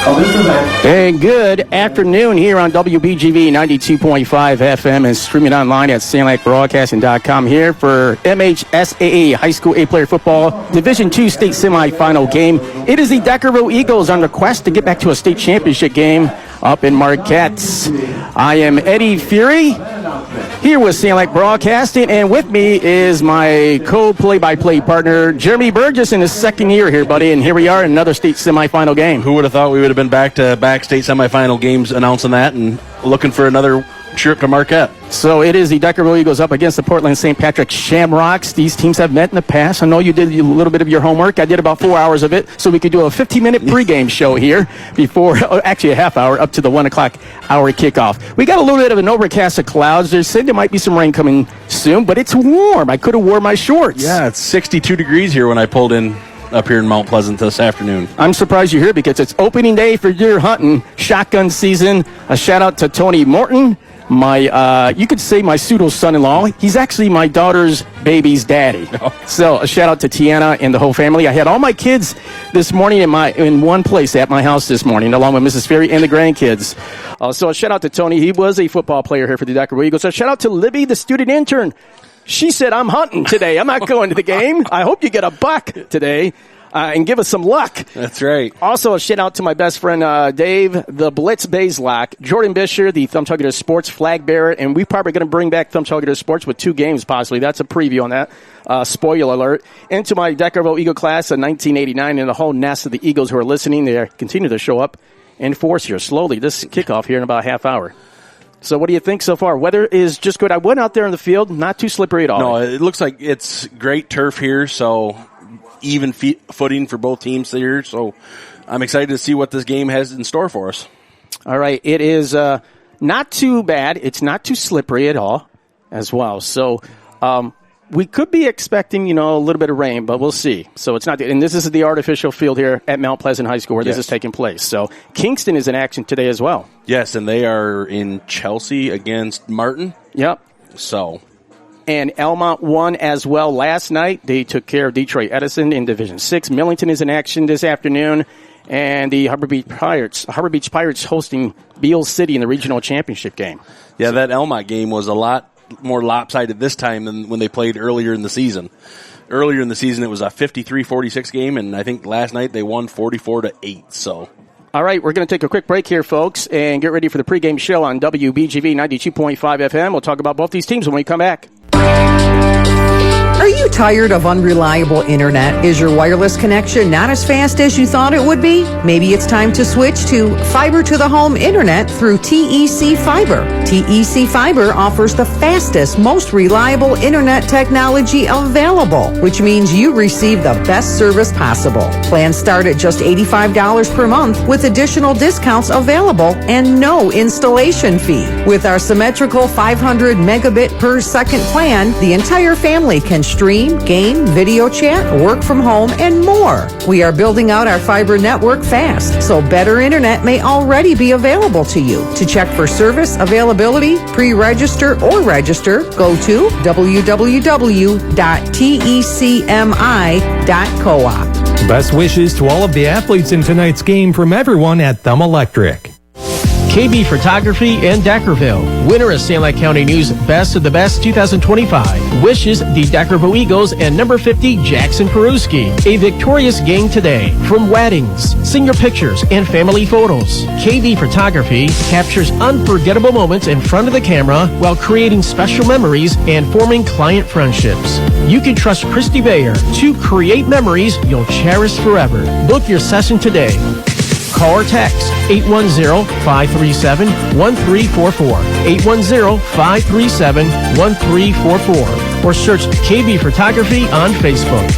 And good afternoon here on WBGV 92.5 FM and streaming online at SanilacBroadcasting.com here for MHSAA High School A-Player Football Division II State Semifinal game. It is the Deckerville Eagles on the quest to get back to a state championship game up in Marquette. I am Eddie Fury here with Sanilac Broadcasting, and with me is my co-play-by-play partner, Jeremy Burgess, in his second year here, buddy, and here we are in another state semifinal game. Who would have thought we would have been back-to-back state semifinal games announcing that and looking for another trip to Marquette. So it is the Deckerville Eagles up against the Portland St. Patrick Shamrocks. These teams have met in the past. I know you did a little bit of your homework. I did about 4 hours of it, so we could do a 15-minute pregame show here before, actually a half hour, up to the 1 o'clock hour kickoff. We got a little bit of an overcast of clouds. They said there might be some rain coming soon, but it's warm. I could have worn my shorts. Yeah, it's 62 degrees here when I pulled in up here in Mount Pleasant this afternoon. I'm surprised you're here because it's opening day for deer hunting, shotgun season. A shout-out to Tony Morton, my you could say my pseudo son-in-law. He's actually my daughter's baby's daddy. So a shout out to Tiana and the whole family. I had all my kids this morning in one place at my house this morning, along with Mrs. Ferry and the grandkids. So a shout out to Tony. He was a football player here for the Deckerville Eagles. So a shout out to Libby, the student intern. She said, "I'm hunting today. I'm not going to the game. I hope you get a buck today." And give us some luck. That's right. Also, a shout out to my best friend, Dave, the Blitz Bazelak, Jordan Bisher, the Thumb Targeter Sports flag bearer, and we're probably going to bring back Thumb Targeter Sports with 2 games possibly. That's a preview on that. Spoiler alert. And to my Deckerville Eagle class of 1989 and the whole nest of the Eagles who are listening, they continue to show up in force here slowly. This kickoff here in about a half hour. So what do you think so far? Weather is just good. I went out there in the field, not too slippery at all. No, it looks like it's great turf here, so even footing for both teams here, so I'm excited to see what this game has in store for us. All right, it is not too bad. It's not too slippery at all as well. So we could be expecting, a little bit of rain, but we'll see. So it's not, and this is the artificial field here at Mount Pleasant High School where this is taking place. So Kingston is in action today as well. Yes, and they are in Chelsea against Martin. Yep. So. And Elmont won as well last night. They took care of Detroit Edison in Division 6. Millington is in action this afternoon. And the Harbor Beach Pirates hosting Beale City in the regional championship game. Yeah, that Elmont game was a lot more lopsided this time than when they played earlier in the season. Earlier in the season, it was a 53-46 game, and I think last night they won 44-8. So. All right, we're going to take a quick break here, folks, and get ready for the pregame show on WBGV 92.5 FM. We'll talk about both these teams when we come back. Are you tired of unreliable internet? Is your wireless connection not as fast as you thought it would be? Maybe it's time to switch to fiber to the home internet through TEC Fiber. TEC Fiber offers the fastest, most reliable internet technology available, which means you receive the best service possible. Plans start at just $85 per month with additional discounts available and no installation fee. With our symmetrical 500 megabit per second plan, the entire family can stream, game, video chat, work from home, and more. We are building out our fiber network fast, so better internet may already be available to you. To check for service availability, pre-register, or register, go to www.tecmi.coop. Best wishes to all of the athletes in tonight's game from everyone at Thumb Electric. KB Photography in Deckerville. Winner of Sanilac County News Best of the Best 2025. Wishes the Deckerville Eagles and number 50 Jackson Peruski a victorious game today. From weddings, senior pictures, and family photos, KB Photography captures unforgettable moments in front of the camera while creating special memories and forming client friendships. You can trust Christy Bayer to create memories you'll cherish forever. Book your session today. Call or text 810-537-1344, 810-537-1344, or search KB Photography on Facebook.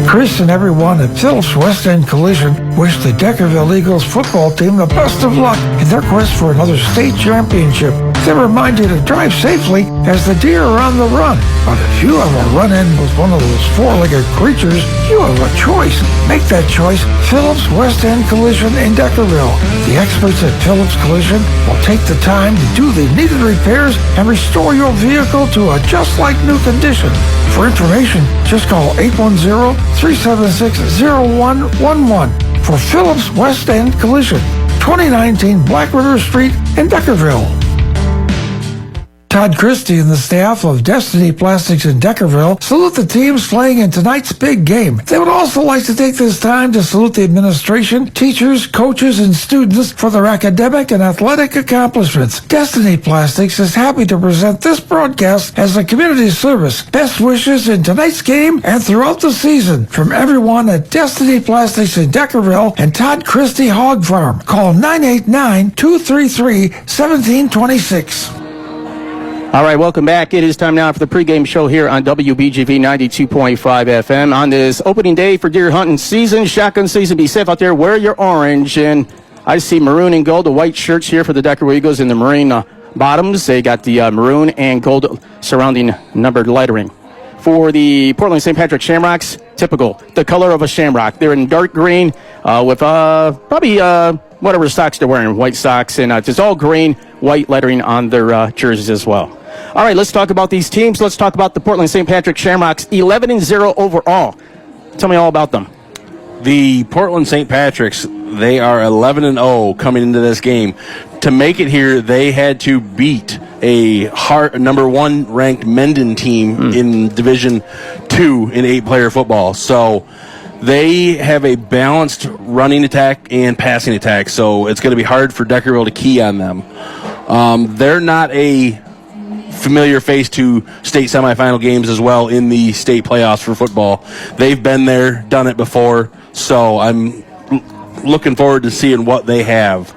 Chris and everyone at Phillips West End Collision wish the Deckerville Eagles football team the best of luck in their quest for another state championship. They remind you to drive safely as the deer are on the run. But if you have a run-in with one of those four-legged creatures, you have a choice. Make that choice. Phillips West End Collision in Deckerville. The experts at Phillips Collision will take the time to do the needed repairs and restore your vehicle to a just-like-new condition. For information, just call 810-376-0111. for Phillips West End Collision, 2019 Black River Street in Deckerville. Todd Christie and the staff of Destiny Plastics in Deckerville salute the teams playing in tonight's big game. They would also like to take this time to salute the administration, teachers, coaches, and students for their academic and athletic accomplishments. Destiny Plastics is happy to present this broadcast as a community service. Best wishes in tonight's game and throughout the season from everyone at Destiny Plastics in Deckerville and Todd Christie Hog Farm. Call 989-233-1726. All right, welcome back. It is time now for the pregame show here on WBGV 92.5 FM. On this opening day for deer hunting season, shotgun season, be safe out there. Wear your orange. And I see maroon and gold, the white shirts here for the Deckerville Eagles in the marine bottoms. They got the maroon and gold surrounding numbered lettering. For the Portland St. Patrick Shamrocks, typical, the color of a shamrock. They're in dark green with probably whatever socks they're wearing, white socks. And it's all green, white lettering on their jerseys as well. All right, let's talk about these teams. Let's talk about the Portland St. Patrick Shamrocks, 11-0 overall. Tell me all about them. The Portland St. Patricks, they are 11-0 coming into this game. To make it here, they had to beat a number 1 ranked Mendon team in Division 2 in 8-player football. So they have a balanced running attack and passing attack, so it's going to be hard for Deckerville to key on them. They're not a familiar face to state semifinal games as well in the state playoffs for football. They've been there, done it before, so I'm looking forward to seeing what they have.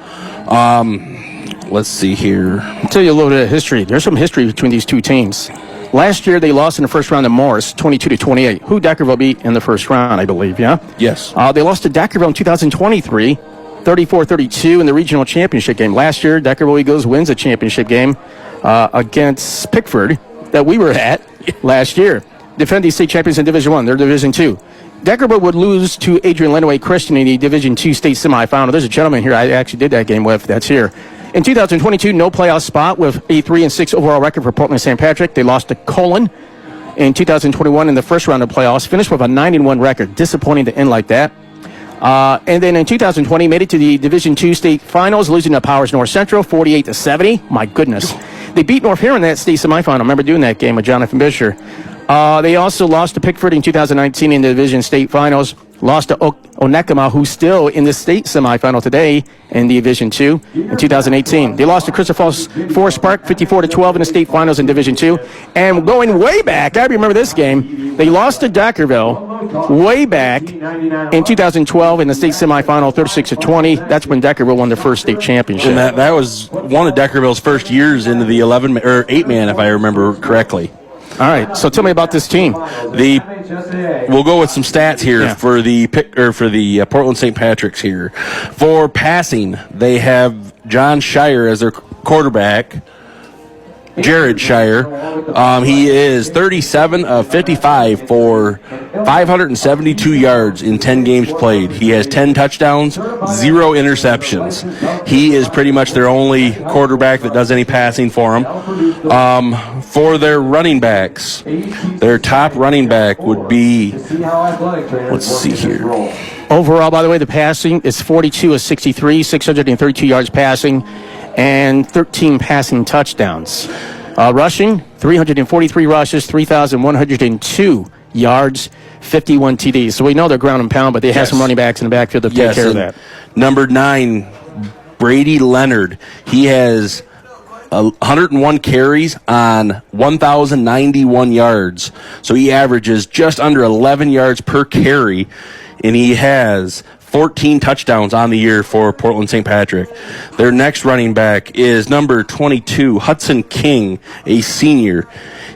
Let's see here. I'll tell you a little bit of history. There's some history between these two teams. Last year, they lost in the first round to Morris, 22-28. Who Deckerville beat in the first round, I believe, yeah? Yes. They lost to Deckerville in 2023, 34-32 in the regional championship game. Last year, Deckerville Eagles wins a championship game against Pickford that we were at last year. Defending state champions in Division 1. They're Division 2. Deckerville would lose to Adrian Lenawee Christian in the Division 2 state semifinal. There's a gentleman here I actually did that game with that's here. In 2022, no playoff spot with a 3-6 overall record for Portland St. Patrick. They lost to Colon in 2021 in the first round of playoffs. Finished with a 9-1 record. Disappointing to end like that. And then in 2020, made it to the Division 2 state finals, losing to Powers North Central, 48-70. My goodness. They beat North Huron in that state semifinal. I remember doing that game with Jonathan Bisher. They also lost to Pickford in 2019 in the Division State Finals. Lost to Onekama, who's still in the state semifinal today in Division 2 in 2018. They lost to Crystal Falls Forest Park 54-12 in the state finals in Division 2. And going way back, I remember this game, they lost to Deckerville way back in 2012 in the state semifinal 36-20. That's when Deckerville won their first state championship. And that was one of Deckerville's first years into the 8-man, if I remember correctly. All right, so tell me about this team. We'll go with some stats here for the Portland St. Patricks here. For passing, they have John Shire as their quarterback. Jared Shire. He is 37 of 55 for 572 yards in 10 games played. He has 10 touchdowns, 0 interceptions. He is pretty much their only quarterback that does any passing for them. For their running backs, their top running back would be, let's see here. Overall, by the way, the passing is 42 of 63, 632 yards passing, and 13 passing touchdowns. Rushing, 343 rushes, 3,102 yards, 51 TDs. So we know they're ground and pound, but they have some running backs in the backfield that take care of that. Number 9, Brady Leonard. He has 101 carries on 1,091 yards. So he averages just under 11 yards per carry, and he has 14 touchdowns on the year for Portland St. Patrick. Their next running back is number 22, Hudson King, a senior.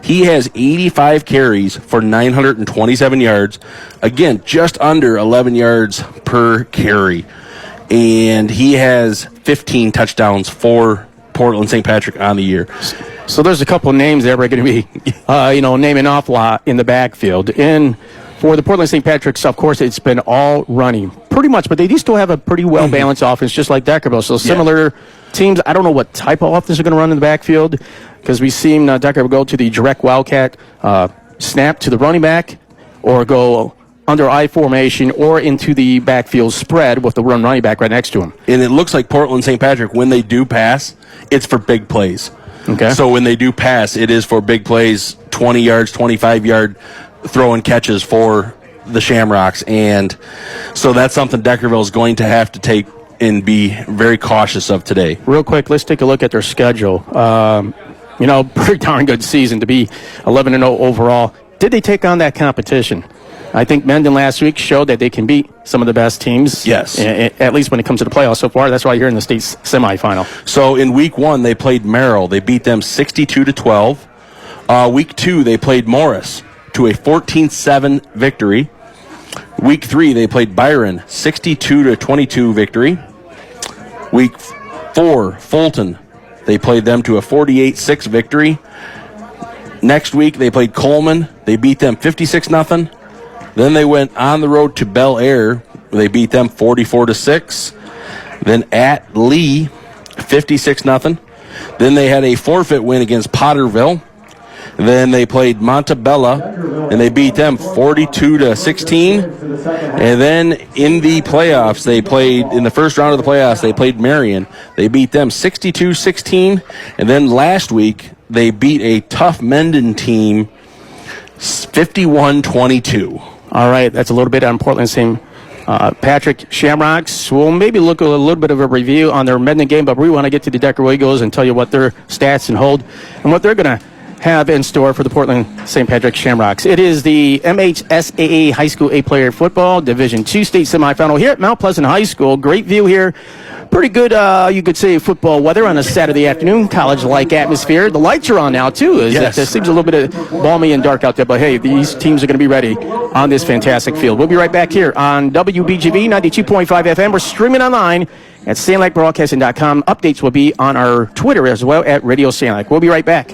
He has 85 carries for 927 yards. Again, just under 11 yards per carry. And he has 15 touchdowns for Portland St. Patrick on the year. So there's a couple of names there we're going to be, naming off a lot in the backfield. And for the Portland St. Patrick's, of course, it's been all running pretty much, but they do still have a pretty well-balanced offense, just like Deckerville. So similar teams. I don't know what type of offense they're going to run in the backfield because we've seen Deckerville go to the direct wildcat snap to the running back or go under I formation or into the backfield spread with the running back right next to him. And it looks like Portland St. Patrick, when they do pass, it's for big plays. Okay. So when they do pass, it is for big plays, 20 yards, 25-yard throw and catches for the Shamrocks. And so that's something Deckerville is going to have to take and be very cautious of today. Real quick, let's take a look at their schedule. Pretty darn good season to be 11-0 overall. Did they take on that competition? I think Mendon last week showed that they can beat some of the best teams. Yes. At least when it comes to the playoffs so far. That's why you're in the state semifinal. So in week 1, they played Merrill. They beat them 62-12. Week 2, they played Morris to a 14-7 victory. Week 3, they played Byron, 62-22 victory. Week 4, Fulton, they played them to a 48-6 victory. Next week, they played Coleman. They beat them 56-0. Then they went on the road to Bel Air. They beat them 44-6. Then at Lee, 56-0. Then they had a forfeit win against Potterville. Then they played Montebello, and they beat them 42-16. And then in the playoffs, in the first round of the playoffs, they played Marion. They beat them 62-16. And then last week, they beat a tough Mendon team 51-22. All right, that's a little bit on Portland St. Patrick Shamrocks. We'll maybe look at a little bit of a review on their Mendon game, but we want to get to the Deckerville Eagles and tell you what their stats and hold and what they're going to have in store for the Portland St. Patrick Shamrocks. It is the MHSAA High School A-Player Football Division II State Semifinal here at Mount Pleasant High School. Great view here. Pretty good, you could say, football weather on a Saturday afternoon. College-like atmosphere. The lights are on now, too. Yes. It seems a little bit balmy and dark out there, but hey, these teams are going to be ready on this fantastic field. We'll be right back here on WBGV 92.5 FM. We're streaming online at SanilacBroadcasting.com. Updates will be on our Twitter as well at Radio Sanilac. We'll be right back.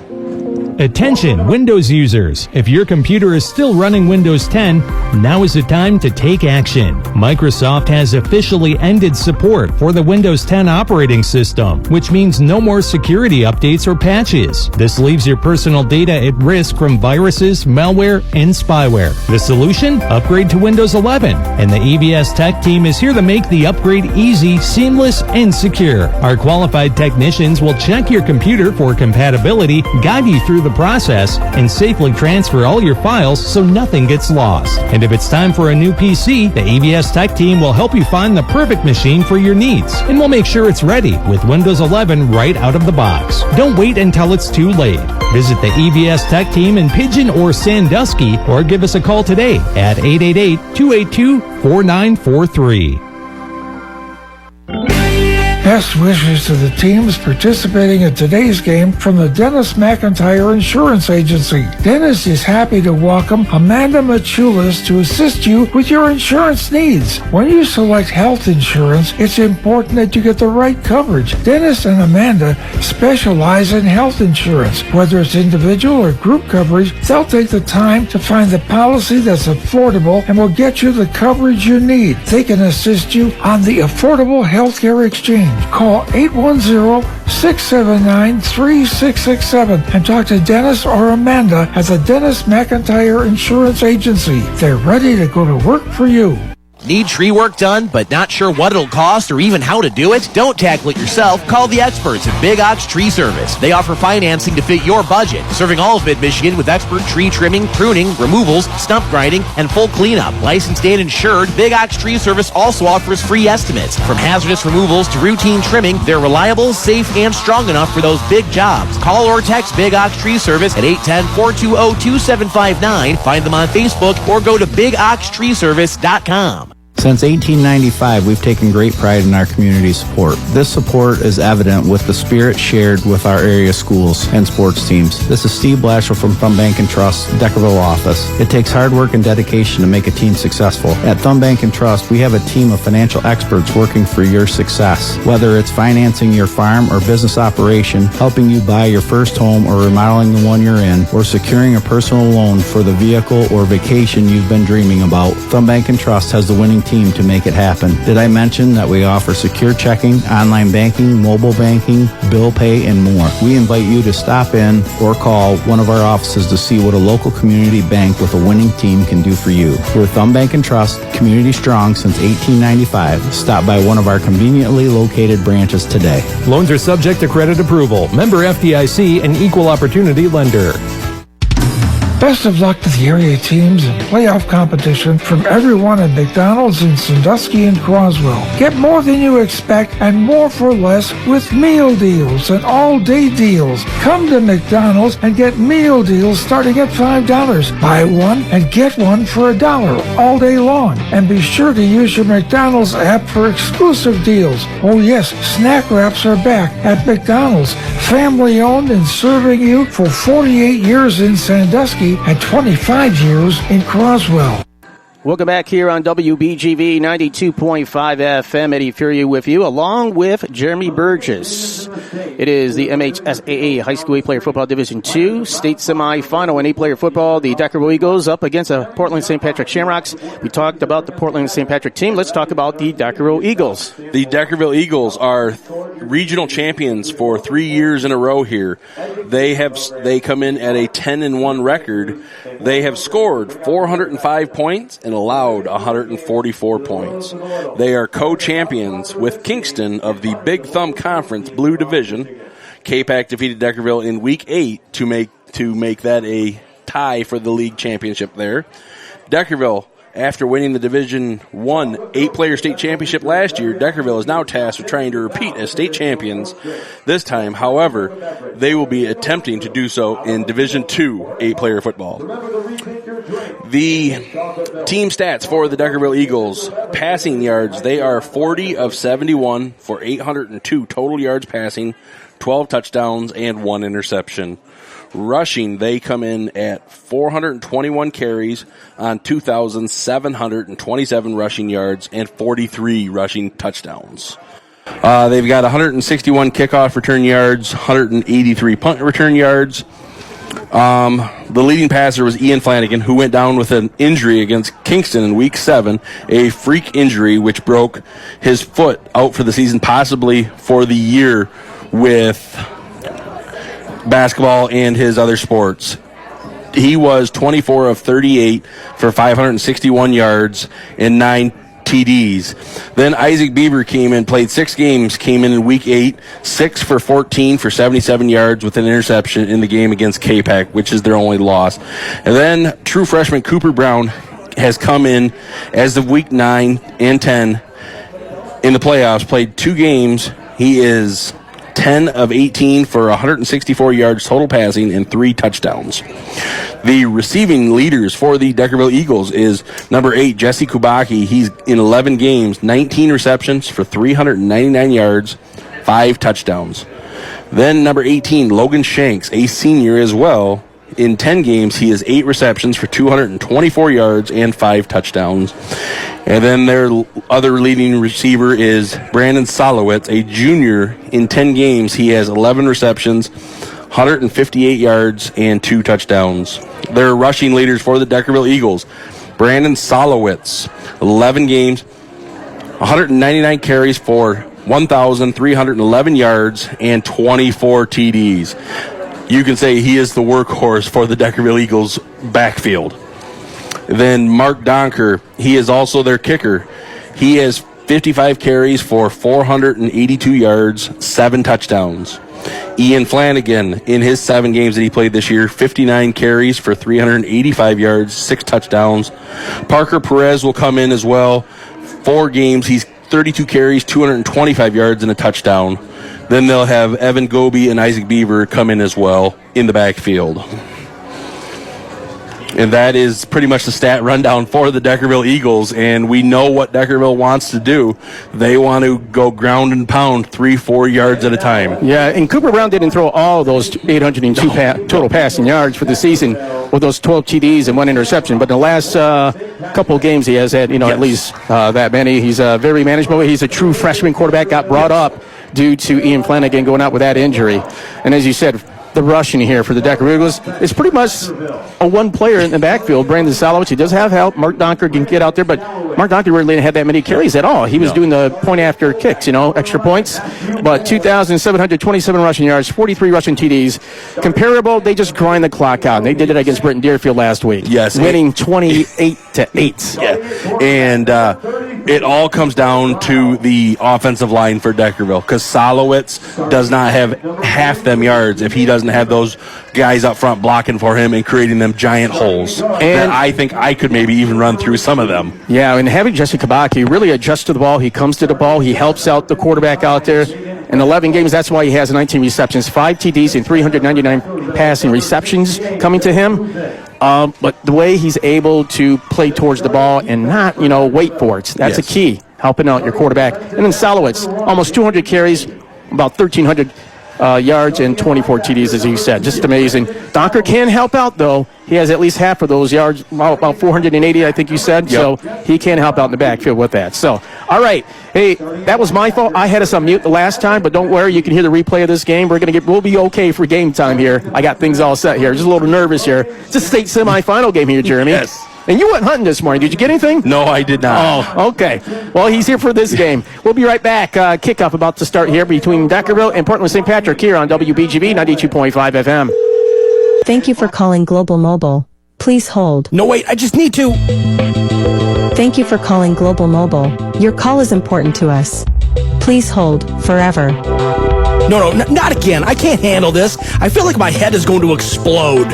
Attention Windows users, if your computer is still running Windows 10, now is the time to take action. Microsoft has officially ended support for the Windows 10 operating system, which means no more security updates or patches. This leaves your personal data at risk from viruses, malware, and spyware. The solution? Upgrade to Windows 11. And the EBS Tech team is here to make the upgrade easy, seamless, and secure. Our qualified technicians will check your computer for compatibility, guide you through the process, and safely transfer all your files so nothing gets lost. And if it's time for a new PC, the EBS Tech team will help you find the perfect machine for your needs, and we'll make sure it's ready with Windows 11 right out of the box. Don't wait until it's too late. Visit the EBS Tech team in Pigeon or Sandusky, or give us a call today at 888-282-4943. Best wishes to the teams participating in today's game from the Dennis McIntyre Insurance Agency. Dennis is happy to welcome Amanda Machulis to assist you with your insurance needs. When you select health insurance, it's important that you get the right coverage. Dennis and Amanda specialize in health insurance. Whether it's individual or group coverage, they'll take the time to find the policy that's affordable and will get you the coverage you need. They can assist you on the Affordable Healthcare Exchange. Call 810-679-3667 and talk to Dennis or Amanda at the Dennis McIntyre Insurance Agency. They're ready to go to work for you. Need tree work done, but not sure what it'll cost or even how to do it? Don't tackle it yourself. Call the experts at Big Ox Tree Service. They offer financing to fit your budget, serving all of Mid-Michigan with expert tree trimming, pruning, removals, stump grinding, and full cleanup. Licensed and insured, Big Ox Tree Service also offers free estimates. From hazardous removals to routine trimming, they're reliable, safe, and strong enough for those big jobs. Call or text Big Ox Tree Service at 810-420-2759. Find them on Facebook or go to bigoxtreeservice.com. Since 1895, we've taken great pride in our community support. This support is evident with the spirit shared with our area schools and sports teams. This is Steve Blashill from Thumb Bank and Trust, Deckerville office. It takes hard work and dedication to make a team successful. At Thumb Bank and Trust, we have a team of financial experts working for your success. Whether it's financing your farm or business operation, helping you buy your first home or remodeling the one you're in, or securing a personal loan for the vehicle or vacation you've been dreaming about, Thumb Bank and Trust has the winning team to make it happen. Did I mention that we offer secure checking, online banking, mobile banking, bill pay, and more? We invite you to stop in or call one of our offices to see what a local community bank with a winning team can do for you. We're Thumb Bank and Trust, community strong since 1895. Stop by one of our conveniently located branches today. Loans are subject to credit approval. Member FDIC and equal opportunity lender. Best of luck to the area teams in playoff competition from everyone at McDonald's in Sandusky and Croswell. Get more than you expect and more for less with meal deals and all-day deals. Come to McDonald's and get meal deals starting at $5. Buy one and get one for $1 all day long. And be sure to use your McDonald's app for exclusive deals. Oh yes, snack wraps are back at McDonald's. Family owned and serving you for 48 years in Sandusky and 25 years in Croswell. Welcome back here on WBGV 92.5 FM. Eddie Fury with you, along with Jeremy Burgess. It is the MHSAA High School A-Player Football Division II State Semifinal in A-Player Football. The Deckerville Eagles up against the Portland St. Patrick Shamrocks. We talked about the Portland St. Patrick team. Let's talk about the Deckerville Eagles. The Deckerville Eagles are regional champions for 3 years in a row here. They come in at a 10-1 record. They have scored 405 points and allowed 144 points. They are co-champions with Kingston of the Big Thumb Conference Blue Division. K-Pac defeated Deckerville in Week 8 to make that a tie for the league championship there. Deckerville, after winning the Division I 8-player state championship last year, Deckerville is now tasked with trying to repeat as state champions this time. However, they will be attempting to do so in Division II 8-player football. The team stats for the Deckerville Eagles, passing yards, they are 40 of 71 for 802 total yards passing, 12 touchdowns, and 1 interception. Rushing, they come in at 421 carries on 2,727 rushing yards and 43 rushing touchdowns. They've got 161 kickoff return yards, 183 punt return yards. The leading passer was Ian Flanagan, who went down with an injury against Kingston in Week 7, a freak injury which broke his foot out for the season, possibly for the year with basketball and his other sports. He was 24 of 38 for 561 yards and 9 TDs. Then Isaac Beaver came in, played 6 games, came in Week 8, 6 for 14 for 77 yards with an interception in the game against K-Pac, which is their only loss. And then true freshman Cooper Brown has come in as of Week 9 and 10 in the playoffs, played 2 games. He is 10 of 18 for 164 yards total passing and 3 touchdowns. The receiving leaders for the Deckerville Eagles is number 8, Jesse Kubaki. He's in 11 games, 19 receptions for 399 yards, 5 touchdowns. Then number 18, Logan Shanks, a senior as well. In 10 games, he has 8 receptions for 224 yards and 5 touchdowns. And then their other leading receiver is Brandon Solowitz, a junior. In 10 games, he has 11 receptions, 158 yards, and 2 touchdowns. Their rushing leaders for the Deckerville Eagles, Brandon Solowitz, 11 games, 199 carries for 1,311 yards, and 24 TDs. You can say he is the workhorse for the Deckerville Eagles backfield. Then Mark Donker, he is also their kicker. He has 55 carries for 482 yards, 7 touchdowns. Ian Flanagan, in his 7 games that he played this year, 59 carries for 385 yards, 6 touchdowns. Parker Perez will come in as well. 4 games, he's 32 carries, 225 yards, and a touchdown. Then they'll have Evan Goby and Isaac Beaver come in as well in the backfield. And that is pretty much the stat rundown for the Deckerville Eagles, and we know what Deckerville wants to do. They want to go ground and pound 3-4 yards at a time. Yeah, and Cooper Brown didn't throw all those 802 total passing yards for the season with those 12 TDs and 1 interception, but in the last couple of games he has had, at least that many. He's very manageable. He's a true freshman quarterback, got brought up due to Ian Flanagan going out with that injury. And as you said, the rushing here for the Deckerville Eagles. It's pretty much a one player in the backfield, Brandon Salowitz. He does have help. Mark Donker can get out there, but Mark Donker really didn't have that many carries at all. He was doing the point after kicks, extra points. But 2,727 rushing yards, 43 rushing TDs. Comparable, they just grind the clock out. And they did it against Britton Deerfield last week. Yes. Winning 28-8. Yeah. And it all comes down to the offensive line for Deckerville, because Salowitz does not have half them yards if he doesn't have those guys up front blocking for him and creating them giant holes. And I think I could maybe even run through some of them. Yeah, and having Jesse Kabaki really adjusts to the ball. He comes to the ball. He helps out the quarterback out there. In 11 games, that's why he has 19 receptions, 5 TDs, and 399 passing receptions coming to him. But the way he's able to play towards the ball and not, wait for it, that's a key, helping out your quarterback. And then Salowitz, almost 200 carries, about 1,300 yards and 24 TDs, as you said. Just amazing. Donker can help out, though. He has at least half of those yards, about 480, I think you said. Yep. So he can help out in the backfield with that. So, all right. Hey, that was my fault. I had us on mute the last time, but don't worry. You can hear the replay of this game. We'll be okay for game time here. I got things all set here. Just a little nervous here. It's a state semifinal game here, Jeremy. Yes. And you went hunting this morning. Did you get anything? No, I did not. Oh, okay. Well, he's here for this game. We'll be right back. Kickoff about to start here between Deckerville and Portland St. Patrick here on WBGV 92.5 FM. Thank you for calling Global Mobile. Please hold. No, wait, I just need to. Thank you for calling Global Mobile. Your call is important to us. Please hold forever. No, not again. I can't handle this. I feel like my head is going to explode.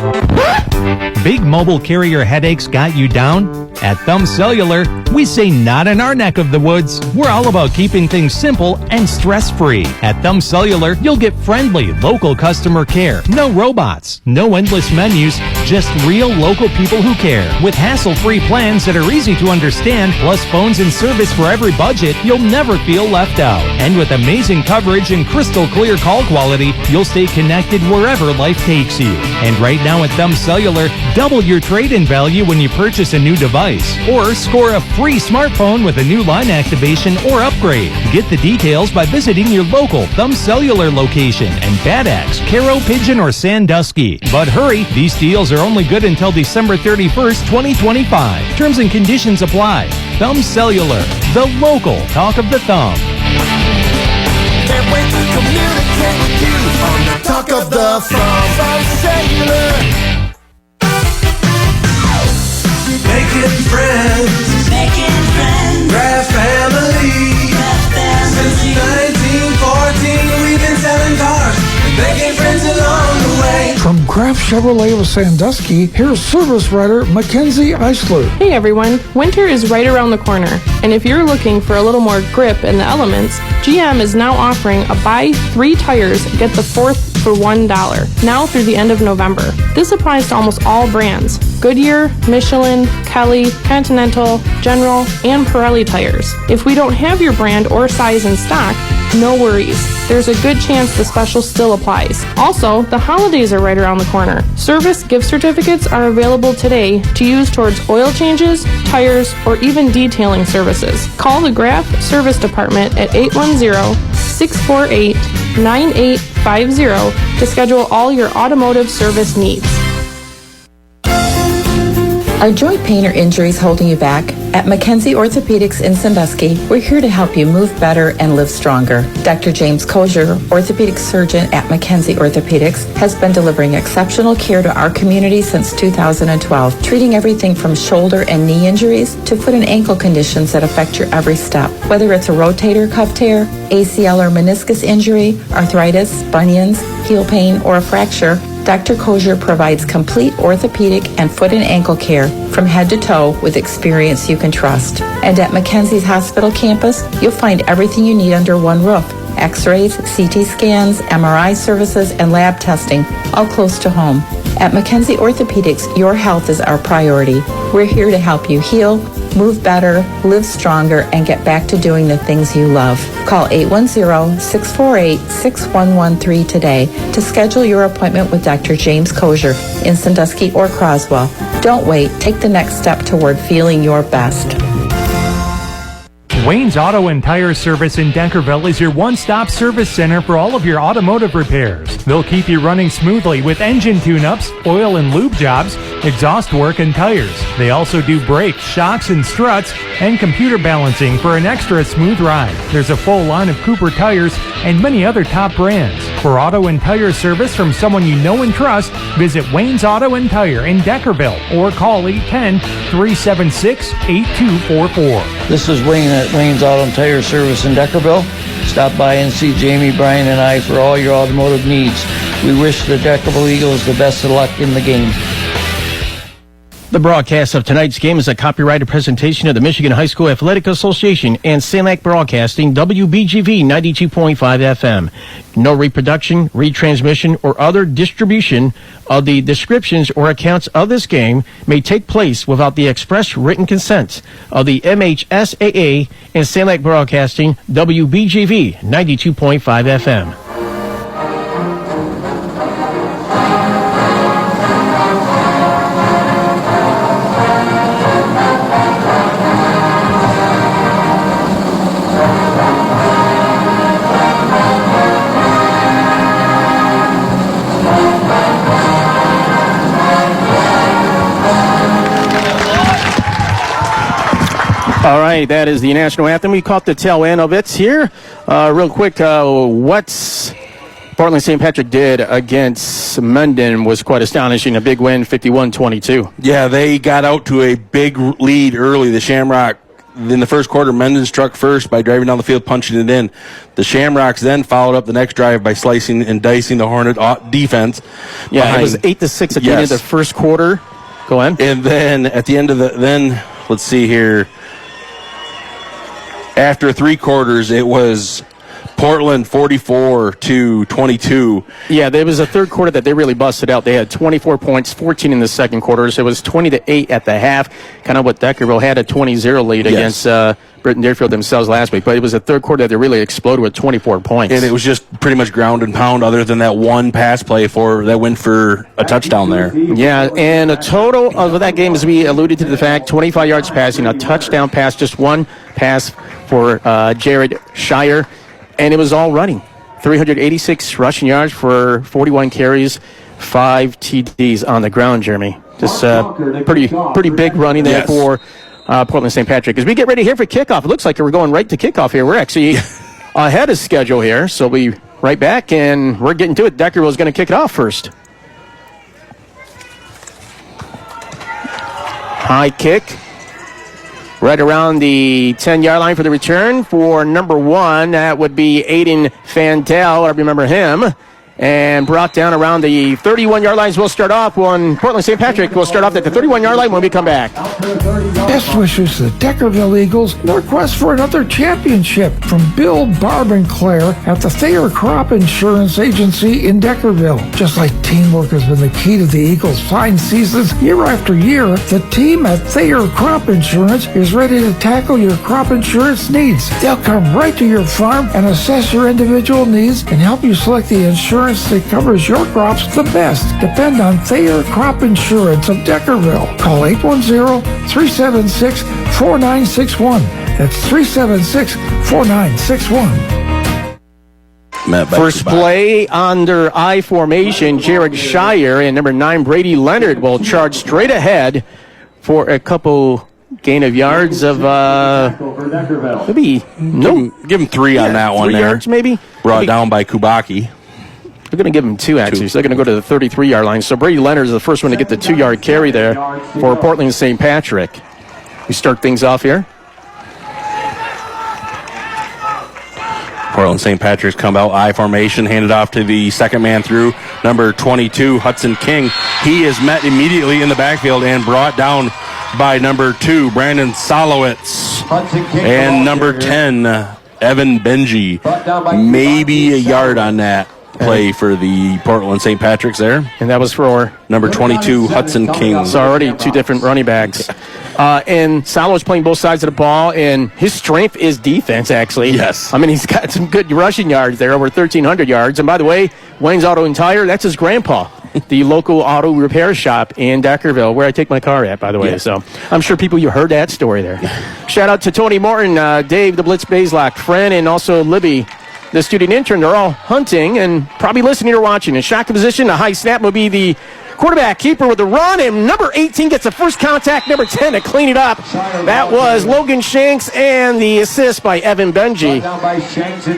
Big mobile carrier headaches got you down? At Thumb Cellular, we say not in our neck of the woods. We're all about keeping things simple and stress-free. At Thumb Cellular, you'll get friendly, local customer care. No robots, no endless menus, just real local people who care. With hassle-free plans that are easy to understand, plus phones and service for every budget, you'll never feel left out. And with amazing coverage and crystal clear call quality, you'll stay connected wherever life takes you. And right now at Thumb Cellular, double your trade-in value when you purchase a new device, or score a free smartphone with a new line activation or upgrade. Get the details by visiting your local Thumb Cellular location in Bad Axe, Caro, Pigeon, or Sandusky. But hurry, these deals are only good until December 31st, 2025. Terms and conditions apply. Thumb Cellular, the local talk of the thumb. Can't wait to communicate with you on the talk of the Thumb Cellular. Making friends, Grab family. Since 1914, we've been selling cars and making friends along the way. From Kraft Chevrolet of Sandusky, here's service writer Mackenzie Eisler. Hey everyone, winter is right around the corner, and if you're looking for a little more grip in the elements, GM is now offering a buy 3 tires, get the 4th for $1, now through the end of November. This applies to almost all brands: Goodyear, Michelin, Kelly, Continental, General, and Pirelli tires. If we don't have your brand or size in stock, no worries. There's a good chance the special still applies. Also, the holidays are right around the corner. Service gift certificates are available today to use towards oil changes, tires, or even detailing services. Call the Graf Service Department at 810-648-9850 to schedule all your automotive service needs. Are joint pain or injuries holding you back? At Mackenzie Orthopedics in Sandusky, we're here to help you move better and live stronger. Dr. James Kozier, orthopedic surgeon at Mackenzie Orthopedics, has been delivering exceptional care to our community since 2012, treating everything from shoulder and knee injuries to foot and ankle conditions that affect your every step. Whether it's a rotator cuff tear, ACL or meniscus injury, arthritis, bunions, heel pain, or a fracture, Dr. Kozier provides complete orthopedic and foot and ankle care from head to toe with experience you can trust. And at Mackenzie's Hospital campus, you'll find everything you need under one roof: X-rays, CT scans, MRI services, and lab testing, all close to home. At Mackenzie Orthopedics, your health is our priority. We're here to help you heal, move better, live stronger, and get back to doing the things you love. Call 810-648-6113 today to schedule your appointment with Dr. James Kozier in Sandusky or Croswell. Don't wait. Take the next step toward feeling your best. Wayne's Auto and Tire Service in Deckerville is your one-stop service center for all of your automotive repairs. They'll keep you running smoothly with engine tune-ups, oil and lube jobs, exhaust work, and tires. They also do brakes, shocks, and struts, and computer balancing for an extra smooth ride. There's a full line of Cooper tires and many other top brands. For auto and tire service from someone you know and trust, visit Wayne's Auto and Tire in Deckerville or call 810-376-8244. This is Wayne at Wayne's Auto and Tire Service in Deckerville. Stop by and see Jamie, Brian, and I for all your automotive needs. We wish the Deckerville Eagles the best of luck in the game. The broadcast of tonight's game is a copyrighted presentation of the Michigan High School Athletic Association and Sanilac Broadcasting, WBGV 92.5 FM. No reproduction, retransmission, or other distribution of the descriptions or accounts of this game may take place without the express written consent of the MHSAA and Sanilac Broadcasting, WBGV 92.5 FM. All right, that is the national anthem. We caught the tail end of it here. Real quick, what's Portland St. Patrick did against Mendon was quite astonishing. A big win, 51-22. Yeah, they got out to a big lead early. The Shamrocks, in the first quarter, Mendon struck first by driving down the field, punching it in. The Shamrocks then followed up the next drive by slicing and dicing the Hornet defense. Yeah, it was 8-6 at the end of the first quarter. Go on. And then at the end of let's see here. After three quarters, it was Portland 44-22. Yeah, there was a third quarter that they really busted out. They had 24 points, 14 in the second quarter. So it was 20-8 at the half, kind of what Deckerville had a 20-0 lead against Britton Deerfield themselves last week. But it was a third quarter that they really exploded with 24 points. And it was just pretty much ground and pound other than that one pass play that went for a touchdown there. Yeah, and a total of that game, as we alluded to the fact, 25 yards passing, a touchdown pass, just one pass for Jared Shire. And it was all running. 386 rushing yards for 41 carries, 5 TDs on the ground, Jeremy. Just pretty big running there for Portland St. Patrick. As we get ready here for kickoff, it looks like we're going right to kickoff here. We're actually ahead of schedule here, so we'll be right back, and we're getting to it. Deckerville is going to kick it off first. High kick. Right around the 10-yard line for the return for number 1. That would be Aiden Fandel. I remember him. And brought down around the 31-yard lines. We'll start off when Portland St. Patrick will start off at the 31-yard line when we come back. Best wishes to the Deckerville Eagles in their quest for another championship from Bill, Barb, and Claire at the Thayer Crop Insurance Agency in Deckerville. Just like teamwork has been the key to the Eagles' fine seasons year after year, the team at Thayer Crop Insurance is ready to tackle your crop insurance needs. They'll come right to your farm and assess your individual needs and help you select the insurance that covers your crops the best. Depend on Thayer Crop Insurance of Deckerville. Call 810-376-4961. That's 376-4961. First play under I formation, Jared Shire and number 9, Brady Leonard will charge straight ahead for a couple gain of yards of maybe give him 3 on that one 3 there. yards maybe. Brought down by Kubaki. We're going to give him 2, actually. So they're going to go to the 33-yard line. So Brady Leonard is the first one to get the 2-yard carry there for Portland St. Patrick. We start things off here. Portland St. Patrick's come out I formation, handed off to the second man through, number 22, Hudson King. He is met immediately in the backfield and brought down by number 2, Brandon Solowitz. And number 10, Evan Benji. Maybe a yard on that play for the Portland St. Patrick's there. And that was for number 22, Hudson King. So already 2 different running backs. And Salo's playing both sides of the ball, and his strength is defense, actually. Yes. I mean, he's got some good rushing yards there, over 1,300 yards. And by the way, Wayne's Auto and Tire, that's his grandpa. the local auto repair shop in Deckerville, where I take my car at, by the way. Yeah. So I'm sure you heard that story there. Shout out to Tony Morton, Dave, the Blitz Bazelak, Fred, and also Libby, the student intern. They're all hunting and probably listening or watching. In shotgun position, a high snap will be the quarterback keeper with the run, and number 18 gets the first contact, number 10 to clean it up. That was Logan Shanks, and the assist by Evan Benji.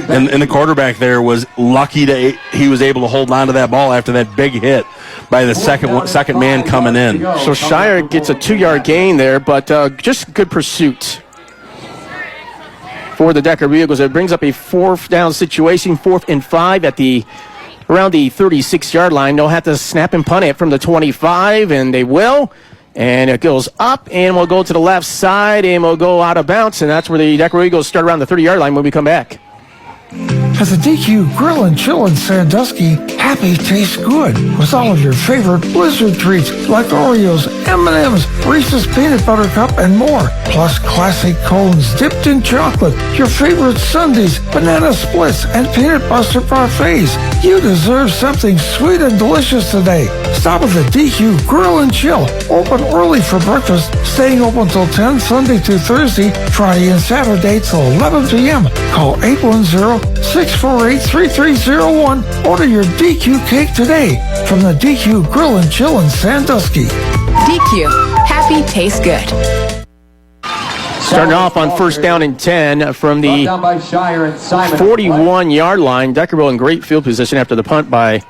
And the quarterback there was lucky that he was able to hold on to that ball after that big hit by the second man coming in. So Shire gets a 2-yard gain there, but just good pursuit for the Deckerville Eagles. It brings up a 4th down situation, 4th and 5 at around the 36-yard line. They'll have to snap and punt it from the 25, and they will. And it goes up, and we'll go to the left side, and we'll go out of bounds, and that's where the Deckerville Eagles start around the 30-yard line when we come back. At the DQ Grill and Chill in Sandusky, happy tastes good with all of your favorite Blizzard treats like Oreos, M&M's, Reese's Peanut Butter Cup, and more. Plus classic cones dipped in chocolate, your favorite sundaes, banana splits, and peanut butter parfaits. You deserve something sweet and delicious today. Stop at the DQ Grill and Chill. Open early for breakfast, staying open till 10 Sunday to Thursday, Friday and Saturday till 11 p.m. Call 810-648-3301. Order your DQ cake today from the DQ Grill and Chill in Sandusky. DQ. Happy tastes good. Starting off on 1st down and 10 from the 41-yard line. Deckerville in great field position after the punt by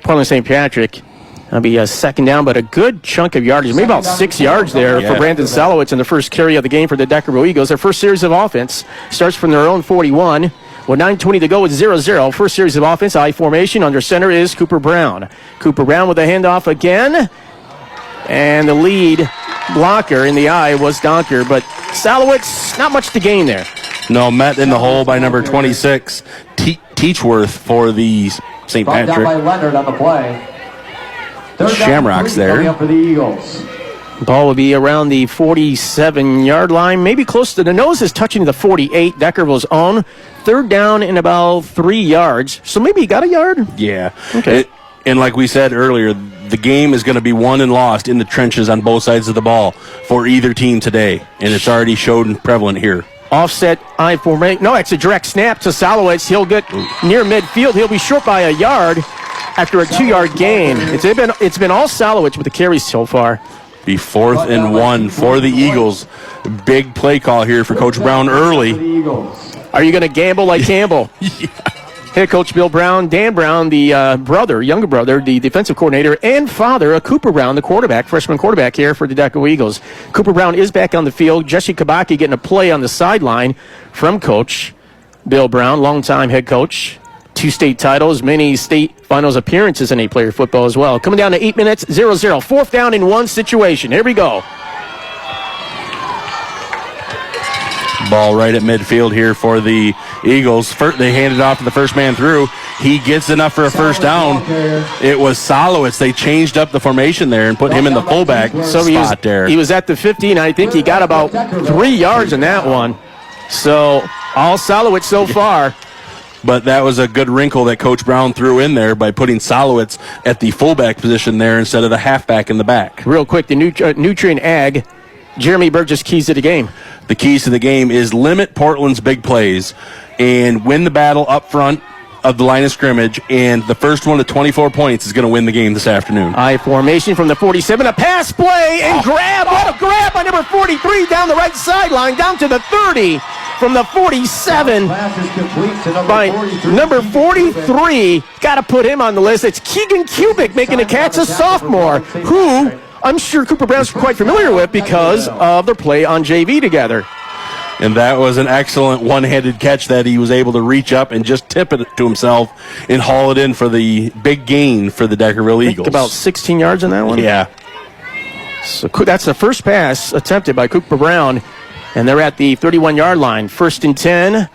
Portland St. Patrick. That'll be a 2nd down, but a good chunk of yardage. Maybe about 6 yards there for Brandon Salowitz in the first carry of the game for the Deckerville Eagles. Their first series of offense starts from their own 41. With 9:20 to go, it's 0-0. First series of offense, I formation. Under center is Cooper Brown. Cooper Brown with a handoff again. And the lead blocker in the eye was Donker, but Salowitz, not much to gain there. No, met in the hole by number 26, Teachworth for the St. Patrick. Down by Leonard on the play. Shamrocks there. For the Eagles. Ball will be around the 47-yard line, maybe close to the nose is touching the 48, Deckerville's own. 3rd down in about 3 yards. So maybe he got a yard? Yeah. Okay. And like we said earlier, the game is going to be won and lost in the trenches on both sides of the ball for either team today, and it's already showed and prevalent here. Offset I formation. No, it's a direct snap to Salowitz. He'll get near midfield. He'll be short by a yard after a 2-yard gain. It's been all Salowitz with the carries so far. Be 4th and 1 for the Eagles. Big play call here for Coach Brown early. Are you going to gamble like Campbell? Yeah. Head coach Bill Brown, Dan Brown, the younger brother, the defensive coordinator, and father of Cooper Brown, the quarterback, freshman quarterback here for the Deckerville Eagles. Cooper Brown is back on the field. Jesse Kabaki getting a play on the sideline from Coach Bill Brown, longtime head coach. 2 state titles, many state finals appearances in A-player football as well. Coming down to 8 minutes, 0-0. 4th down in 1 situation. Here we go. Ball right at midfield here for the Eagles. They handed off to the first man through. He gets enough for a first down. It was Salowitz. They changed up the formation there and put him in the fullback spot there. He was at the 50, and I think he got about 3 yards in that one. So all Salowitz so far. But that was a good wrinkle that Coach Brown threw in there by putting Salowitz at the fullback position there instead of the halfback in the back. Real quick, the Nutrient Ag, Jeremy Burgess, keys to the game. The keys to the game is limit Portland's big plays and win the battle up front of the line of scrimmage, and the first one to 24 points is going to win the game this afternoon. I formation from the 47, a pass play and grab. What a grab by number 43 down the right sideline, down to the 30 from the 47 by number 43. Got to put him on the list. It's Keegan Kubik making a catch, a sophomore, who I'm sure Cooper Brown's quite familiar with because of their play on JV together. And that was an excellent one-handed catch that he was able to reach up and just tip it to himself and haul it in for the big gain for the Deckerville Eagles. About 16 yards on that one? Yeah. So that's the first pass attempted by Cooper Brown, and they're at the 31-yard line. 1st and 10.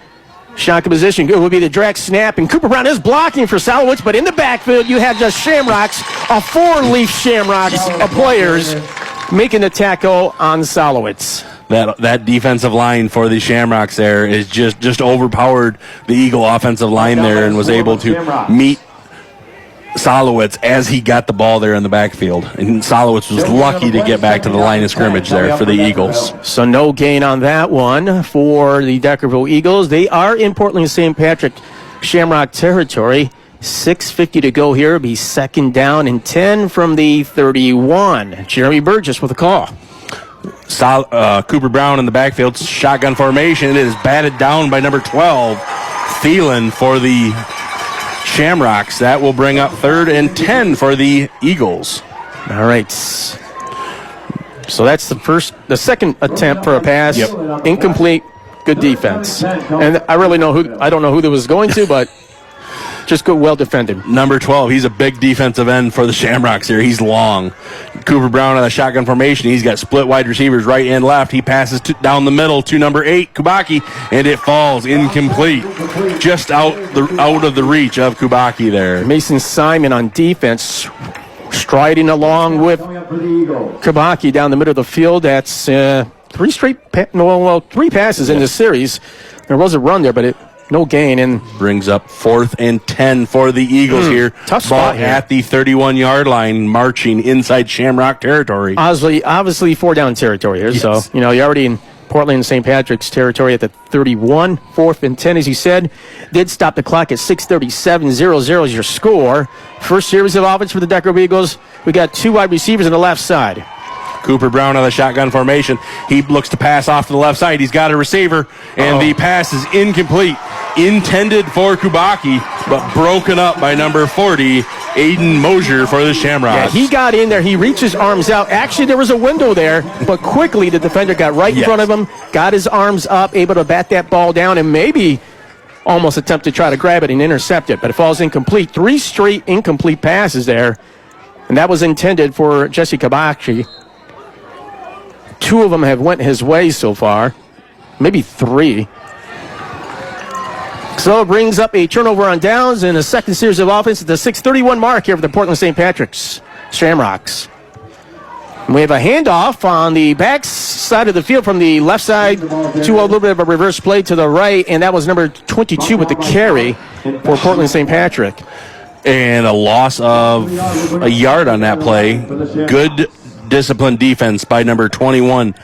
Shotgun position. It will be the direct snap, and Cooper Brown is blocking for Salowitz, but in the backfield you have just Shamrocks, a 4-leaf Shamrocks of players making the tackle on Salowitz. That defensive line for the Shamrocks there is just overpowered the Eagle offensive line there and was able to meet Solowitz as he got the ball there in the backfield. And Solowitz was lucky to get back to the line of scrimmage there for the Eagles. So no gain on that one for the Deckerville Eagles. They are in Portland St. Patrick Shamrock territory. 6:50 to go here. It'll be second down and 10 from the 31. Jeremy Burgess with a call. Cooper Brown in the backfield. Shotgun formation. It is batted down by number 12. Thielen for the Shamrocks. That will bring up 3rd and 10 for the Eagles. All right. So that's the second attempt for a pass. Yep. Incomplete. Good defense. And I don't know who that was going to, but just good, well defended. Number 12, he's a big defensive end for the Shamrocks here. He's long. Cooper Brown on the shotgun formation. He's got split wide receivers right and left. He passes down the middle to number 8, Kubaki, and it falls incomplete. Just out of the reach of Kubaki there. Mason Simon on defense, striding along with Kubaki down the middle of the field. That's three passes in this series. There was a run there, but no gain, and brings up 4th and 10 for the Eagles here. Tough spot Ball here. at the 31-yard line, marching inside Shamrock territory. Obviously 4-down territory here. Yes. So, you're already in Portland and St. Patrick's territory at the 31. 4th and 10, as you said. Did stop the clock at 6:37. 0-0 is your score. First series of offense for the Deckerville Eagles. We got 2 wide receivers on the left side. Cooper Brown on the shotgun formation. He looks to pass off to the left side. He's got a receiver, and the pass is incomplete. Intended for Kubaki, but broken up by number 40, Aiden Mosier for the Shamrocks. Yeah, he got in there. He reached his arms out. Actually, there was a window there, but quickly the defender got right in front of him, got his arms up, able to bat that ball down, and maybe almost attempt to try to grab it and intercept it, but it falls incomplete. 3 straight incomplete passes there, and that was intended for Jesse Kubaki. 2 of them have went his way so far, maybe 3. So it brings up a turnover on downs and a second series of offense at the 6:31 mark here for the Portland St. Patrick's Shamrocks. And we have a handoff on the back side of the field from the left side to a little bit of a reverse play to the right, and that was number 22 with the carry for Portland St. Patrick. And a loss of a yard on that play. Good disciplined defense by number 21,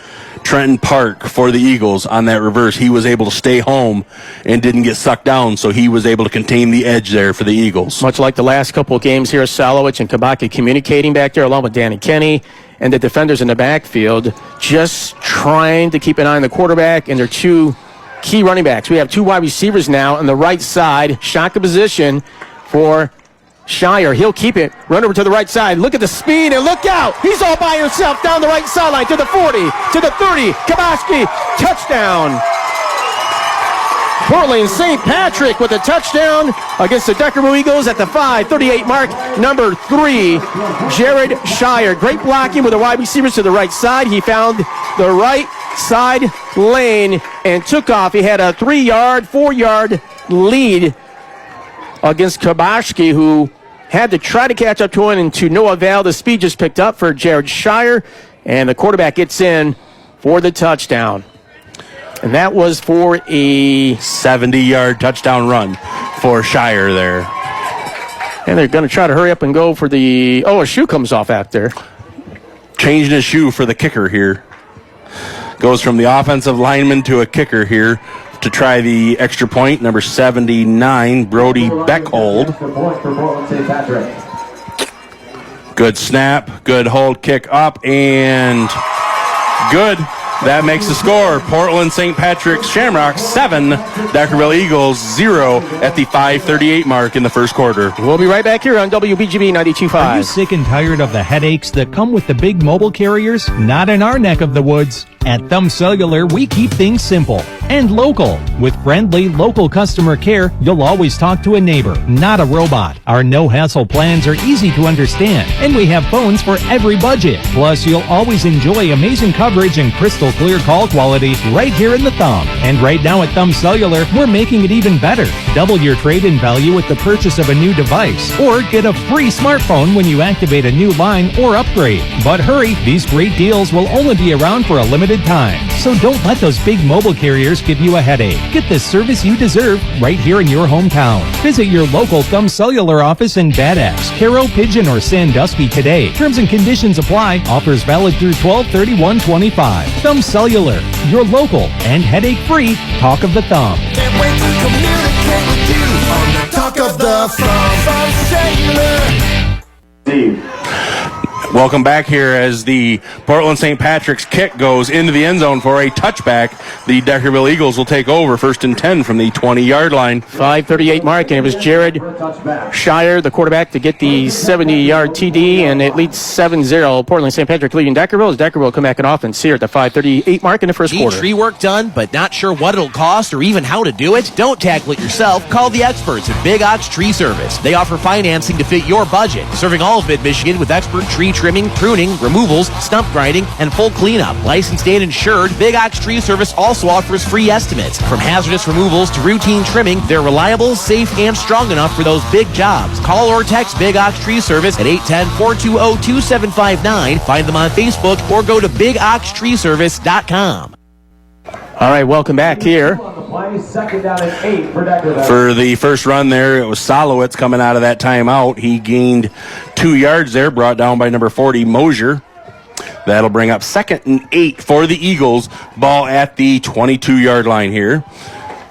Trenton Park, for the Eagles on that reverse. He was able to stay home and didn't get sucked down, so he was able to contain the edge there for the Eagles. Much like the last couple of games here, Salowich and Kabaki communicating back there along with Danny Kenny and the defenders in the backfield, just trying to keep an eye on the quarterback and their 2 key running backs. We have 2 wide receivers now on the right side, shotgun position for Shire. He'll keep it. Run over to the right side. Look at the speed and look out. He's all by himself down the right sideline to the 40, to the 30. Kabashki, touchdown. Portland St. Patrick with a touchdown against the Deckerville Eagles at the 5:38 mark. Number 3, Jared Shire. Great blocking with the wide receivers to the right side. He found the right side lane and took off. He had a 4-yard lead against Kabashki, who had to try to catch up to him, and to no avail. The speed just picked up for Jared Shire, and the quarterback gets in for the touchdown. And that was for a 70-yard touchdown run for Shire there. And they're going to try to hurry up and go for the... Oh, a shoe comes off after. Changing his shoe for the kicker here. Goes from the offensive lineman to a kicker here to try the extra point. Number 79, Brody Beckhold. Good snap, good hold, kick up, and good. That makes the score. Portland St. Patrick's Shamrocks 7, Deckerville Eagles 0 at the 5:38 mark in the first quarter. We'll be right back here on WBGB 92.5. Are you sick and tired of the headaches that come with the big mobile carriers? Not in our neck of the woods. At Thumb Cellular, we keep things simple and local. With friendly, local customer care, you'll always talk to a neighbor, not a robot. Our no-hassle plans are easy to understand, and we have phones for every budget. Plus, you'll always enjoy amazing coverage and crystal clear call quality right here in the Thumb. And right now at Thumb Cellular, we're making it even better. Double your trade-in value with the purchase of a new device, or get a free smartphone when you activate a new line or upgrade. But hurry, these great deals will only be around for a limited time. So don't let those big mobile carriers give you a headache. Get the service you deserve right here in your hometown. Visit your local Thumb Cellular office in Bad Axe, Caro, Pigeon, or Sandusky today. Terms and conditions apply. Offers valid through 12/31/25. Thumb Cellular, your local and headache-free talk of the thumb. Can't wait to communicate with you on the Talk of the Thumb Cellular. Welcome back here as the Portland St. Patrick's kick goes into the end zone for a touchback. The Deckerville Eagles will take over 1st and 10 from the 20-yard line. 5:38 mark, and it was Jared Shire, the quarterback, to get the 70-yard TD, and it leads 7-0. Portland St. Patrick leading Deckerville as Deckerville come back in offense here at the 5:38 mark in the first quarter. Tree work done, but not sure what it'll cost or even how to do it? Don't tackle it yourself. Call the experts at Big Ox Tree Service. They offer financing to fit your budget, serving all of Mid-Michigan with expert tree trimming, pruning, removals, stump grinding, and full cleanup. Licensed and insured, Big Ox Tree Service also offers free estimates. From hazardous removals to routine trimming, they're reliable, safe, and strong enough for those big jobs. Call or text Big Ox Tree Service at 810-420-2759. Find them on Facebook or go to bigoxtreeservice.com. All right, welcome back here. For the first run there, it was Solowitz coming out of that timeout. He gained 2 yards there, brought down by number 40, Mosier. That'll bring up 2nd and 8 for the Eagles. Ball at the 22-yard line here.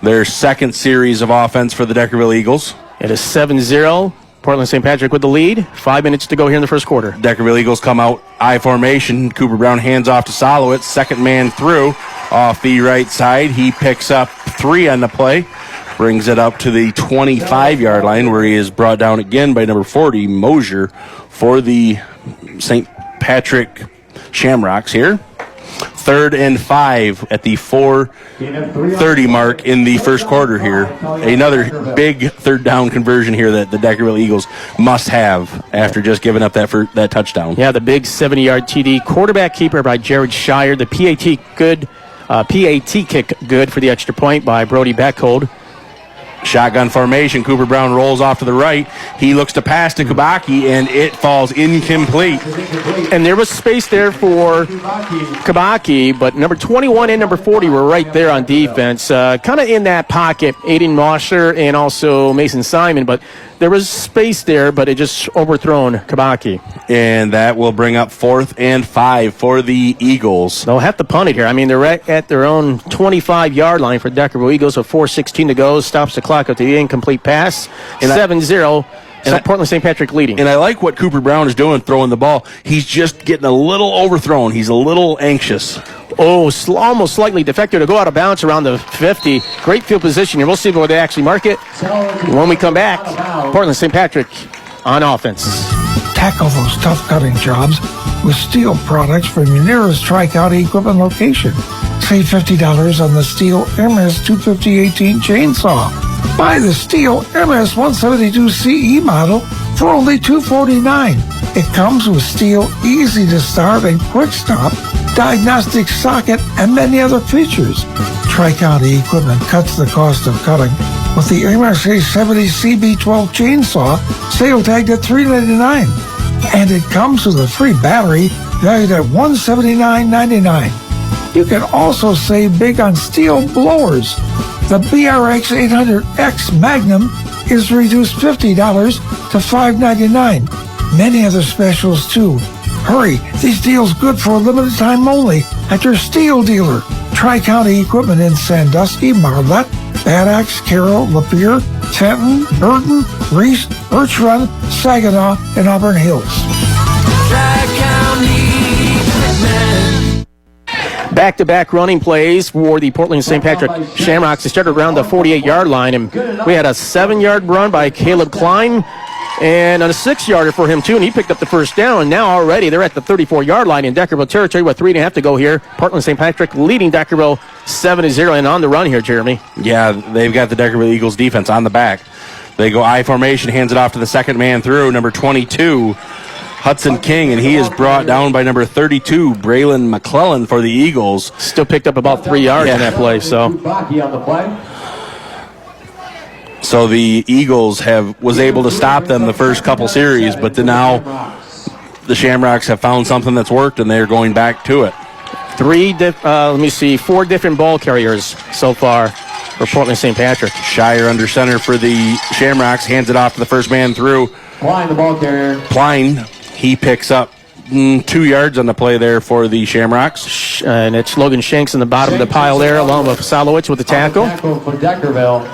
Their second series of offense for the Deckerville Eagles. It is 7-0. Portland St. Patrick with the lead. 5 minutes to go here in the first quarter. Deckerville Eagles come out I formation. Cooper Brown hands off to Solowitz. Second man through off the right side. He picks up 3 on the play. Brings it up to the 25-yard line where he is brought down again by number 40, Mosier, for the St. Patrick Shamrocks here. 3rd and 5 at the 4:30 mark in the first quarter here. Another big third down conversion here that the Deckerville Eagles must have after just giving up that touchdown. Yeah, the big 70-yard TD. Quarterback keeper by Jared Shire. The PAT kick good for the extra point by Brody Beckhold. Shotgun formation. Cooper Brown rolls off to the right. He looks to pass to Kabaki, and it falls incomplete. And there was space there for Kabaki, but number 21 and number 40 were right there on defense. Kind of in that pocket, Aiden Mosher and also Mason Simon, but there was space there, but it just overthrown Kabaki. And that will bring up 4th and 5 for the Eagles. They'll have to punt it here. I mean, they're right at their own 25-yard line for Deckerville Eagles, so 4:16 to go. Stops the clock at the incomplete pass. 7-0. Portland St. Patrick leading. And I like what Cooper Brown is doing, throwing the ball. He's just getting a little overthrown. He's a little anxious. Oh, almost slightly defective to go out of bounds around the 50. Great field position here. We'll see where they actually mark it when we come back. Portland St. Patrick on offense. Tackle those tough cutting jobs with steel products from your nearest Tri-County equipment location. Save $50 on the steel MS 250/18 chainsaw. Buy the steel MS 172 CE model for only $249. It comes with steel easy to start and quick stop, diagnostic socket, and many other features. Tri-County equipment cuts the cost of cutting with the MSA 70 CB12 chainsaw, sale tagged at $399. And it comes with a free battery valued at $179.99. You can also save big on steel blowers. The BRX 800X Magnum is reduced $50 to $599. Many other specials too. Hurry, these deals good for a limited time only at your steel dealer. Tri-County Equipment in Sandusky, Marlette, Bad Axe, Carroll, Lapeer, Fenton, Burton, Reese, Birch Run, Saginaw, and Auburn Hills. Back-to-back running plays for the Portland St. Patrick Shamrocks. They started around the 48-yard line, and we had a 7-yard run by Caleb Klein and a 6-yarder for him, too, and he picked up the first down. And now already they're at the 34-yard line in Deckerville territory with 3.5 to go here. Portland St. Patrick leading Deckerville 7-0 and on the run here, Jeremy. Yeah, they've got the Deckerville Eagles defense on the back. They go I formation, hands it off to the second man through, number 22, Hudson King, and he is brought down by number 32, Braylon McClellan for the Eagles. Still picked up about 3 yards on that play, so the Eagles was able to stop them the first couple series, but then now the Shamrocks have found something that's worked, and they're going back to it. 4 different ball carriers so far for Portland St. Patrick. Shire under center for the Shamrocks, hands it off to the first man through. Klein, the ball carrier. Klein, he picks up 2 yards on the play there for the Shamrocks. And it's Logan Shanks in the bottom of the pile there, along with Salowitz with the tackle. Tackle for Deckerville.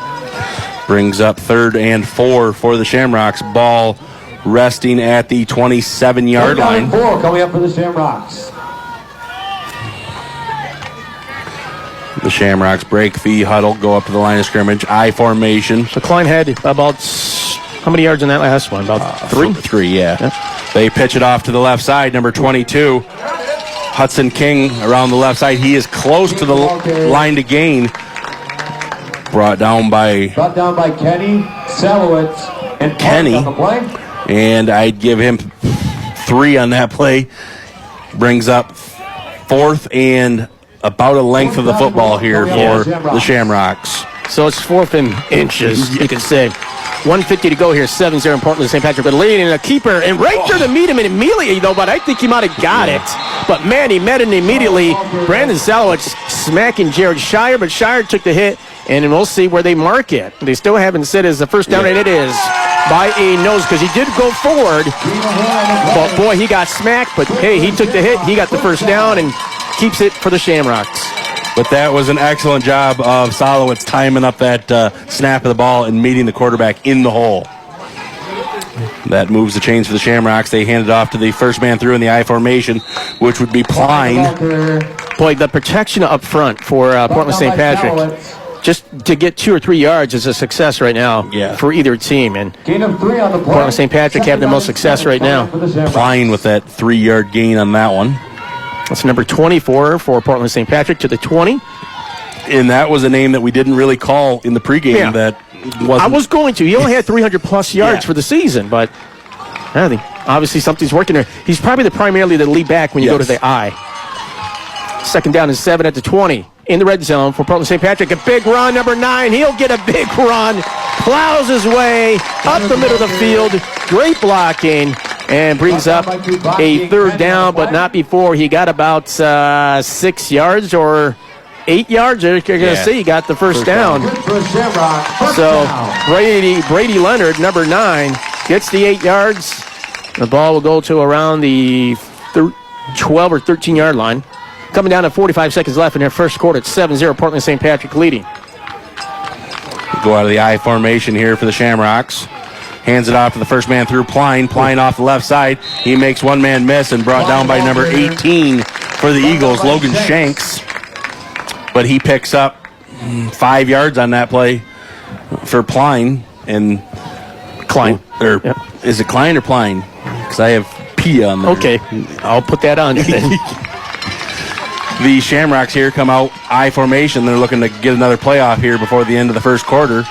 Brings up 3rd and 4 for the Shamrocks. Ball resting at the 27-yard line. 4 coming up for the Shamrocks. The Shamrocks break the huddle, go up to the line of scrimmage, I formation. So Klein had about, how many yards in that last one? About 3? 3, yeah. They pitch it off to the left side, number 22. Hudson King around the left side. He is close to the line to gain. Brought down by Kenny, Salowitz, and Kenny. on the play. And I'd give him 3 on that play. Brings up 4th and about a length of the football here for the Shamrocks. So it's 4th and inches, you can say. 1:50 to go here, 7-0 in Portland St. Patrick, but leading a keeper, and right there to meet him immediately, though, but I think he might have got it. But, man, he met him immediately. Brandon Salowitz smacking Jared Shire, but Shire took the hit, and we'll see where they mark it. They still haven't said it's the first down, and it is by a nose, because he did go forward. But, boy, he got smacked, but, hey, he took the hit, he got the first down, and keeps it for the Shamrocks. But that was an excellent job of Solowitz timing up that snap of the ball and meeting the quarterback in the hole. That moves the chains for the Shamrocks. They hand it off to the first man through in the I formation, which would be Klein. Boy, the protection up front for Portland St. Patrick, just to get 2 or 3 yards is a success right now for either team. And Gain of 3 on the play. Portland St. Patrick having the most success right now. Klein with that 3-yard gain on that one. That's number 24 for Portland St. Patrick to the 20. And that was a name that we didn't really call in the pregame. That wasn't. I was going to. He only had 300-plus yards for the season, but I think obviously something's working there. He's probably primarily the lead back when you go to the I. 2nd down and 7 at the 20. In the red zone for Portland St. Patrick. A big run, number 9. He'll get a big run. Plows his way up the middle of the field. Great blocking. And brings up a 3rd down, but not before he got about 6 yards or 8 yards. You're going to see he got the first down. So Brady Leonard, number 9, gets the 8 yards. The ball will go to around the 12 or 13-yard line. Coming down to 45 seconds left in their first quarter. It's 7-0, Portland St. Patrick leading. Go out of the I formation here for the Shamrocks. Hands it off to the first man through, Klein. Klein off the left side. He makes one man miss and brought down by number 18 for the Eagles, Logan Shanks. But he picks up 5 yards on that play for Klein. And Klein. Is it Klein or Klein? Because I have P on there. Okay, I'll put that on. The Shamrocks here come out I formation. They're looking to get another playoff here before the end of the first quarter.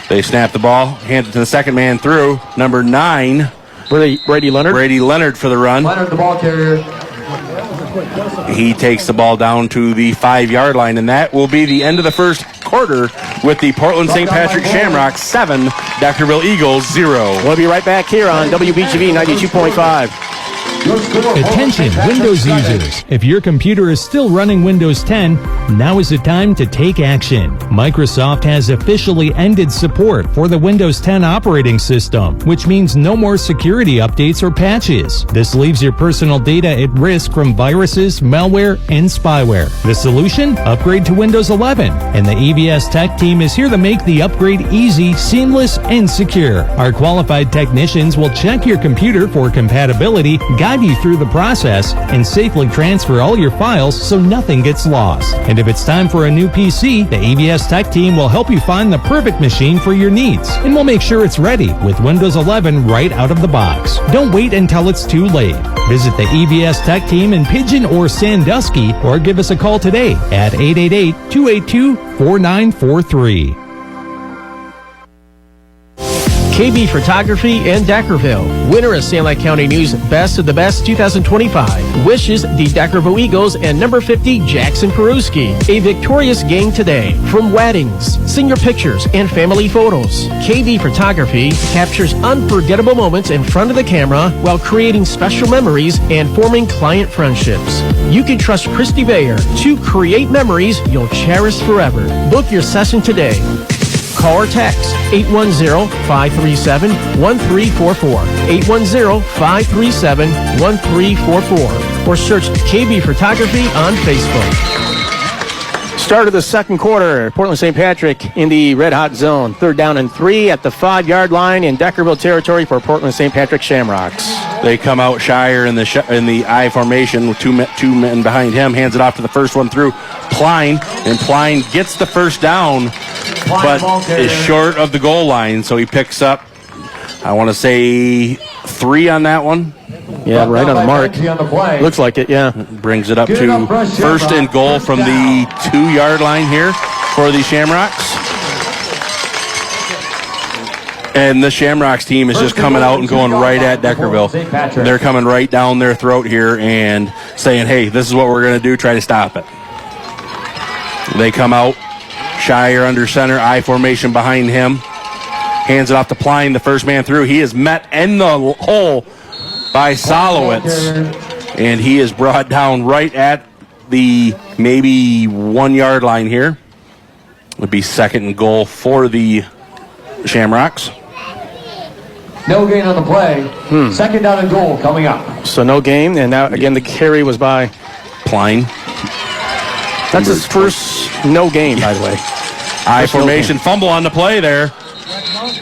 They snap the ball, hand it to the second man through, number 9. Brady Leonard? Brady Leonard for the run. Leonard, the ball carrier. He takes the ball down to the 5-yard line, and that will be the end of the first quarter with the Portland St. Patrick Shamrocks 7, Deckerville Eagles 0. We'll be right back here on WBGV 92.5. Attention Windows users. If your computer is still running Windows 10, now is the time to take action. Microsoft has officially ended support for the Windows 10 operating system, which means no more security updates or patches. This leaves your personal data at risk from viruses, malware, and spyware. The solution? Upgrade to Windows 11. And the EVS Tech team is here to make the upgrade easy, seamless, and secure. Our qualified technicians will check your computer for compatibility, guide you through the process, and safely transfer all your files so nothing gets lost. And if it's time for a new PC, the EVS Tech team will help you find the perfect machine for your needs. And we'll make sure it's ready with Windows 11 right out of the box. Don't wait until it's too late. Visit the EVS Tech team in Pigeon or Sandusky, or give us a call today at 888-282-4943. KB Photography in Deckerville. Winner of Sanilac County News Best of the Best 2025. Wishes the Deckerville Eagles and number 50 Jackson Peruski. A victorious game today. From weddings, senior pictures, and family photos. KB Photography captures unforgettable moments in front of the camera while creating special memories and forming client friendships. You can trust Christy Bayer to create memories you'll cherish forever. Book your session today. Call or text 810-537-1344, 810-537-1344, or search KB Photography on Facebook. Start of the second quarter, Portland St. Patrick in the red-hot zone. 3rd down and 3 at the 5-yard line in Deckerville territory for Portland St. Patrick Shamrocks. They come out Shire in the I formation with two men behind him. Hands it off to the first one through Pline, and Pline gets the first down, but is short of the goal line. So he picks up, I want to say, 3 on that one. Yeah, right on the mark. Looks like it, yeah. Brings it up to 1st and goal from the 2-yard line here for the Shamrocks. And the Shamrocks team is just coming out and going right at Deckerville. They're coming right down their throat here and saying, hey, this is what we're going to do. Try to stop it. They come out. Shire under center. I formation behind him. Hands it off to Pline, the first man through. He is met in the hole by Solowitz. And he is brought down right at the maybe 1-yard line here. Would be 2nd and goal for the Shamrocks. No gain on the play. 2nd down and goal coming up. So no gain, and now again the carry was by Pline. That's his first no gain, by the way. I formation fumble on the play there.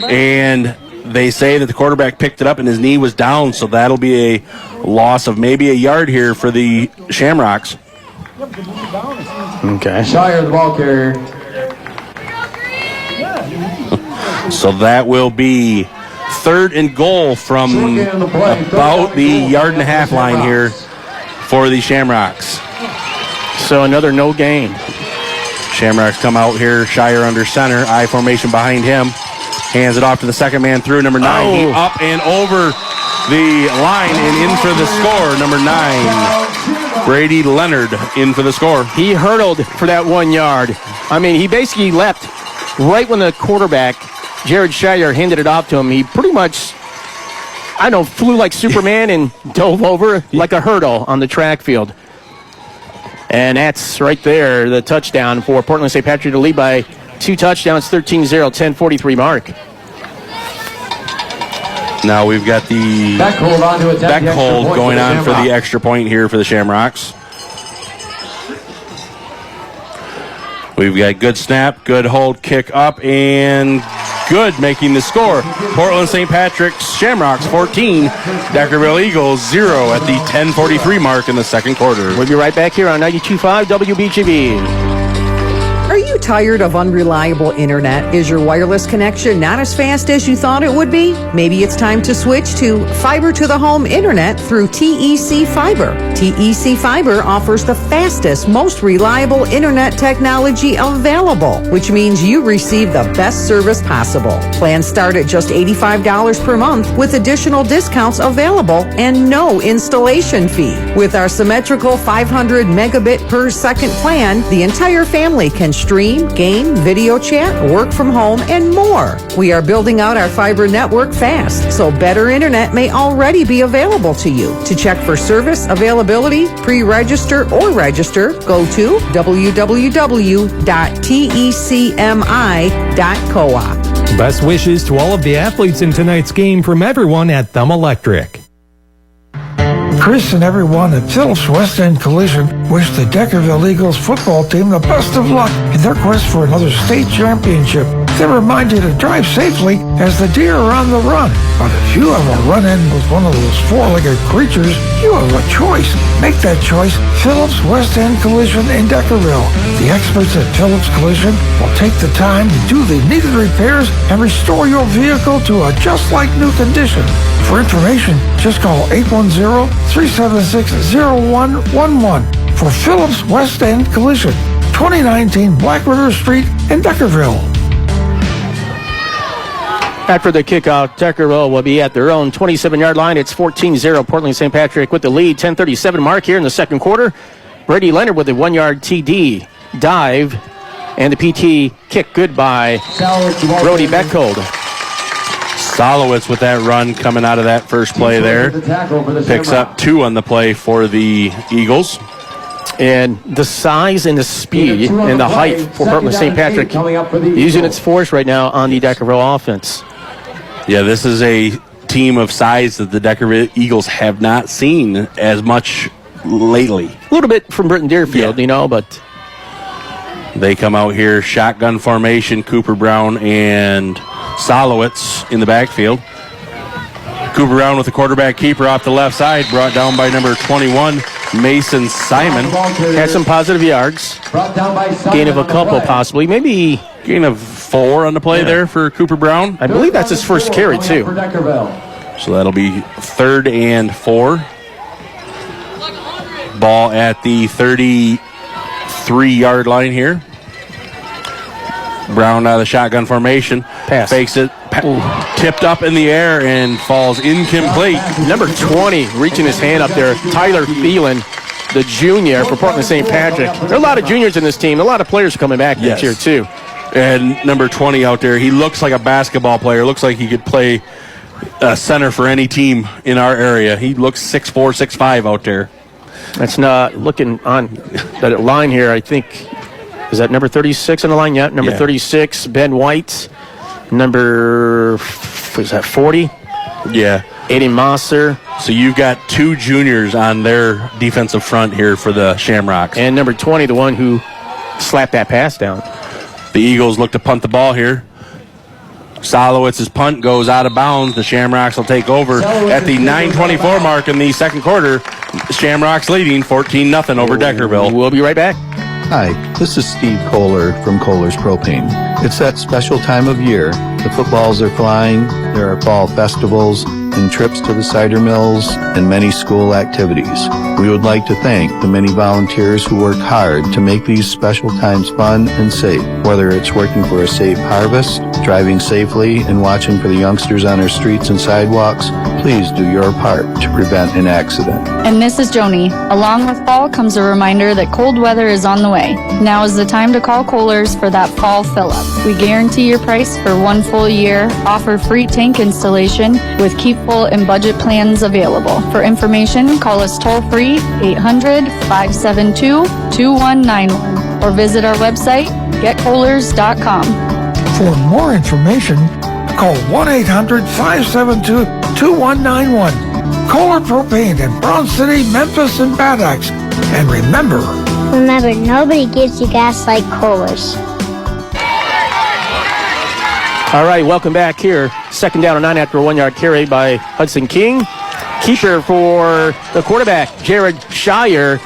And they say that the quarterback picked it up and his knee was down, so that'll be a loss of maybe a yard here for the Shamrocks. Okay. Shire, the ball carrier. So that will be 3rd and goal from about the 1.5-yard line here for the Shamrocks. So another no gain. Shamrocks come out here, Shire under center, I formation behind him. Hands it off to the second man through, number 9. He up and over the line and in for the score, number 9. Brady Leonard in for the score. He hurdled for that 1 yard. I mean, he basically leapt right when the quarterback, Jared Shire, handed it off to him. He pretty much, I don't know, flew like Superman and dove over like a hurdle on the track field. And that's right there, the touchdown for Portland St. Patrick to lead by 2 touchdowns, 13-0, 10:43 mark. Now we've got the Beck hold going on for the extra point here for the Shamrocks. We've got good snap, good hold, kick up, and good making the score. Portland St. Patrick's Shamrocks 14, Deckerville Eagles 0 at the 10:43 mark in the second quarter. We'll be right back here on 92.5 WBGB. Are you tired of unreliable internet? Is your wireless connection not as fast as you thought it would be? Maybe it's time to switch to fiber to the home internet through TEC Fiber. TEC Fiber offers the fastest, most reliable internet technology available, which means you receive the best service possible. Plans start at just $85 per month with additional discounts available and no installation fee. With our symmetrical 500 megabit per second plan, the entire family can stream, game, video chat, work from home, and more. We are building out our fiber network fast, so better internet may already be available to you. To check for service availability, pre-register, or register, go to www.tecmi.coop. Best wishes to all of the athletes in tonight's game from everyone at Thumb Electric. Chris and everyone at Phillips West End Collision wish the Deckerville Eagles football team the best of luck in their quest for another state championship. They remind you to drive safely as the deer are on the run. But if you have a run-in with one of those four-legged creatures, you have a choice. Make that choice. Phillips West End Collision in Deckerville. The experts at Phillips Collision will take the time to do the needed repairs and restore your vehicle to a just-like-new condition. For information, just call 810-376-0111 for Phillips West End Collision, 2019 Black River Street in Deckerville. After the kickoff, Deckerville will be at their own 27-yard line. It's 14-0. Portland St. Patrick with the lead. 10:37 mark here in the second quarter. Brady Leonard with a 1-yard TD dive. And the PT kick good by Brody Beckhold. Solowitz with that run coming out of that first play there. Picks up 2 on the play for the Eagles. And the size and the speed and the height for Portland St. Patrick using its force right now on the Deckerville offense. Yeah, this is a team of size that the Deckerville Eagles have not seen as much lately. A little bit from Britton Deerfield, but... They come out here, shotgun formation, Cooper Brown and Solowitz in the backfield. Cooper Brown with the quarterback keeper off the left side, brought down by number 21, Mason Simon. Had some positive yards. Gain of a couple, possibly. Maybe gain of 4 on the play there for Cooper Brown. I believe that's his first carry, too. So that'll be 3rd and 4. Ball at the 33-yard line here. Brown out of the shotgun formation. Pass. Fakes it. Tipped up in the air and falls incomplete. Number 20 reaching his hand up there. Tyler Thielen, the junior for Portland St. Patrick. There are a lot of juniors in this team. A lot of players coming back next year, too. And number 20 out there, he looks like a basketball player. Looks like he could play center for any team in our area. He looks 6'4", 6'5" out there. That's not looking on that line here, I think. Is that number 36 on the line? Yeah, number 36, Ben White. Number, was that 40? Yeah. Aiden Mosser. So you've got 2 juniors on their defensive front here for the Shamrocks. And number 20, the one who slapped that pass down. The Eagles look to punt the ball here. Solowitz's punt goes out of bounds. The Shamrocks will take over at the 9:24 mark in the second quarter. Shamrocks leading 14-0 over Deckerville. We'll be right back. Hi, this is Steve Kohler from Kohler's Propane. It's that special time of year. The footballs are flying, there are fall festivals, and trips to the cider mills, and many school activities. We would like to thank the many volunteers who work hard to make these special times fun and safe. Whether it's working for a safe harvest, driving safely, and watching for the youngsters on our streets and sidewalks, please do your part to prevent an accident. And this is Joni. Along with fall comes a reminder that cold weather is on the way. Now is the time to call Kohler's for that fall fill-up. We guarantee your price for 1 full year, offer free tank installation with keep full and budget plans available. For information, call us toll-free 800-572-2191 or visit our website, getkohlers.com. For more information, call 1-800-572-2191. Kohler Propane in Brown City, Memphis, and Bad Axe. And remember, nobody gives you gas like Kohler's. All right, welcome back here. Second down and 9 after a 1-yard carry by Hudson King. Keeper for the quarterback, Jared Shire.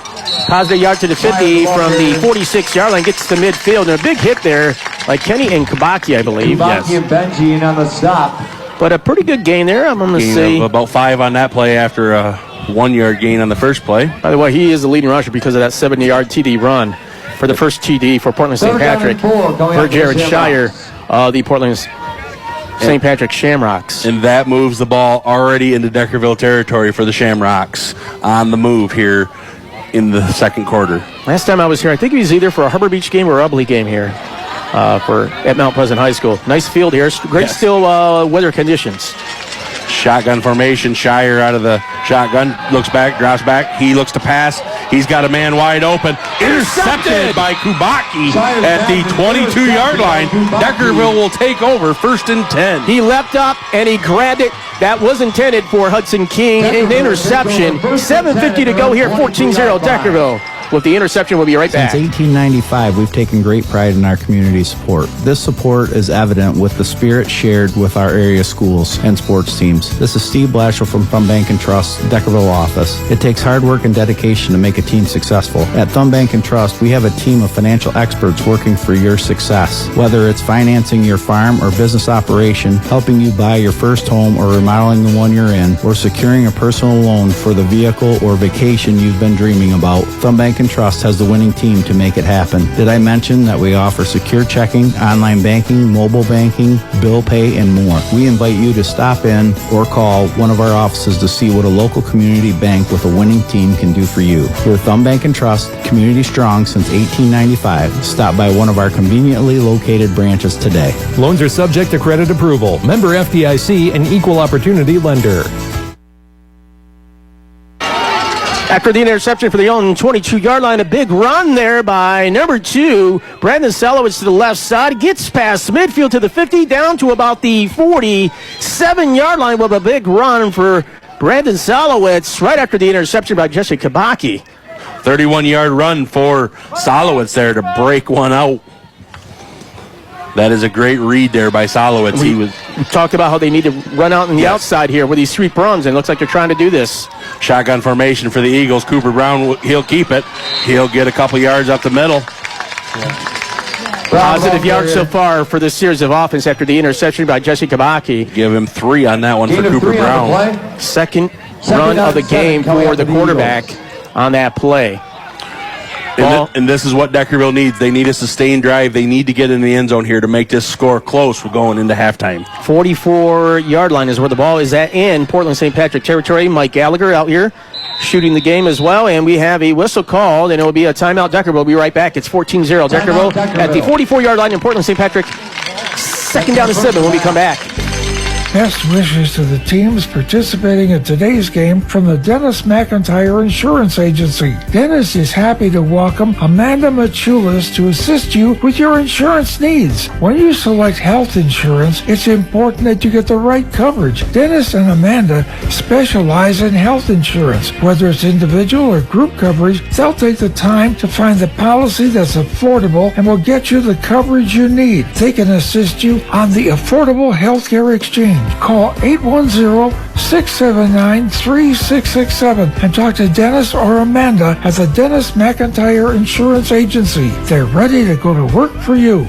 Positive yard to the 50 from the 46-yard line. Gets to midfield. And a big hit there by Kenny and Kabaki, I believe. Kabaki and Benji in on the stop. But a pretty good gain there. I'm going to say about 5 on that play after a 1-yard gain on the first play. By the way, he is the leading rusher because of that 70-yard TD run for the first TD for Portland St. Patrick. For Jared Shire, the Portland St. Patrick Shamrocks. And that moves the ball already into Deckerville territory for the Shamrocks on the move here in the second quarter. Last time I was here, I think he was either for a Harbor Beach game or a Ubly game here at Mount Pleasant High School. Nice field here. Great still weather conditions. Shotgun formation. Shire out of the shotgun. Looks back, drops back. He looks to pass. He's got a man wide open. Intercepted by Kubaki at the 22-yard line. Deckerville will take over 1st and 10. He leapt up and he grabbed it. That was intended for Hudson King. An interception. 7:50 to go here. 14-0 Deckerville. With the interception, we'll be right back. Since 1895, we've taken great pride in our community support. This support is evident with the spirit shared with our area schools and sports teams. This is Steve Blatchel from Thumb Bank and Trust, Deckerville office. It takes hard work and dedication to make a team successful. At Thumb Bank and Trust, we have a team of financial experts working for your success. Whether it's financing your farm or business operation, helping you buy your first home or remodeling the one you're in, or securing a personal loan for the vehicle or vacation you've been dreaming about, Thumb Bank and and Trust has the winning team to make it happen. Did I mention that we offer secure checking, online banking, mobile banking, bill pay, and more? We invite you to stop in or call one of our offices to see what a local community bank with a winning team can do for you. We're Thumb Bank and Trust, community strong since 1895. Stop by one of our conveniently located branches today. Loans are subject to credit approval. Member FDIC and equal opportunity lender. After the interception for the own 22-yard line, a big run there by number 2, Brandon Salowitz to the left side. Gets past midfield to the 50, down to about the 47-yard line with a big run for Brandon Salowitz right after the interception by Jesse Kabaki. 31-yard run for Salowitz there to break one out. That is a great read there by Salowitz. We talked about how they need to run out on the outside here with these 3 prongs, and it looks like they're trying to do this. Shotgun formation for the Eagles. Cooper Brown, he'll keep it. He'll get a couple yards up the middle. Positive yards so far for this series of offense after the interception by Jesse Kabaki. Give him 3 on that one for Cooper Brown. Second run of the game for the quarterback on that play. And this is what Deckerville needs. They need a sustained drive. They need to get in the end zone here to make this score close. We're going into halftime. 44-yard line is where the ball is at in Portland St. Patrick territory. Mike Gallagher out here shooting the game as well. And we have a whistle called, and it will be a timeout. Deckerville will be right back. It's 14-0. Deckerville at the 44-yard line in Portland St. Patrick. Second down and 7 when we come back. Best wishes to the teams participating in today's game from the Dennis McIntyre Insurance Agency. Dennis is happy to welcome Amanda Machulis to assist you with your insurance needs. When you select health insurance, it's important that you get the right coverage. Dennis and Amanda specialize in health insurance. Whether it's individual or group coverage, they'll take the time to find the policy that's affordable and will get you the coverage you need. They can assist you on the Affordable Healthcare Exchange. Call 810-679-3667 and talk to Dennis or Amanda at the Dennis McIntyre Insurance Agency. They're ready to go to work for you.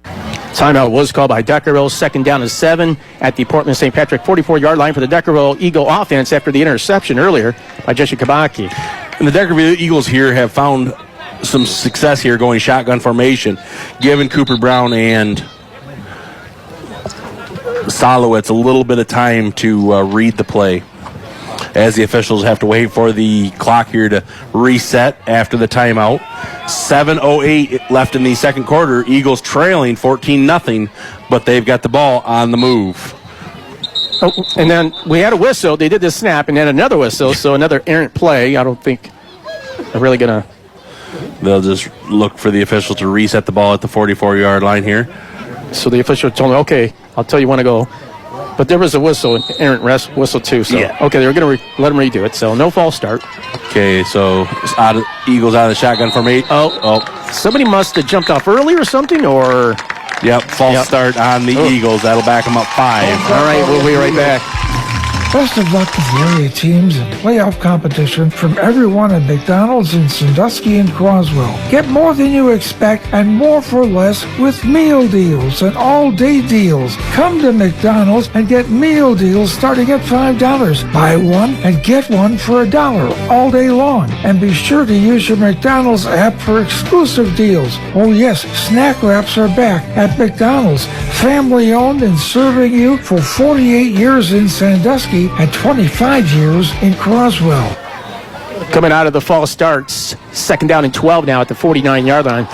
Timeout was called by Deckerville. Second down and 7 at the Portland St. Patrick 44-yard line for the Deckerville Eagle offense after the interception earlier by Jesse Kabaki. And the Deckerville Eagles here have found some success here going shotgun formation, giving Cooper Brown and Salowitz a little bit of time to read the play, as the officials have to wait for the clock here to reset after the timeout. 7:08 left in the second quarter. Eagles trailing 14-0, but they've got the ball on the move. Oh, and then we had a whistle. They did the snap, and then another whistle, so another errant play. I don't think they're really going to... They'll just look for the official to reset the ball at the 44-yard line here. So the official told me, okay, I'll tell you when to go. But there was a whistle, an errant whistle too. So okay, they were going to let him redo it. So no false start. Okay, so Eagles out of the shotgun formation. Oh, somebody must have jumped off early or something, or... Yep, false start on the Eagles. That'll back them up 5. All right, we'll be right back. Best of luck to the area teams in playoff competition from everyone at McDonald's in Sandusky and Croswell. Get more than you expect and more for less with meal deals and all-day deals. Come to McDonald's and get meal deals starting at $5. Buy one and get one for $1 all day long. And be sure to use your McDonald's app for exclusive deals. Oh yes, snack wraps are back at McDonald's. Family owned and serving you for 48 years in Sandusky and 25 years in Croswell. Coming out of the false starts, second down and 12 now at the 49-yard line.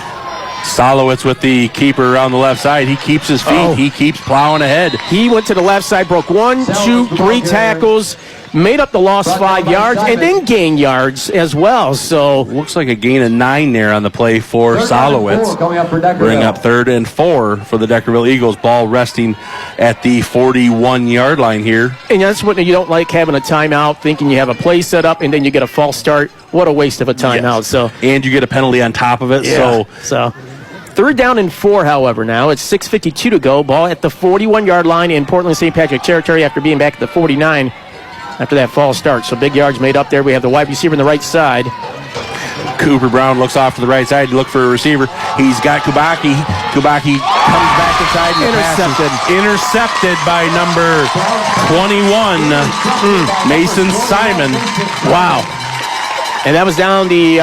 Salowitz with the keeper around the left side. He keeps his feet. He keeps plowing ahead. He went to the left side, broke 1, 2, 3 tackles, made up the lost 5 yards, and then gained yards as well. So looks like a gain of 9 there on the play for Salowitz. Bring up 3rd and 4 for the Deckerville Eagles. Ball resting at the 41-yard line here. And that's what you don't like, having a timeout, thinking you have a play set up, and then you get a false start. What a waste of a timeout. Yes. So and you get a penalty on top of it. Yeah. So 3rd down and 4, however, now. It's 6:52 to go. Ball at the 41-yard line in Portland St. Patrick territory after being back at the 49 after that false start. So big yards made up there. We have the wide receiver on the right side. Cooper Brown looks off to the right side to look for a receiver. He's got Kubaki. Kubaki comes back inside and intercepted by number 21, Mason Simon. Wow. And that was down the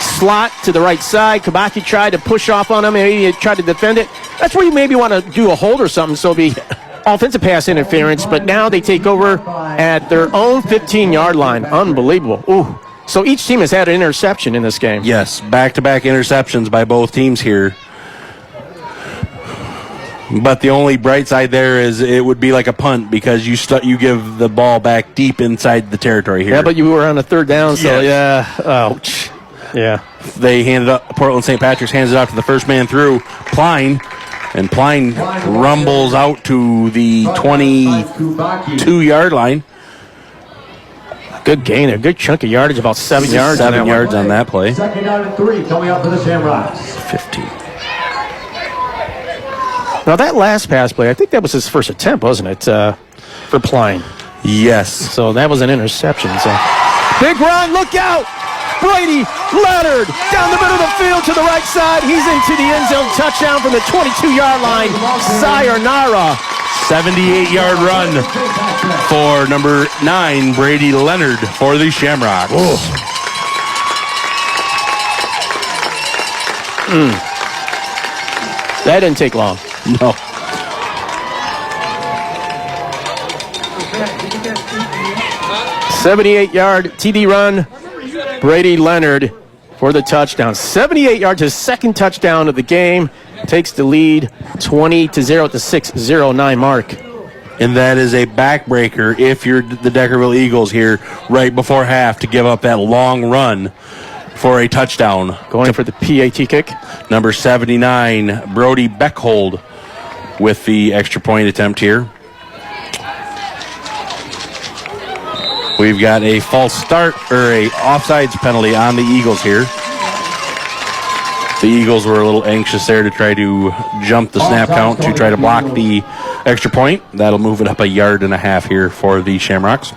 slot to the right side. Kabaki tried to push off on him. Maybe he tried to defend it. That's where you maybe want to do a hold or something, so it'll be offensive pass interference. But now they take over at their own 15-yard line. Unbelievable. Ooh. So each team has had an interception in this game. Yes, back-to-back interceptions by both teams here. But the only bright side there is it would be like a punt because you give the ball back deep inside the territory here. Yeah, but you were on a third down, so yeah. Ouch. Yeah. They handed up, Portland St. Patrick's hands it out to the first man through, Pline. And Pline rumbles out to the 22-yard line. Good gain there. Good chunk of yardage, about 7 yards. 7 yards on that play. Second down and 3 coming up for the Shamrocks. 15. Now, that last pass play, I think that was his first attempt, wasn't it, for Pline? Yes. So that was an interception. So big run, look out! Brady Leonard down the middle of the field to the right side. He's into the end zone. Touchdown from the 22-yard line. Sayonara. 78-yard run for number 9, Brady Leonard for the Shamrocks. That didn't take long. No. '78-yard TD run. Brady Leonard for the touchdown. 78 yards, his second touchdown of the game. Takes the lead 20-0 at the 6:09 mark. And that is a backbreaker if you're the Deckerville Eagles here right before half to give up that long run for a touchdown. Going for the PAT kick. Number 79, Brody Beckhold with the extra point attempt here. We've got a false start or a offsides penalty on the Eagles here. The Eagles were a little anxious there to try to jump the snap count to try to block the extra point. That'll move it up a yard and a half here for the Shamrocks.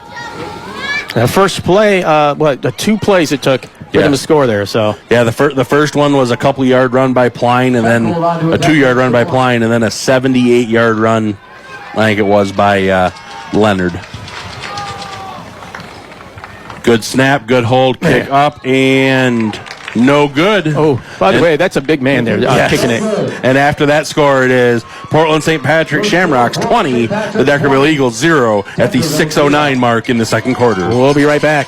The first play, the 2 plays it took for them to score there. So yeah, the first one was a couple-yard run by Pline, and then a 2-yard run by Pline, and then a 78-yard run, I think it was, by Leonard. Good snap, good hold, kick up, and no good. Oh, by the way, that's a big man there kicking it. And after that score, it is Portland St. Patrick Shamrocks 20, the Deckerville Eagles 0 at the 6:09 mark in the second quarter. We'll be right back.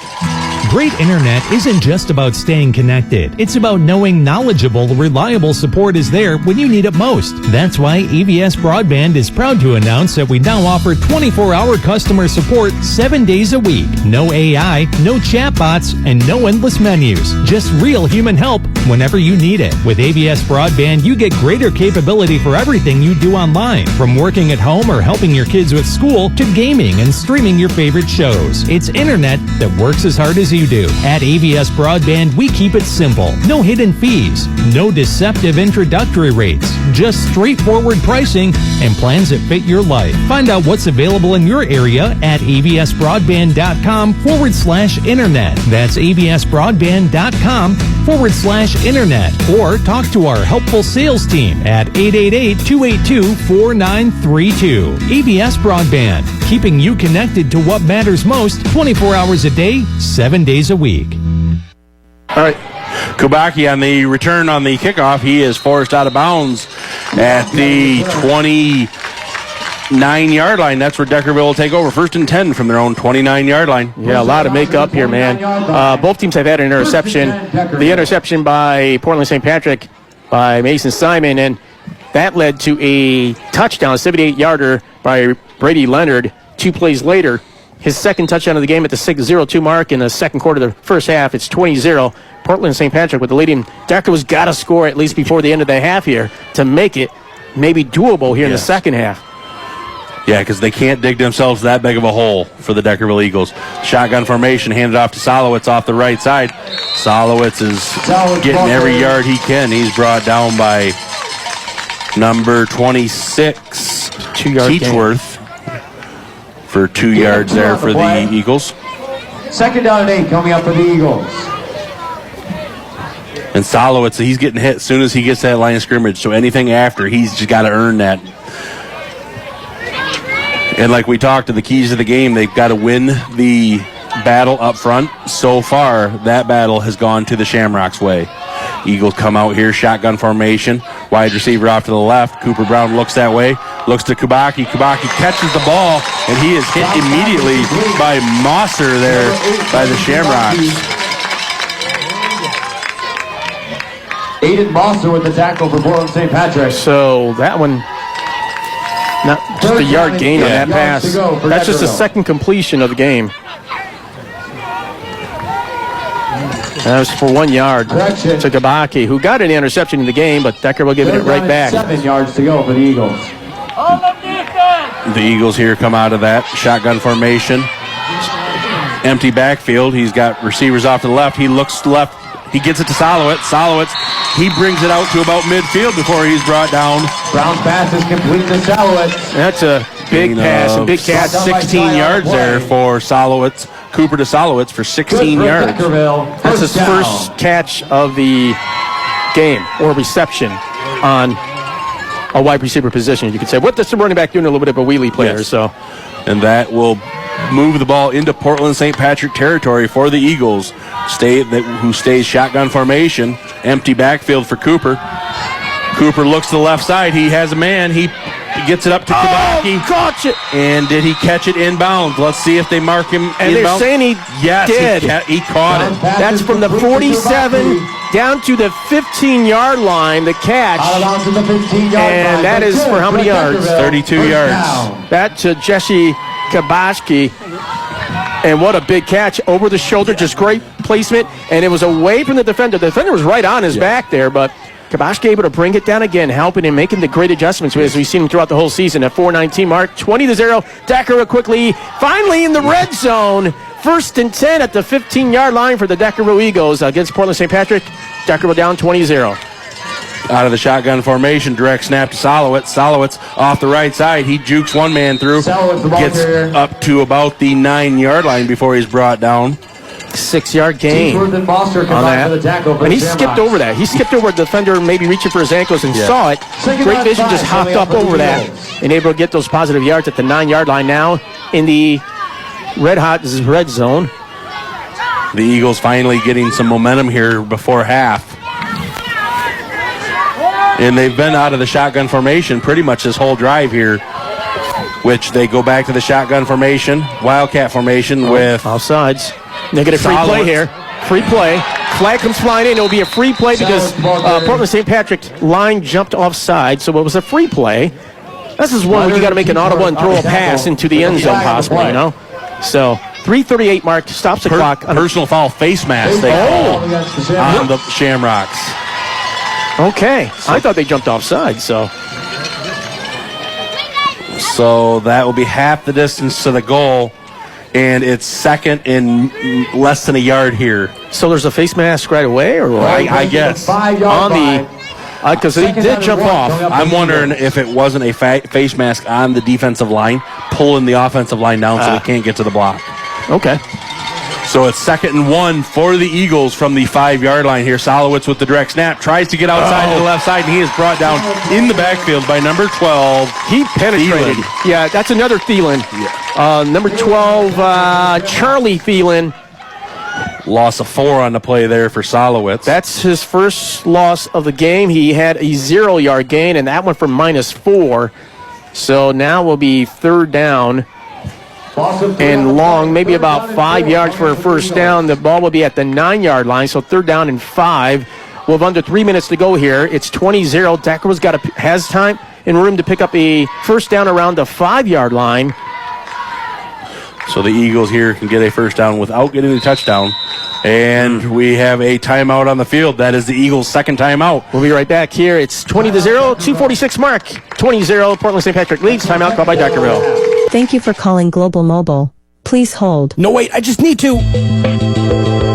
Great internet isn't just about staying connected. It's about knowing knowledgeable, reliable support is there when you need it most. That's why EVS Broadband is proud to announce that we now offer 24-hour customer support 7 days a week. No AI, no chatbots, and no endless menus. Just real human help whenever you need it. With AVS Broadband, you get greater capability for everything you do online. From working at home or helping your kids with school to gaming and streaming your favorite shows. It's internet that works as hard as you do. At AVS Broadband, we keep it simple. No hidden fees, no deceptive introductory rates, just straightforward pricing and plans that fit your life. Find out what's available in your area at avsbroadband.com/internet. That's avsbroadband.com/internet. Or talk to our helpful sales team at 888-282-4932. AVS Broadband, keeping you connected to what matters most 24 hours a day, 7 days a week. All right. Kubaki on the return on the kickoff. He is forced out of bounds at the 29-yard line. That's where Deckerville will take over. 1st and 10 from their own 29-yard line. Yeah, a lot of makeup here, man. Both teams have had an interception. The interception by Portland St. Patrick by Mason Simon, and that led to a touchdown, a 78-yarder by Brady Leonard 2 plays later. His second touchdown of the game at the 6:02 mark in the second quarter of the first half. It's 20-0. Portland St. Patrick with the leading. Deckerville's got to score at least before the end of the half here to make it maybe doable here in the second half. Yeah, because they can't dig themselves that big of a hole for the Deckerville Eagles. Shotgun formation, handed off to Solowitz off the right side. Solowitz is getting every yard he can. He's brought down by number 26, Teachworth. For 2 yards there for the Eagles. 2nd down and 8 coming up for the Eagles. And Solowitz, he's getting hit as soon as he gets that line of scrimmage. So anything after, he's just got to earn that. And like we talked, the keys of the game, they've got to win the battle up front. So far, that battle has gone to the Shamrocks' way. Eagles come out here, shotgun formation, wide receiver off to the left. Cooper Brown looks that way, looks to Kubaki. Kubaki catches the ball, and he is hit immediately by Mosser there by the Shamrocks. Aiden Mosser with the tackle for Portland St. Patrick. So that one, not just a yard gain on that pass. That's just the second completion of the game. That was for 1 yard to Kabaki, who got an interception in the game, but Deckerville giving it right back. 7 yards to go for the Eagles. The Eagles here come out of that shotgun formation. Empty backfield. He's got receivers off to the left. He looks left. He gets it to Solowitz. Solowitz, he brings it out to about midfield before he's brought down. Brown's pass is complete to Solowitz. That's a big pass and big catch. 16 yards there for Solowitz. Cooper to Solowitz for 16 yards. That's his first catch of the game or reception on a wide receiver position, you could say. What does the running back doing? A little bit of a wheelie player, so. And that will move the ball into Portland St. Patrick territory for the Eagles, who stays shotgun formation. Empty backfield for Cooper. Cooper looks to the left side. He has a man. He gets it up to Kabaki. Caught it. And did he catch it inbound? Let's see if they mark him and inbound. They're saying he did. He caught it. That's from the 47 down to the 15-yard line, the catch. And that is for how many yards? 32 yards. That to Jesse Kabashki. And what a big catch over the shoulder. Just great placement. And it was away from the defender. The defender was right on his back there, but Kabashki able to bring it down again, helping and making the great adjustments as we've seen him throughout the whole season. At 4:19 mark, 20-0. Deckerville quickly, finally in the red zone. 1st and 10 at the 15-yard line for the Deckerville Eagles against Portland St. Patrick. Deckerville down 20-0. Out of the shotgun formation, direct snap to Solowitz. Solowitz off the right side. He jukes one man through. Gets up to about the 9-yard line before he's brought down. 6-yard gain on that. And he skipped over that. He skipped over a defender maybe reaching for his ankles and saw it. Great vision, just hopped up over that and able to get those positive yards at the 9-yard line now in the red-hot red zone. The Eagles finally getting some momentum here before half. And they've been out of the shotgun formation pretty much this whole drive here, which they go back to the shotgun formation, wildcat formation with offsides. They get a free play here. Free play. Flag comes flying in. It will be a free play because Portland St. Patrick line jumped offside, so it was a free play. This is one where you got to make an audible and throw a pass into the end zone possibly, you know? So 3:38 mark, stops the clock. Personal foul face mask they call on the Shamrocks. Okay. I thought they jumped offside, so. So that will be half the distance to the goal. And it's second and less than a yard here. So there's a face mask right away, or what? I guess on the because he did jump off. I'm wondering if it wasn't a face mask on the defensive line, pulling the offensive line down so they can't get to the block. Okay. So it's 2nd and 1 for the Eagles from the 5-yard line here. Solowitz with the direct snap tries to get outside to the left side, and he is brought down in the backfield by number 12. He penetrated. Thielen. Yeah, that's another Thielen. Yeah. Number 12, Charlie Thielen. Loss of 4 on the play there for Solowitz. That's his first loss of the game. He had a 0-yard gain, and that went for -4. So now will be 3rd down. And long, maybe about 5 yards for a first down. The ball will be at the 9-yard line, so 3rd down and 5. We'll have under 3 minutes to go here. It's 20-0. Deckerville's has time and room to pick up a first down around the 5-yard line. So the Eagles here can get a first down without getting a touchdown. And we have a timeout on the field. That is the Eagles' second timeout. We'll be right back here. It's 20-0, 2:46 mark. 20-0, Portland St. Patrick leads. Timeout called by Deckerville. Thank you for calling Global Mobile. Please hold. No, wait, I just need to.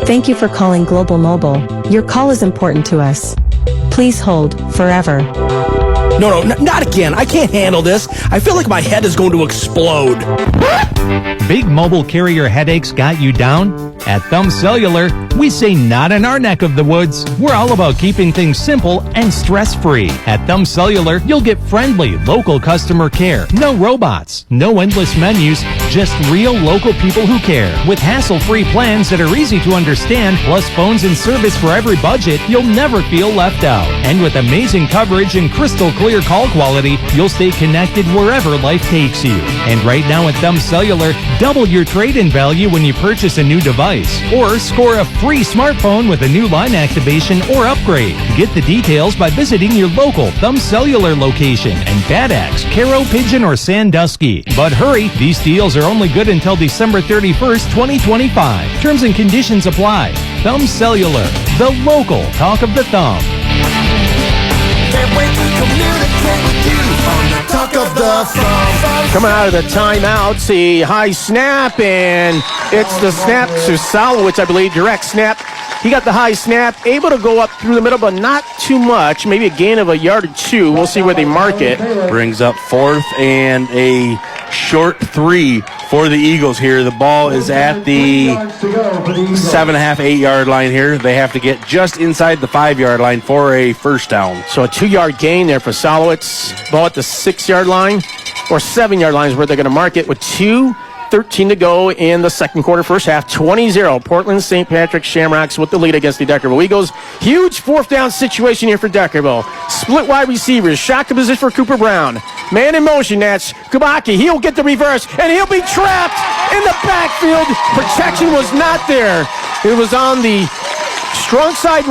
Thank you for calling Global Mobile. Your call is important to us. Please hold forever. No, not again. I can't handle this. I feel like my head is going to explode. Big mobile carrier headaches got you down? At Thumb Cellular, We say not in our neck of the woods. We're all about keeping things simple and stress-free. At Thumb Cellular, you'll get friendly, local customer care. No robots, no endless menus, just real local people who care. With hassle-free plans that are easy to understand, plus phones and service for every budget, you'll never feel left out. And with amazing coverage and crystal clear call quality, you'll stay connected wherever life takes you. And right now at Thumb Cellular, double your trade-in value when you purchase a new device, or score a free smartphone with a new line activation or upgrade. Get the details by visiting your local Thumb Cellular location in Bad Axe, Caro, Pigeon, or Sandusky. But hurry, these deals are only good until December 31st, 2025. Terms and conditions apply. Thumb Cellular, the local talk of the thumb. Can't wait to communicate with you on the Talk of the Thumb. Coming out of the timeout, the high snap, and it's the snap to Salowitz, I believe, direct snap. He got the high snap, able to go up through the middle, but not too much. Maybe a gain of a yard or two. We'll see where they mark it. Brings up 4th and a short 3 for the Eagles here. The ball is at the 7.5, 8-yard line here. They have to get just inside the 5-yard line for a first down. So a 2-yard gain there for Salowitz. Ball at the 6-yard line, or 7-yard line is where they're going to mark it with 2:13 to go in the second quarter, first half. 20-0. Portland St. Patrick Shamrocks with the lead against the Deckerville Eagles. Huge 4th down situation here for Deckerville. Split wide receivers. Shotgun position for Cooper Brown. Man in motion, that's Kubaki. He'll get the reverse, and he'll be trapped in the backfield. Protection was not there. It was on the strong side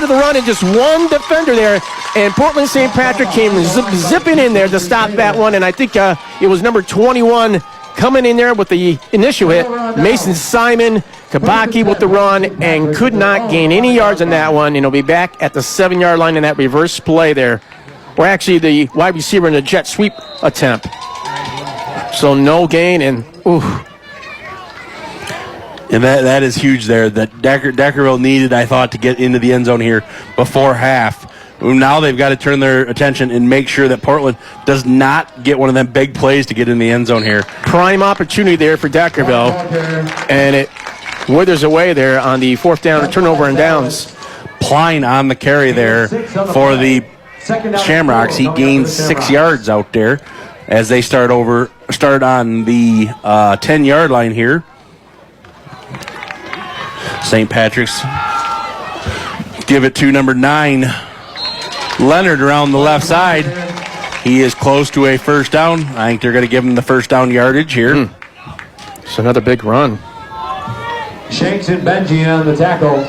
of the run, and just one defender there. And Portland St. Patrick came zipping in there to stop that one, and I think it was number 21 coming in there with the initial hit. Mason Simon, Kabaki with the run, and could not gain any yards on that one. And he'll be back at the 7-yard line in that reverse play there. Or actually the wide receiver in the jet sweep attempt. So no gain, and ooh. And that is huge there. That Deckerville needed, I thought, to get into the end zone here before half. Now they've got to turn their attention and make sure that Portland does not get one of them big plays to get in the end zone here. Prime opportunity there for Deckerville. And it withers away there on the 4th down turnover and downs. Pline on the carry there for the Shamrocks. He gains 6 yards out there as they start on the 10-yard line here. St. Patrick's give it to number 9, Leonard, around the left side. He is close to a first down. I think they're going to give him the first down yardage here. It's another big run. Shanks and Benji on the tackle.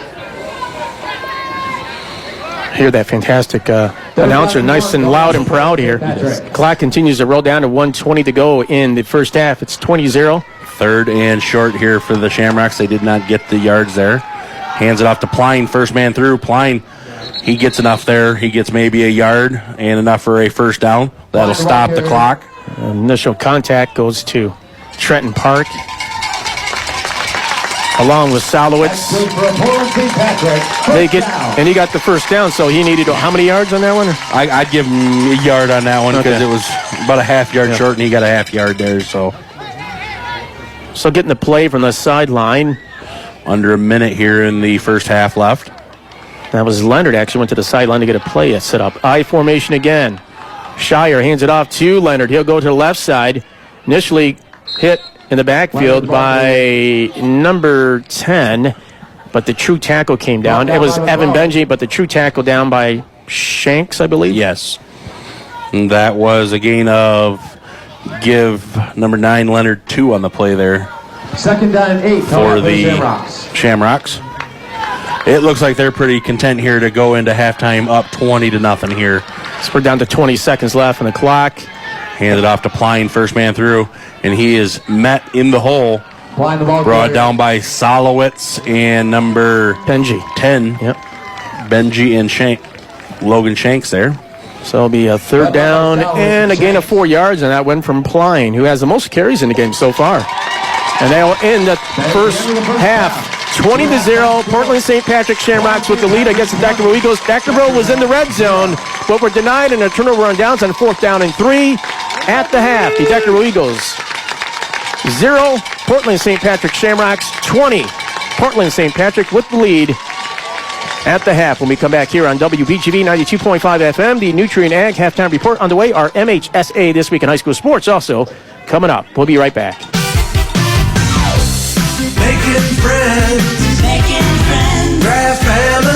Hear that fantastic announcer, nice and loud and proud here. Clock continues to roll down to 1:20 to go in the first half. It's 20-0. 3rd and short here for the Shamrocks. They did not get the yards there. Hands it off to Pline, first man through. Pline, he gets enough there. He gets maybe a yard and enough for a first down. That'll stop the clock. Initial contact goes to Trenton Park, along with Salowitz. And he got the first down, so he needed how many yards on that one? I'd give him a yard on that one because it was about a half-yard short, and he got a half-yard there. So getting the play from the sideline. Under a minute here in the first half left. That was Leonard actually went to the sideline to get a play set up. I formation again. Shire hands it off to Leonard. He'll go to the left side. Initially hit in the backfield by number 10, but the true tackle came down. It was Evan Benji, but the true tackle down by Shanks, I believe. Yes. And that was a gain of, give number 9 Leonard 2 on the play there. 2nd down and 8 for the Shamrocks. It looks like they're pretty content here to go into halftime up 20-0 here. So we're down to 20 seconds left on the clock. Handed off to Pline, first man through, and he is met in the hole. Brought down by Salowitz and number Benji. 10. Yep. Benji and Logan Shanks there. So it'll be a 3rd down and a gain of 4 yards, and that went from Pline, who has the most carries in the game so far. And they'll end the first half 20-0. Portland St. Patrick Shamrocks with the lead against the Deckerville Eagles. Deckerville was in the red zone, but were denied in a turnover on downs on 4th down and 3 at the half. The Deckerville Eagles 0, Portland St. Patrick Shamrocks 20. Portland St. Patrick with the lead at the half. When we come back here on WBGV 92.5 FM, the Nutrient Ag halftime report on the way. Our MHSA This Week in High School Sports also coming up. We'll be right back. Making friends. Craft family.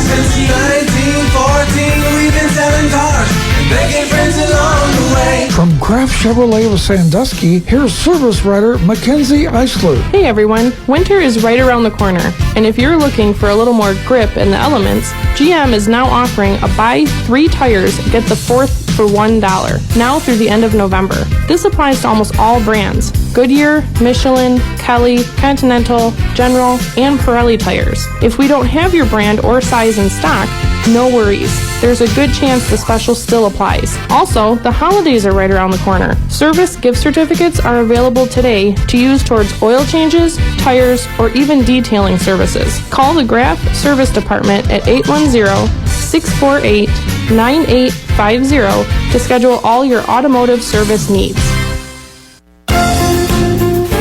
Since 1914, we've been selling cars and making friends along the way. From Kraft Chevrolet of Sandusky, here's service writer Mackenzie Eisler. Hey everyone, winter is right around the corner, and if you're looking for a little more grip in the elements, GM is now offering a buy 3 tires, get the 4th for $1, now through the end of November. This applies to almost all brands: Goodyear, Michelin, Kelly, Continental, General, and Pirelli tires. If we don't have your brand or size in stock, no worries. There's a good chance the special still applies. Also, the holidays are right around the corner. Service gift certificates are available today to use towards oil changes, tires, or even detailing services. Call the Graf Service Department at 810-648-9850 to schedule all your automotive service needs.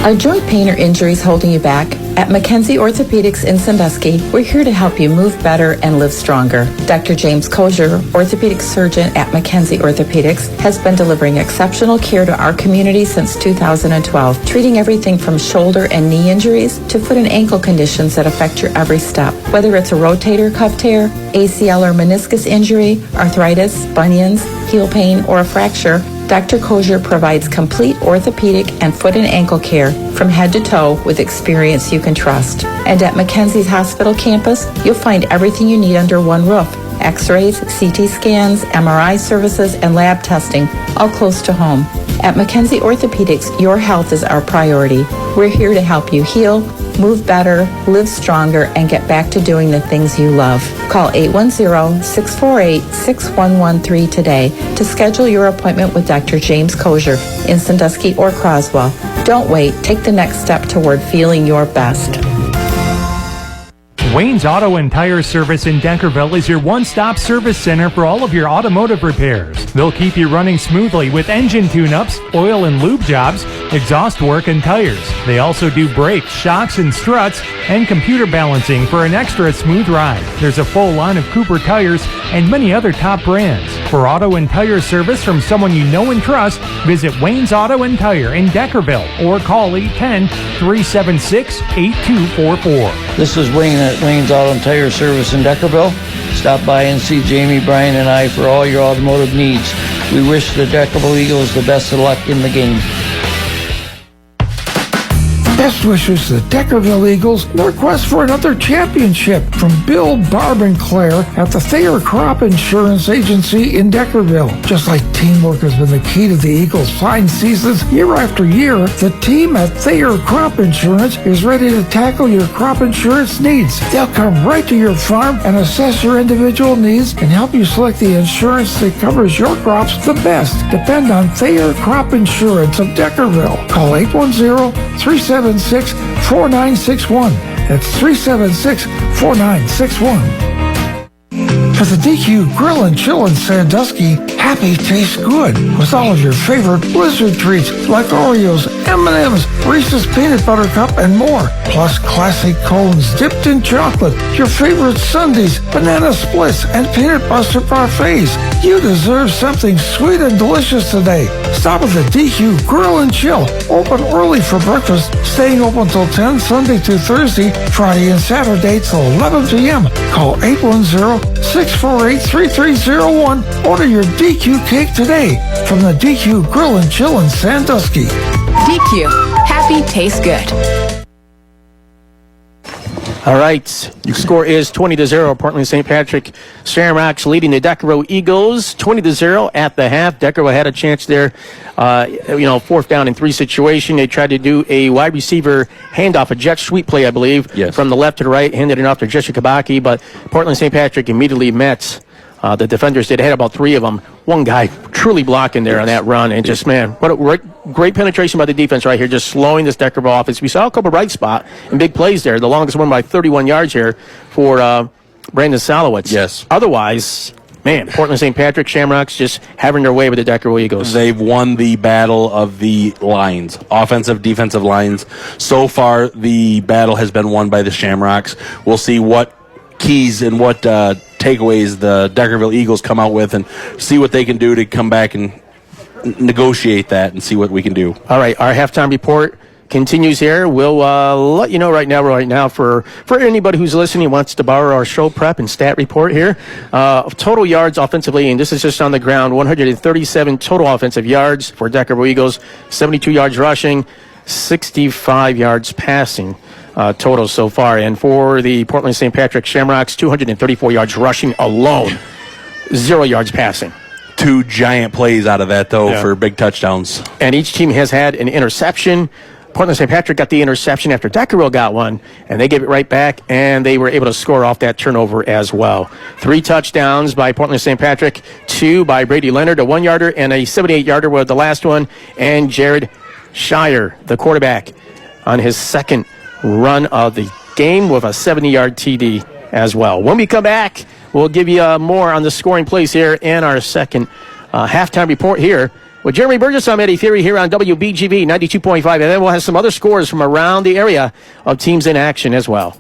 Are joint pain or injuries holding you back? At Mackenzie Orthopedics in Sandusky, we're here to help you move better and live stronger. Dr. James Kozier, orthopedic surgeon at Mackenzie Orthopedics, has been delivering exceptional care to our community since 2012, treating everything from shoulder and knee injuries to foot and ankle conditions that affect your every step. Whether it's a rotator cuff tear, ACL or meniscus injury, arthritis, bunions, heel pain, or a fracture, Dr. Kozier provides complete orthopedic and foot and ankle care from head to toe with experience you can trust. And at Mackenzie's Hospital campus, you'll find everything you need under one roof: X-rays, CT scans, MRI services, and lab testing, all close to home. At Mackenzie Orthopedics, your health is our priority. We're here to help you heal, move better, live stronger, and get back to doing the things you love. Call 810-648-6113 today to schedule your appointment with Dr. James Kozier in Sandusky or Croswell. Don't wait. Take the next step toward feeling your best. Wayne's Auto and Tire Service in Deckerville is your one-stop service center for all of your automotive repairs. They'll keep you running smoothly with engine tune-ups, oil and lube jobs, exhaust work, and tires. They also do brakes, shocks, and struts, and computer balancing for an extra smooth ride. There's a full line of Cooper tires and many other top brands. For auto and tire service from someone you know and trust, visit Wayne's Auto and Tire in Deckerville or call 810-376-8244. This is Wayne at Wayne's Auto and Tire Service in Deckerville. Stop by and see Jamie, Brian, and I for all your automotive needs. We wish the Deckerville Eagles the best of luck in the game. Best wishes to the Deckerville Eagles in their quest for another championship from Bill, Barb, and Claire at the Thayer Crop Insurance Agency in Deckerville. Just like teamwork has been the key to the Eagles' fine seasons year after year, the team at Thayer Crop Insurance is ready to tackle your crop insurance needs. They'll come right to your farm and assess your individual needs and help you select the insurance that covers your crops the best. Depend on Thayer Crop Insurance of Deckerville. Call 810-376-4961. That's 376-4961. For the DQ Grill and Chill in Sandusky, happy tastes good with all of your favorite Blizzard treats like Oreos, M&M's, Reese's Peanut Butter Cup, and more. Plus classic cones dipped in chocolate, your favorite sundaes, banana splits, and peanut butter parfaits. You deserve something sweet and delicious today. Stop at the DQ Grill and Chill. Open early for breakfast, staying open till 10 Sunday through Thursday, Friday and Saturday till 11 p.m. Call 810-648-3301. Order your DQ cake today from the DQ Grill and Chill in Sandusky. DQ. Happy tastes good. All right, your score is 20-0. Portland St. Patrick Shamrocks leading the Deckerville Eagles 20-0 at the half. Deckerville had a chance there, fourth down and 3 situation. They tried to do a wide receiver handoff, a jet sweep play, I believe, from the left to the right, handed it off to Jesse Kabaki, but Portland St. Patrick immediately met the defenders. They had about 3 of them. One guy truly blocking there on that run, and just, man, what a great penetration by the defense right here, just slowing this Deckerville offense. We saw a couple bright spot and big plays there. The longest one by 31 yards here for Brandon Salowitz. Yes. Otherwise, man, Portland St. Patrick Shamrocks just having their way with the Deckerville Eagles. They've won the battle of the lines, offensive, defensive lines. So far, the battle has been won by the Shamrocks. We'll see what keys and what takeaways the Deckerville Eagles come out with and see what they can do to come back and negotiate that and see what we can do. All right, our halftime report continues here. We'll let you know right now for anybody who's listening wants to borrow our show prep and stat report here. Total yards offensively, and this is just on the ground, 137 total offensive yards for Deckerville Eagles, 72 yards rushing, 65 yards passing total so far. And for the Portland St. Patrick Shamrocks, 234 yards rushing alone, 0 yards passing. 2 giant plays out of that, though, for big touchdowns. And each team has had an interception. Portland St. Patrick got the interception after Deckerville got one, and they gave it right back, and they were able to score off that turnover as well. 3 touchdowns by Portland St. Patrick, 2 by Brady Leonard, a 1-yarder, and a 78-yarder was the last one, and Jared Shire, the quarterback, on his second run of the game with a 70-yard TD as well. When we come back, we'll give you more on the scoring plays here in our second halftime report here with Jeremy Burgess. I'm Eddie Theory here on WBGV 92.5, and then we'll have some other scores from around the area of teams in action as well.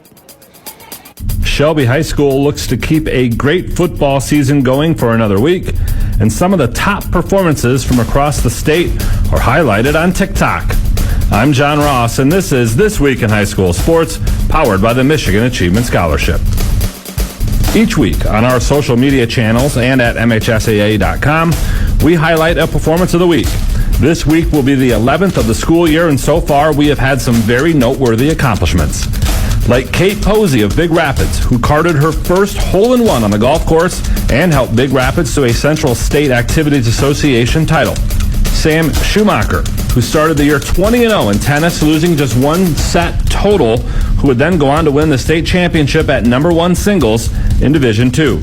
Shelby High School looks to keep a great football season going for another week, and some of the top performances from across the state are highlighted on TikTok. I'm John Ross, and this is This Week in High School Sports, powered by the Michigan Achievement Scholarship. Each week on our social media channels and at MHSAA.com, we highlight a performance of the week. This week will be the 11th of the school year, and so far we have had some very noteworthy accomplishments. Like Kate Posey of Big Rapids, who carded her first hole-in-one on the golf course and helped Big Rapids to a Central State Activities Association title. Sam Schumacher, who started the year 20-0 in tennis, losing just 1 set total, who would then go on to win the state championship at #1 singles in Division II.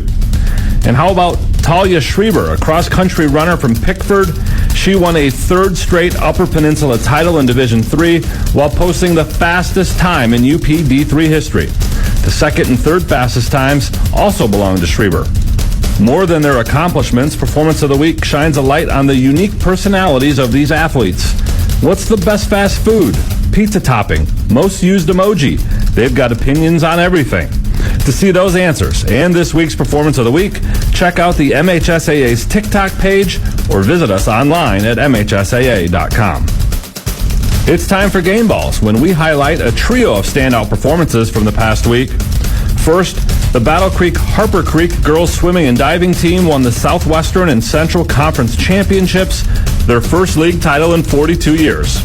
And how about Talia Schreiber, a cross-country runner from Pickford? She won a 3rd straight Upper Peninsula title in Division III while posting the fastest time in UP D3 history. The 2nd and 3rd fastest times also belong to Schreiber. More than their accomplishments, Performance of the Week shines a light on the unique personalities of these athletes. What's the best fast food? Pizza topping? Most used emoji? They've got opinions on everything. To see those answers and this week's Performance of the Week, check out the MHSAA's TikTok page or visit us online at MHSAA.com. It's time for Game Balls, when we highlight a trio of standout performances from the past week. First, the Battle Creek Harper Creek girls swimming and diving team won the Southwestern and Central Conference Championships, their first league title in 42 years.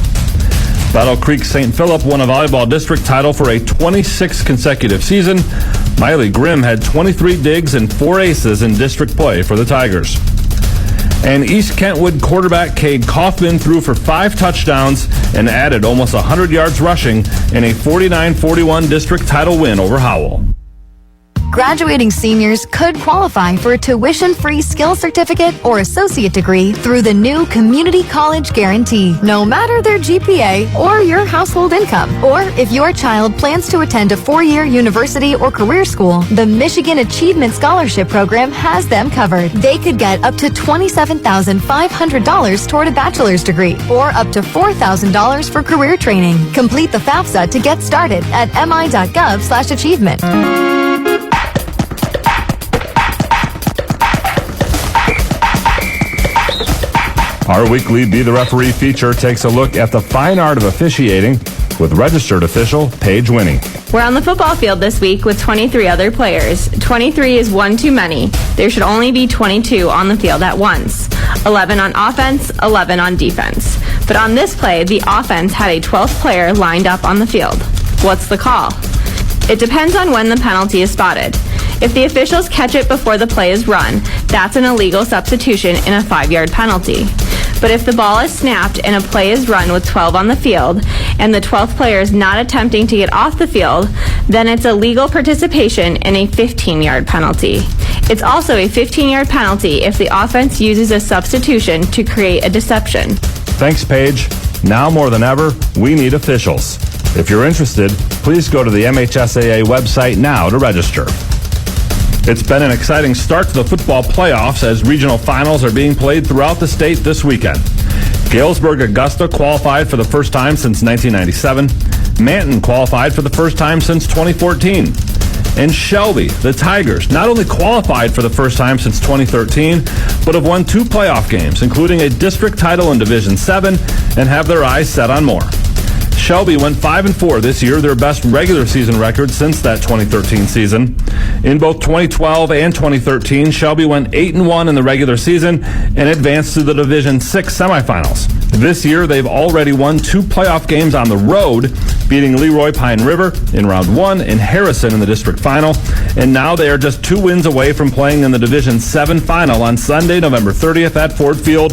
Battle Creek St. Philip won a volleyball district title for a 26th consecutive season. Miley Grimm had 23 digs and 4 aces in district play for the Tigers. And East Kentwood quarterback Cade Kaufman threw for 5 touchdowns and added almost 100 yards rushing in a 49-41 district title win over Howell. Graduating seniors could qualify for a tuition-free skills certificate or associate degree through the new Community College Guarantee, no matter their GPA or your household income. Or if your child plans to attend a 4-year university or career school, the Michigan Achievement Scholarship Program has them covered. They could get up to $27,500 toward a bachelor's degree or up to $4,000 for career training. Complete the FAFSA to get started at mi.gov/achievement. Our weekly Be the Referee feature takes a look at the fine art of officiating with registered official Paige Winnie. We're on the football field this week with 23 other players. 23 is one too many. There should only be 22 on the field at once. 11 on offense, 11 on defense. But on this play, the offense had a 12th player lined up on the field. What's the call? It depends on when the penalty is spotted. If the officials catch it before the play is run, that's an illegal substitution in a 5-yard penalty. But if the ball is snapped and a play is run with 12 on the field, and the 12th player is not attempting to get off the field, then it's a legal participation in a 15-yard penalty. It's also a 15-yard penalty if the offense uses a substitution to create a deception. Thanks, Paige. Now more than ever, we need officials. If you're interested, please go to the MHSAA website now to register. It's been an exciting start to the football playoffs as regional finals are being played throughout the state this weekend. Galesburg Augusta qualified for the first time since 1997. Manton qualified for the first time since 2014. And Shelby, the Tigers, not only qualified for the first time since 2013, but have won 2 playoff games, including a district title in Division 7, and have their eyes set on more. Shelby went 5-4 this year, their best regular season record since that 2013 season. In both 2012 and 2013, Shelby went 8-1 in the regular season and advanced to the Division 6 semifinals. This year, they've already won 2 playoff games on the road, beating Leroy Pine River in round 1 and Harrison in the district final. And now they are just 2 wins away from playing in the Division 7 final on Sunday, November 30th at Ford Field.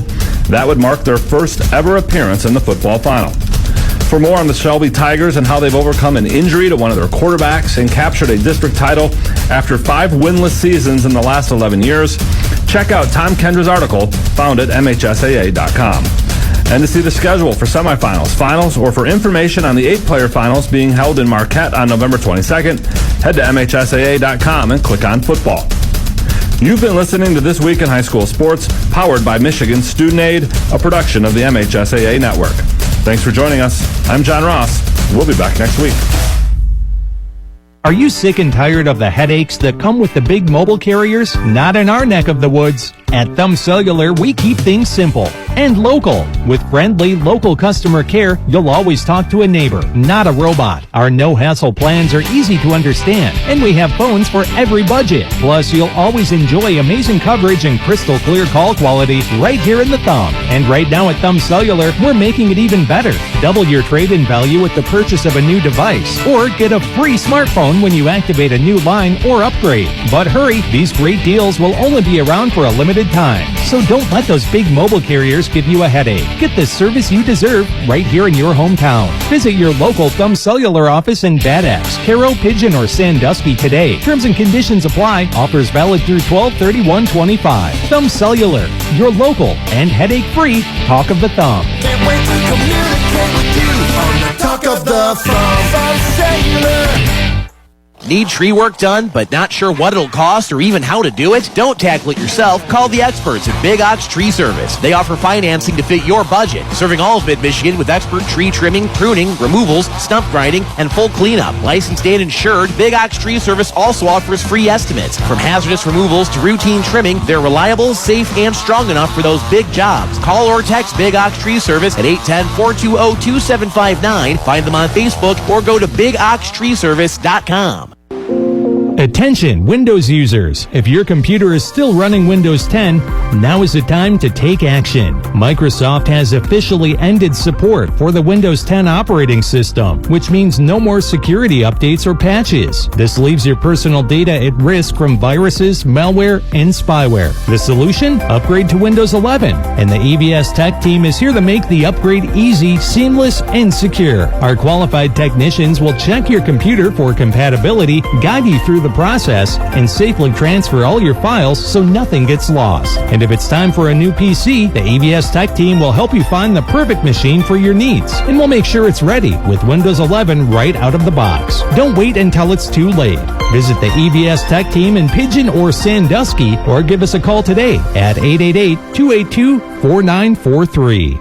That would mark their first ever appearance in the football final. For more on the Shelby Tigers and how they've overcome an injury to one of their quarterbacks and captured a district title after 5 winless seasons in the last 11 years, check out Tom Kendra's article found at MHSAA.com. And to see the schedule for semifinals, finals, or for information on the 8-player finals being held in Marquette on November 22nd, head to MHSAA.com and click on football. You've been listening to This Week in High School Sports, powered by Michigan Student Aid, a production of the MHSAA Network. Thanks for joining us. I'm John Ross. We'll be back next week. Are you sick and tired of the headaches that come with the big mobile carriers? Not in our neck of the woods. At Thumb Cellular, we keep things simple and local. With friendly, local customer care, you'll always talk to a neighbor, not a robot. Our no-hassle plans are easy to understand, and we have phones for every budget. Plus, you'll always enjoy amazing coverage and crystal clear call quality right here in the Thumb. And right now at Thumb Cellular, we're making it even better. Double your trade-in value with the purchase of a new device, or get a free smartphone when you activate a new line or upgrade. But hurry, these great deals will only be around for a limited time. So don't let those big mobile carriers give you a headache. Get the service you deserve right here in your hometown. Visit your local Thumb Cellular office in Bad Axe, Caro, Pigeon, or Sandusky today. Terms and conditions apply. Offers valid through 12/31/25. Thumb Cellular, your local and headache-free talk of the Thumb. Can't wait to communicate with you on the Talk of the Thumb Cellular. Need tree work done, but not sure what it'll cost or even how to do it? Don't tackle it yourself. Call the experts at Big Ox Tree Service. They offer financing to fit your budget, serving all of Mid-Michigan with expert tree trimming, pruning, removals, stump grinding, and full cleanup. Licensed and insured, Big Ox Tree Service also offers free estimates. From hazardous removals to routine trimming, they're reliable, safe, and strong enough for those big jobs. Call or text Big Ox Tree Service at 810-420-2759. Find them on Facebook or go to BigOxTreeService.com. Attention Windows users, if your computer is still running Windows 10, now is the time to take action. Microsoft has officially ended support for the Windows 10 operating system, which means no more security updates or patches. This leaves your personal data at risk from viruses, malware, and spyware. The solution? Upgrade to Windows 11. And the EVS Tech team is here to make the upgrade easy, seamless, and secure. Our qualified technicians will check your computer for compatibility, guide you through the process, and safely transfer all your files so nothing gets lost. And if it's time for a new PC, the EVS Tech team will help you find the perfect machine for your needs, and we'll make sure it's ready with Windows 11 right out of the box. Don't wait until it's too late. Visit the EVS Tech team in Pigeon or Sandusky, or give us a call today at 888-282-4943.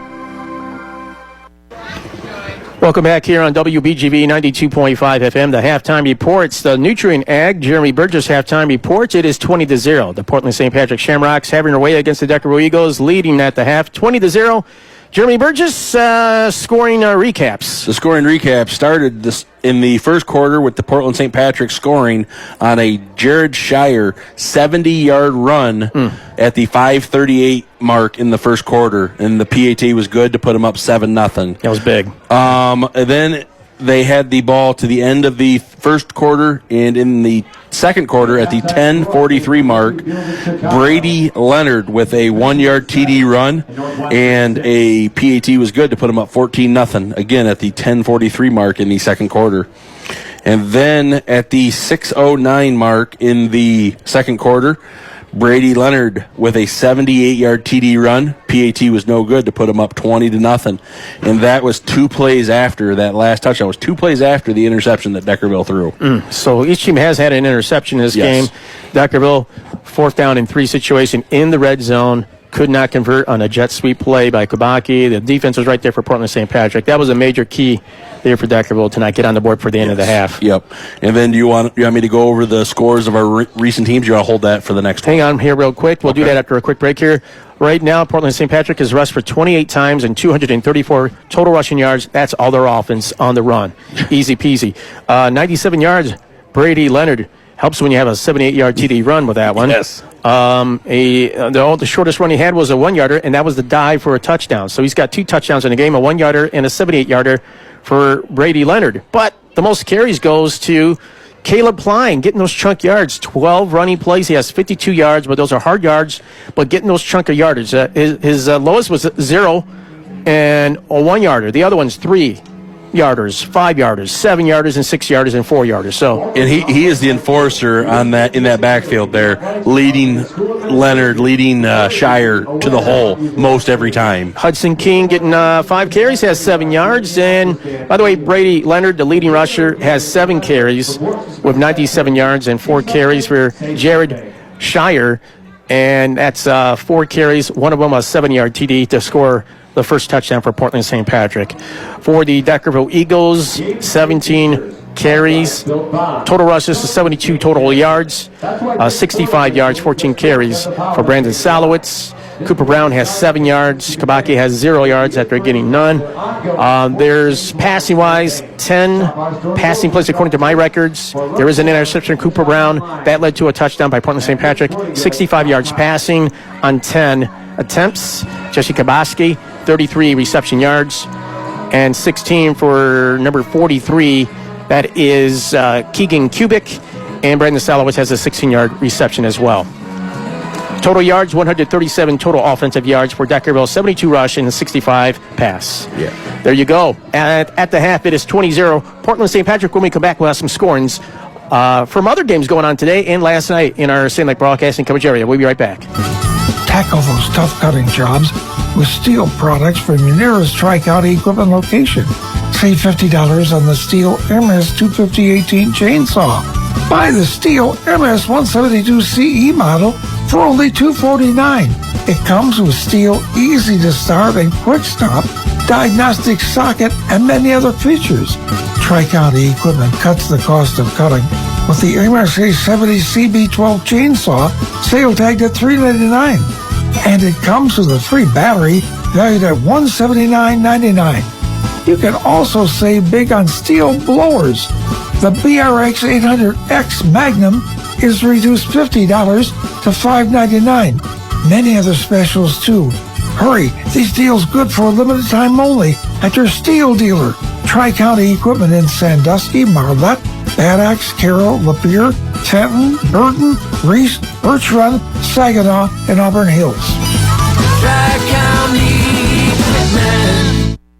Welcome back here on WBGV 92.5 FM. The halftime reports. The Nutrient Ag, Jeremy Burgess halftime reports. It is 20-0. The Portland St. Patrick Shamrocks having their way against the Deckerville Eagles, leading at the half 20-0. Jeremy Burgess, scoring recaps. The scoring recap started this in the first quarter with the Portland St. Patrick scoring on a Jared Shire 70-yard run at the 5:38 mark in the first quarter, and the PAT was good to put them up 7-0. That was big. Then they had the ball to the end of the first quarter, and in the second quarter at the 10:43 mark, Brady Leonard with a 1-yard TD run, and a PAT was good to put him up 14-0, again at the 10:43 mark in the second quarter. And then at the 6:09 mark in the second quarter, Brady Leonard with a 78-yard TD run. PAT was no good to put him up 20-0. And that was 2 plays after that last touchdown. It was 2 plays after the interception that Deckerville threw. So each team has had an interception in this game. Deckerville, 4th down and 3 situation in the red zone. Could not convert on a jet sweep play by Kabaki. The defense was right there for Portland St. Patrick. That was a major key there for Deckerville to not get on the board for the end of the half. Yep. And then do you want me to go over the scores of our recent teams? You want to hold that for the next one? Hang on here real quick. We'll do that after a quick break here. Right now, Portland St. Patrick has rushed for 28 times and 234 total rushing yards. That's all their offense on the run. Easy peasy. 97 yards, Brady Leonard. Helps when you have a 78-yard TD run with that one. Yes. The shortest run he had was a 1-yarder, and that was the dive for a touchdown. So he's got 2 touchdowns in the game, a 1-yarder and a 78-yarder for Brady Leonard. But the most carries goes to Caleb Pline, getting those chunk yards. 12 running plays. He has 52 yards, but those are hard yards. But getting those chunk of yardage. His lowest was 0 and a 1-yarder. The other one's 3 yarders, 5 yarders, 7 yarders, and 6 yarders, and 4 yarders. So, and he is the enforcer on that in that backfield there, leading Leonard, leading Shire to the hole most every time. Hudson King getting 5 carries, has 7 yards. And by the way, Brady Leonard, the leading rusher, has 7 carries with 97 yards and 4 carries for Jared Shire. And that's 4 carries, one of them a 7-yard TD to score the first touchdown for Portland St. Patrick. For the Deckerville Eagles, 17 carries. Total rushes to 72 total yards. 65 yards, 14 carries for Brandon Salowitz. Cooper Brown has 7 yards. Kabaki has 0 yards after getting none. There's passing-wise, 10 passing plays according to my records. There is an interception, Cooper Brown. That led to a touchdown by Portland St. Patrick. 65 yards passing on 10 attempts. Jesse Kabaski, 33 reception yards, and 16 for number 43. That is Keegan Kubik, and Brandon Salowitz has a 16-yard reception as well. Total yards, 137 total offensive yards for Deckerville, 72 rush and 65 pass. Yeah. There you go. At the half, it is 20-0. Portland St. Patrick, when we come back, we'll have some scorings from other games going on today and last night in our Sanilac Broadcasting coverage area. We'll be right back. Tackle those tough cutting jobs with steel products from your nearest Tri-County equipment location. Save $50 on the Steel MS 250/18 chainsaw. Buy the Steel MS 172 CE model for only $249. It comes with Steel easy to start and quick stop, diagnostic socket, and many other features. Tri-County equipment cuts the cost of cutting with the MSA 70 CB12 chainsaw, sale tagged at $399. And it comes with a free battery valued at $179.99. You can also save big on steel blowers. The BRX 800X Magnum is reduced $50 to $599. Many other specials too. Hurry, these deals good for a limited time only at your steel dealer. Tri-County Equipment in Sandusky, Marlette, Bad Axe, Carroll, Lapeer, Fenton, Burton, Reese, Birch Run, Saginaw, and Auburn Hills.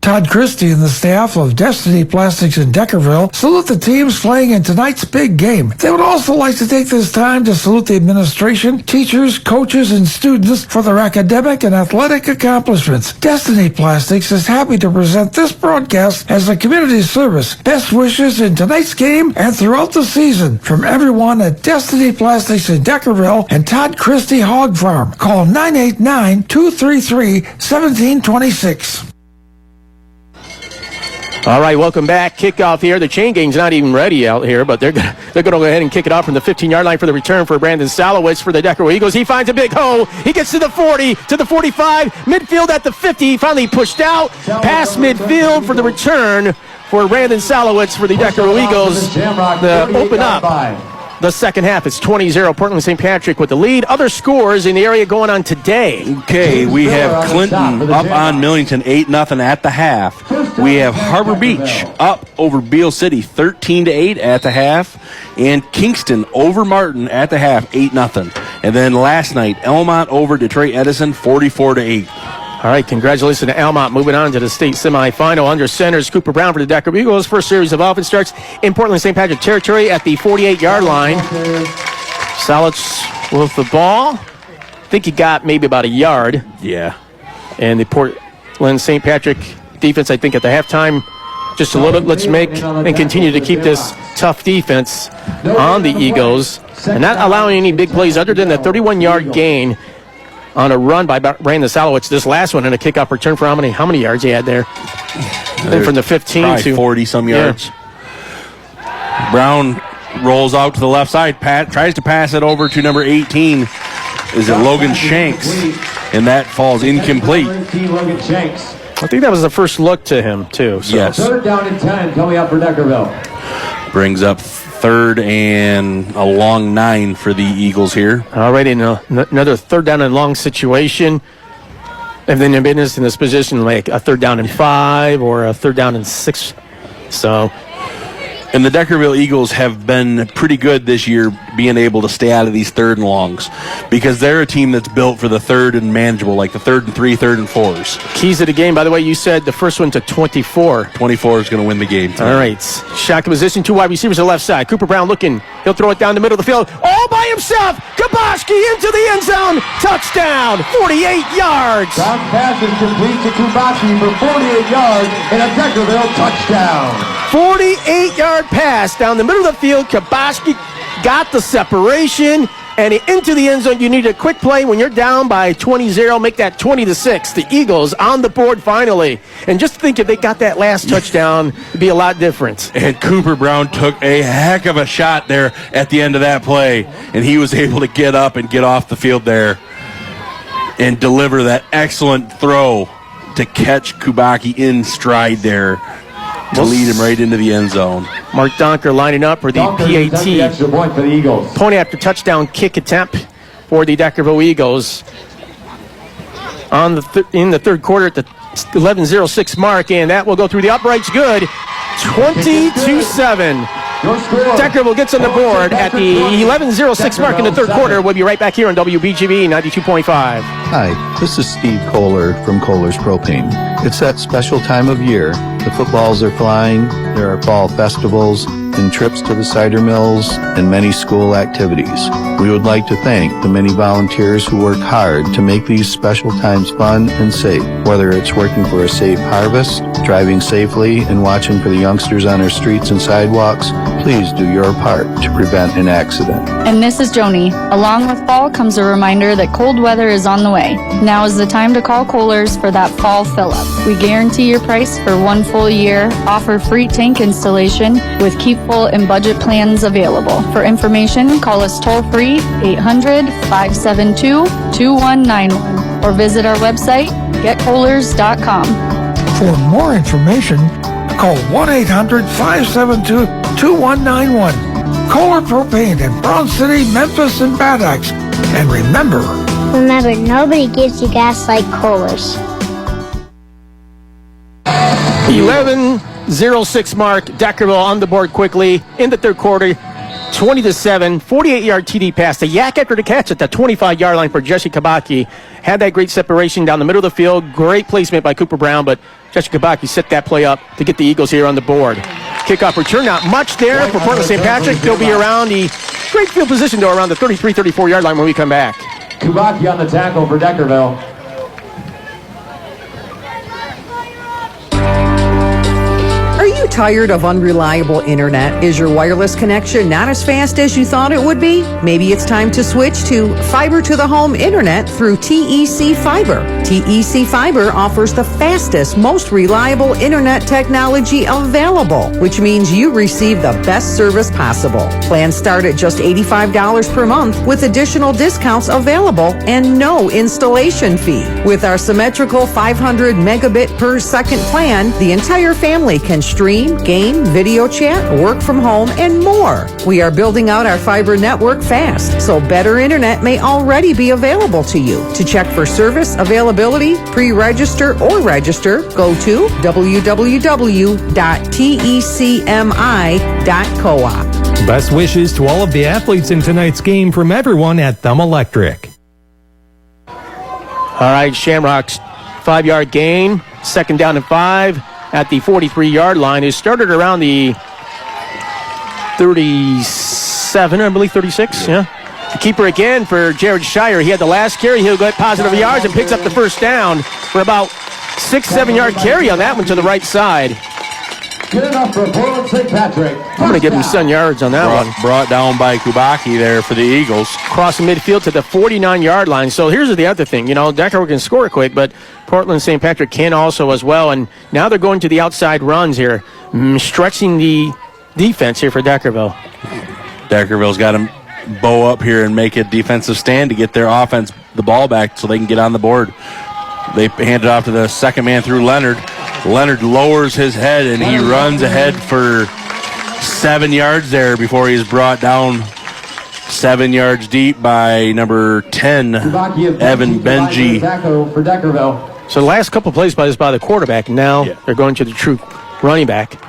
Todd Christie and the staff of Destiny Plastics in Deckerville salute the teams playing in tonight's big game. They would also like to take this time to salute the administration, teachers, coaches, and students for their academic and athletic accomplishments. Destiny Plastics is happy to present this broadcast as a community service. Best wishes in tonight's game and throughout the season from everyone at Destiny Plastics in Deckerville and Todd Christie Hog Farm. Call 989-233-1726. All right, welcome back. Kickoff here. The chain gang's not even ready out here, but they're going to go ahead and kick it off from the 15-yard line for the return for Brandon Salowitz for the Deckerville Eagles. He finds a big hole. He gets to the 40, to the 45, midfield at the 50. Finally pushed out, past midfield for the return for Brandon Salowitz for the Deckerville Eagles. Open up the second half. It's 20-0. Portland St. Patrick with the lead. Other scores in the area going on today. Okay, we have Clinton up on Millington 8-0 at the half. We have Harbor Beach up over Beale City 13-8 at the half. And Kingston over Martin at the half 8-0. And then last night, Elmont over Detroit Edison 44-8. All right, congratulations to Almont moving on to the state semifinal. Under center is Cooper Brown for the Deckerville Eagles. First series of offense starts in Portland St. Patrick territory at the 48-yard line. Salowitz with the ball. I think he got maybe about a yard. Yeah. And the Portland St. Patrick defense, I think, at the halftime, just a little bit, let's make and continue to keep this tough defense on the Eagles and not allowing any big plays other than the 31-yard gain on a run by Brandon Salowitz. This last one and a kickoff return for how many yards he had there? I think from the 15 to 40-some yards. Brown rolls out to the left side. Pat tries to pass it over to number 18. Is it Logan Shanks? And that falls incomplete. Logan Shanks. I think that was the first look to him, too. So. Yes. 3rd down and 10 coming up for Deckerville. Brings up 3rd and a long 9 for the Eagles here. All right, in another 3rd down and long situation. And then they've been in this position like a 3rd down and 5 or a 3rd down and 6. So. And the Deckerville Eagles have been pretty good this year being able to stay out of these 3rd and longs because they're a team that's built for the 3rd and manageable, like the 3rd and 3, 3rd and 4s. Keys of the game, by the way, you said the first one to 24. 24 is going to win the game tonight. All right. Shotgun position, 2 wide receivers on the left side. Cooper Brown looking. He'll throw it down the middle of the field. All by himself. Kaboski into the end zone. Touchdown. 48 yards. Brown pass is complete to Kaboski for 48 yards and a Deckerville touchdown. 48-yard pass down the middle of the field. Kaboski got the separation and into the end zone. You need a quick play when you're down by 20-0. Make that 20-6. The Eagles on the board finally. And just think if they got that last touchdown, it'd be a lot different. And Cooper Brown took a heck of a shot there at the end of that play. And he was able to get up and get off the field there and deliver that excellent throw to catch Kubaki in stride there to lead him right into the end zone. Mark Donker lining up for the PAT. The extra point for the Eagles. Point after touchdown kick attempt for the Deckerville Eagles. In the 3rd quarter at the 11:06 mark, and that will go through the uprights. Good. 22-7. Deckerville gets on the board at the 11:06 mark in the 3rd quarter. We'll be right back here on WBGB 92.5. Hi, this is Steve Kohler from Kohler's Propane. It's that special time of year. The footballs are flying, there are fall festivals, and trips to the cider mills, and many school activities. We would like to thank the many volunteers who work hard to make these special times fun and safe. Whether it's working for a safe harvest, driving safely, and watching for the youngsters on our streets and sidewalks, please do your part to prevent an accident. And this is Joni. Along with fall comes a reminder that cold weather is on the way. Now is the time to call Kohler's for that fall fill-up. We guarantee your price for 1 full year, offer free tank installation with keep full and budget plans available. For information, call us toll-free 800-572-2191 or visit our website, getkohlers.com. For more information, call 1-800-572-2191. Kohler Propane in Brown City, Memphis, and Bad Axe. And remember, nobody gives you gas like Kohler's. 11:06 mark. Deckerville on the board quickly in the 3rd quarter. 20-7, 48-yard TD pass. The yak after the catch at the 25-yard line for Jesse Kabaki. Had that great separation down the middle of the field. Great placement by Cooper Brown, but Jesse Kabaki set that play up to get the Eagles here on the board. Kickoff return, not much there for Portland St. Patrick. They'll be around the great field position, though, around the 33, 34-yard line when we come back. Kubaki on the tackle for Deckerville. Are you tired of unreliable internet? Is your wireless connection not as fast as you thought it would be? Maybe it's time to switch to fiber to the home internet through TEC Fiber. TEC Fiber offers the fastest, most reliable internet technology available, which means you receive the best service possible. Plans start at just $85 per month with additional discounts available and no installation fee. With our symmetrical 500 megabit per second plan, the entire family can stream, game, video chat, work from home, and more. We are building out our fiber network fast, so better internet may already be available to you. To check for service availability, pre-register, or register, go to www.tecmi.coop. Best wishes to all of the athletes in tonight's game from everyone at Thumb Electric. All right, Shamrocks, 5-yard gain, 2nd down and 5 at the 43-yard line. It started around the 37, I believe, 36, yeah. The keeper again for Jared Shire. He had the last carry. He'll get positive yards and picks up the first down for about 6-7 yard carry on that one to the right side. Good enough for Portland St. Patrick. I'm going to give him 7 yards on that one. Brought down by Kubaki there for the Eagles. Crossing midfield to the 49-yard line. So here's the other thing. Deckerville can score quick, but Portland St. Patrick can also as well. And now they're going to the outside runs here, stretching the defense here for Deckerville. Deckerville's got to bow up here and make a defensive stand to get their offense the ball back so they can get on the board. They hand it off to the second man through Leonard. Leonard lowers his head and he runs ahead for 7 yards there before he's brought down 7 yards deep by number 10, Evan Benji. So the last couple of plays by the quarterback. Now they're going to the true running back.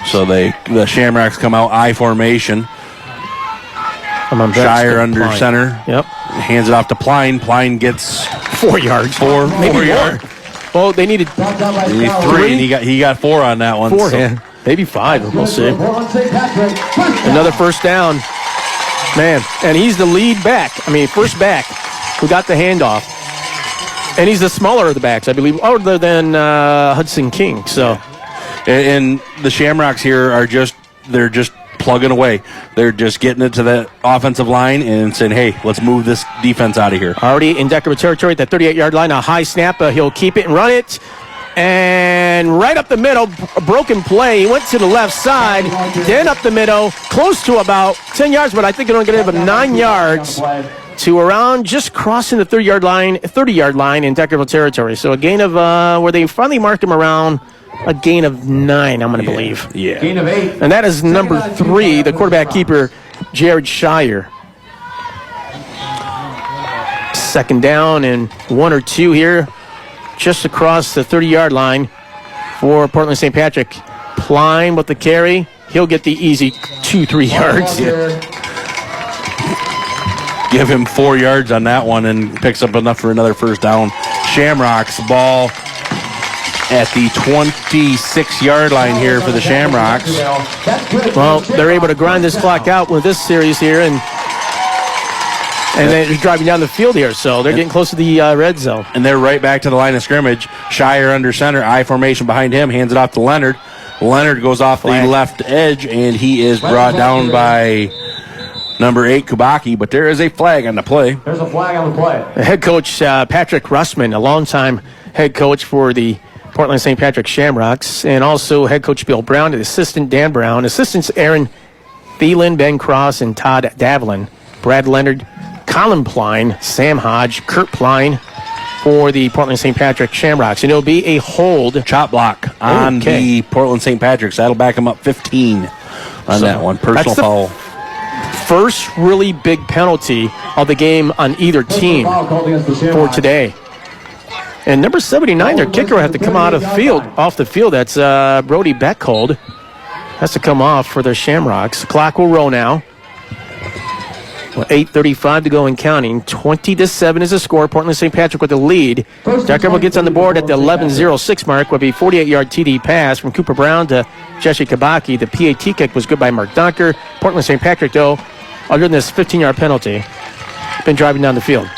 So the Shamrocks come out I formation. Shire under center. Yep. Hands it off to Pline. Pline gets 4 yards. Four yards. Well, they needed 3, and he got 4 on that one. 4, yeah. Maybe 5. We'll see. Another first down. Man, and he's the lead back. First back who got the handoff. And he's the smaller of the backs, I believe, other than Hudson King. So, and the Shamrocks here they're just plugging away. They're just getting it to the offensive line and saying, hey, let's move this defense out of here. Already in Deckerville territory at the 38-yard line, a high snap. He'll keep it and run it. And right up the middle, a broken play. He went to the left side, then up the middle, close to about 10 yards, but I think they're going to give him 9 yards to around just crossing the 30-yard line in Deckerville territory. So a gain of, where they finally marked him around a gain of 9, I'm going to believe. Yeah. Gain of 8. And that is number 3, the quarterback keeper, Jared Shire. Second down and 1 or 2 here, just across the 30-yard line for Portland St. Patrick. Pline with the carry. He'll get the easy 2-3 yards. Give him 4 yards on that one and picks up enough for another first down. Shamrocks ball at the 26-yard line here for the Shamrocks. Well, they're able to grind this clock out with this series here, and they're driving down the field here, so they're getting close to the red zone. And they're right back to the line of scrimmage. Shire under center, I formation behind him, hands it off to Leonard. Leonard goes off the left edge, and he is brought down by number 8, Kubaki, but there is a flag on the play. There's a flag on the play. The head coach, Patrick Russman, a longtime head coach for the Portland St. Patrick Shamrocks, and also head coach Bill Brown, and assistant Dan Brown, assistants Aaron Thielen, Ben Cross, and Todd Davlin, Brad Leonard, Colin Pline, Sam Hodge, Kurt Pline for the Portland St. Patrick Shamrocks. And it'll be a hold. Chop block on the Portland St. Patricks. That'll back them up 15 on that one. Personal foul. First really big penalty of the game on either team for today. And number 79, their kicker will have to come off the field. That's Brody Beckhold. Has to come off for the Shamrocks. The clock will roll now. 8:35 to go and counting. 20-7 is the score. Portland St. Patrick with the lead. Deckerville gets on the board at the 11:06 mark with a 48-yard TD pass from Cooper Brown to Jesse Kabaki. The PAT kick was good by Mark Dunker. Portland St. Patrick, though, other than this 15-yard penalty, been driving down the field.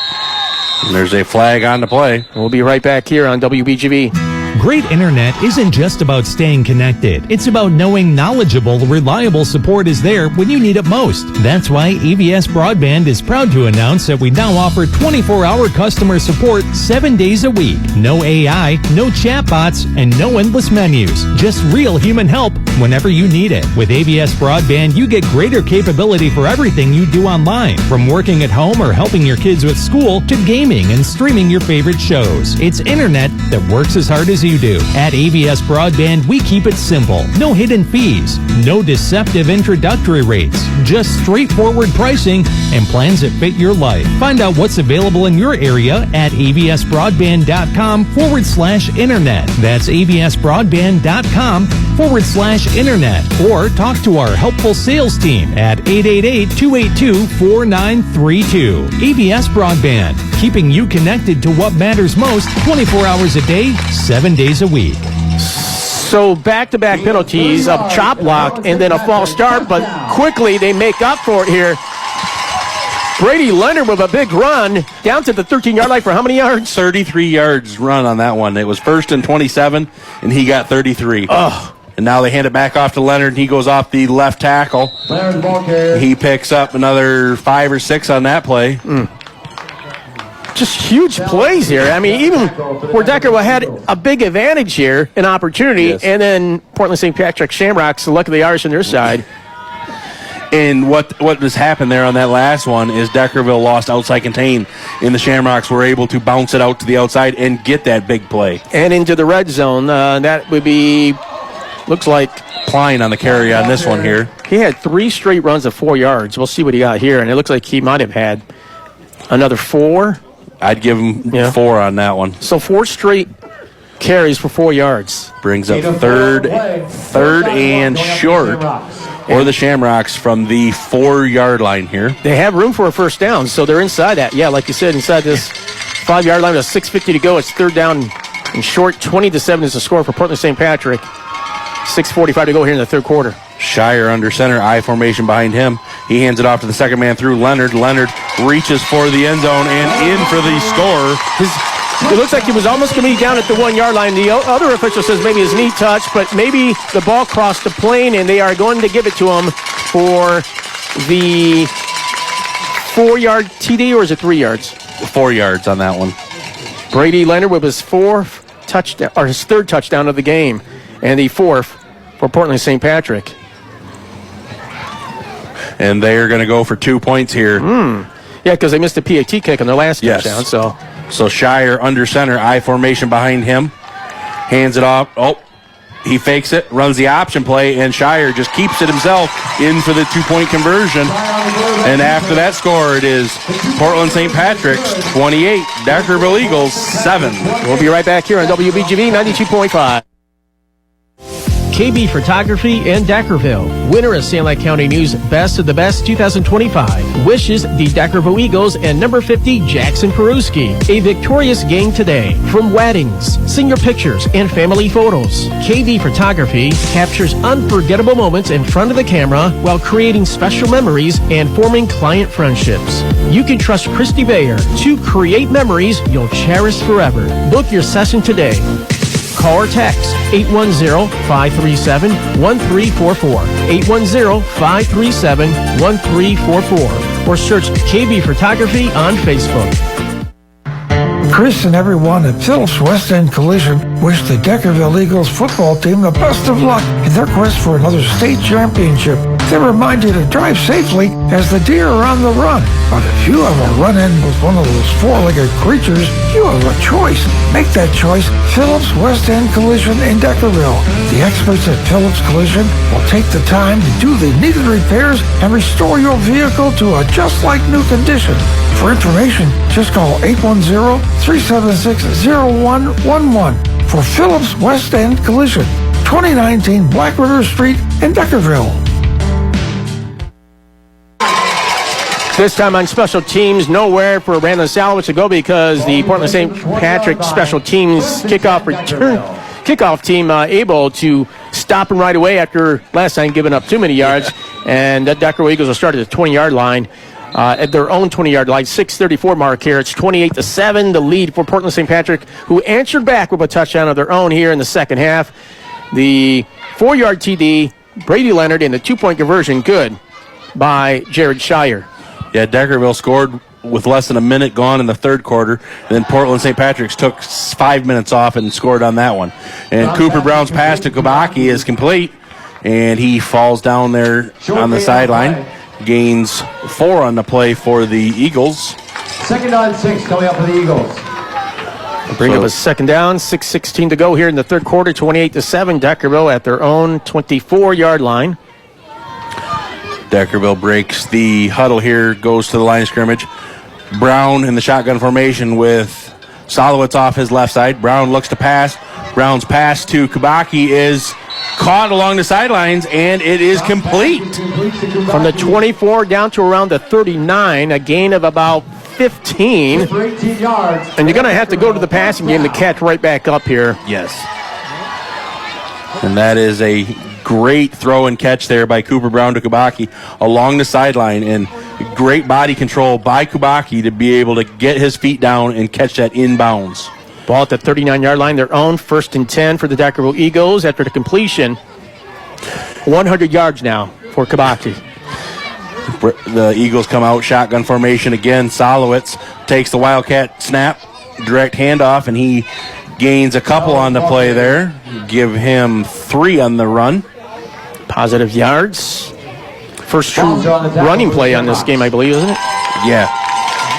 And there's a flag on the play. We'll be right back here on WBGV. Great internet isn't just about staying connected. It's about knowing knowledgeable, reliable support is there when you need it most. That's why AVS Broadband is proud to announce that we now offer 24-hour customer support 7 days a week. No AI, no chatbots, and no endless menus. Just real human help whenever you need it. With AVS Broadband, you get greater capability for everything you do online. From working at home or helping your kids with school to gaming and streaming your favorite shows. It's internet that works as hard as you do. At AVS Broadband, we keep it simple. No hidden fees, no deceptive introductory rates, just straightforward pricing and plans that fit your life. Find out what's available in your area at avsbroadband.com/internet. That's avsbroadband.com/internet. Or talk to our helpful sales team at 888-282-4932. AVS Broadband, keeping you connected to what matters most 24 hours a day, 7 days a week. So back-to-back penalties of chop block and then a false start, but quickly they make up for it here Brady Leonard with a big run down to the 13-yard line for how many yards? 33 yards run on that one. It was 1st and 27, and he got 33. Oh. And now they hand it back off to Leonard, and he goes off the left tackle. He picks up another 5 or 6 on that play. Just huge plays here. I mean, even where Deckerville had a big advantage here, an opportunity, and then Portland St. Patrick Shamrocks, the luck of the Irish on their side. And what has happened there on that last one is Deckerville lost outside contain, and the Shamrocks were able to bounce it out to the outside and get that big play. And into the red zone. That would be, looks like, Klein on the carry on this one here. He had 3 straight runs of 4 yards. We'll see what he got here, and it looks like he might have had another 4. I'd give him 4 on that one. So 4 straight carries for 4 yards. Brings up third and short. Or the Shamrocks from the 4-yard line here. They have room for a first down, so they're inside that. Yeah, like you said, inside this 5-yard line with 6:50 to go. It's 3rd down and short. 20-7 is the score for Portland St. Patrick. 6:45 to go here in the 3rd quarter. Shire under center, I formation behind him. He hands it off to the second man through Leonard. Leonard reaches for the end zone and in for the score. It looks like he was almost going to be down at the 1-yard line. The other official says maybe his knee touched, but maybe the ball crossed the plane, and they are going to give it to him for the 4-yard TD, or is it 3 yards? 4 yards on that one. Brady Leonard with his 4th touchdown, or his 3rd touchdown of the game, and the 4th for Portland St. Patrick. And they are going to go for 2 points here. Yeah, because they missed a PAT kick on their last touchdown. So Shire under center, I formation behind him. Hands it off. Oh, he fakes it, runs the option play, and Shire just keeps it himself in for the 2-point conversion. And after that score, it is Portland St. Patrick's 28, Deckerville Eagles 7. We'll be right back here on WBGV 92.5. KB Photography in Deckerville. Winner of Sanilac County News Best of the Best 2025. Wishes the Deckerville Eagles and number 50 Jackson Peruski a victorious game today. From weddings, senior pictures, and family photos, KB Photography captures unforgettable moments in front of the camera while creating special memories and forming client friendships. You can trust Christy Bayer to create memories you'll cherish forever. Book your session today. Call or text 810-537-1344, 810-537-1344, or search KB Photography on Facebook. Chris and everyone at Phillips West End Collision wish the Deckerville Eagles football team the best of luck in their quest for another state championship. They remind you to drive safely as the deer are on the run. But if you have a run-in with one of those 4-legged creatures, you have a choice. Make that choice. Phillips West End Collision in Deckerville. The experts at Phillips Collision will take the time to do the needed repairs and restore your vehicle to a just-like-new condition. For information, just call 810-376-0111 for Phillips West End Collision, 2019 Black River Street in Deckerville. This time on special teams, nowhere for Brandon Salowitz to go because the Portland St. Patrick special teams kickoff team able to stop him right away after last time giving up too many yards. And the Deckerville Eagles will start at the 20-yard line. At their own 20-yard line, 6:34 mark here. It's 28-7, the lead for Portland St. Patrick, who answered back with a touchdown of their own here in the second half. The 4-yard TD, Brady Leonard, and the 2-point conversion, good by Jared Shire. Yeah, Deckerville scored with less than a minute gone in the 3rd quarter. And then Portland St. Patrick's took 5 minutes off and scored on that one. And Cooper Brown's pass to Kubaki is complete, and he falls down there on the sideline. Gains 4 on the play for the Eagles. 2nd down 6 coming up for the Eagles. Bring up a 2nd down, 6:16 to go here in the 3rd quarter, 28-7. Deckerville at their own 24-yard line. Deckerville breaks the huddle here, goes to the line of scrimmage. Brown in the shotgun formation with Salowitz off his left side. Brown looks to pass. Brown's pass to Kubaki is caught along the sidelines, and it is complete. From the 24 down to around the 39, a gain of about 15. And you're going to have to go to the passing game to catch right back up here. Yes. And that is a great throw and catch there by Cooper Brown to Kubaki along the sideline. And Great body control by Kubacki to be able to get his feet down and catch that inbounds. Ball at the 39-yard line, their own, 1st and 10 for the Deckerville Eagles after the completion. 100 yards now for Kubacki. The Eagles come out, shotgun formation again. Solowitz takes the Wildcat snap, direct handoff, and he gains a couple on the play there. Give him 3 on the run. Positive yards. First true running play on this game, I believe, isn't it? Yeah.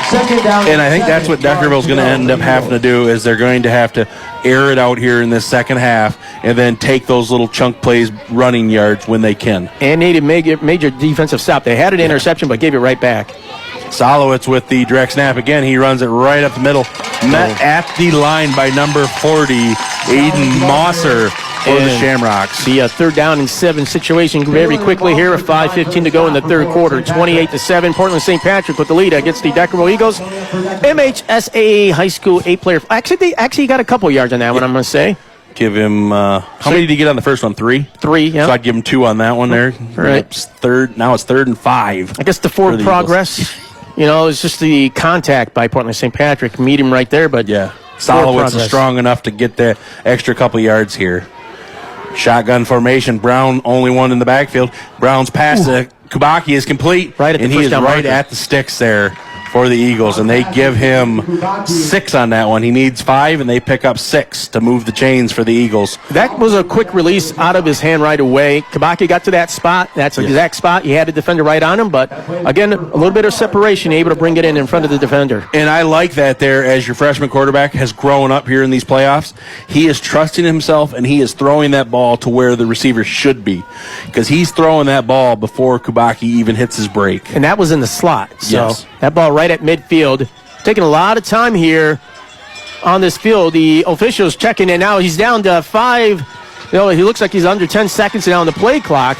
And I think that's what Deckerville's going to end up having to do is they're going to have to air it out here in this second half and then take those little chunk plays running yards when they can. And need a major defensive stop. They had an interception but gave it right back. Solowitz with the direct snap again. He runs it right up the middle. Met at the line by number 40, Aiden Mosser for the Shamrocks. The 3rd down and 7 situation very quickly here with 5:15 to go in the third quarter. 28-7. Portland St. Patrick with the lead against the Deckerville Eagles. MHSAA high school 8-player. Actually got a couple yards on that one, I'm going to say. Give him, how many did he get on the first one? 3? 3, yeah. So I'd give him 2 on that one there. Right. Now it's 3rd and 5. I guess the forward progress, it's just the contact by Portland St. Patrick. Meet him right there, but yeah. Solowitz is strong enough to get the extra couple yards here. Shotgun formation. Brown only one in the backfield. Brown's pass to Kubacki is complete. Right at the and he is right marker. at the sticks there for the Eagles, and they give him 6 on that one. He needs 5, and they pick up 6 to move the chains for the Eagles. That was a quick release out of his hand right away. Kubacki got to that spot. That's the exact spot. He had a defender right on him, but again, a little bit of separation, able to bring it in front of the defender. And I like that there as your freshman quarterback has grown up here in these playoffs. He is trusting himself, and he is throwing that ball to where the receiver should be because he's throwing that ball before Kubacki even hits his break. And that was in the slot. So that ball right at midfield. Taking a lot of time here on this field. The officials checking in now. He's down to 5. He looks like he's under 10 seconds now on the play clock.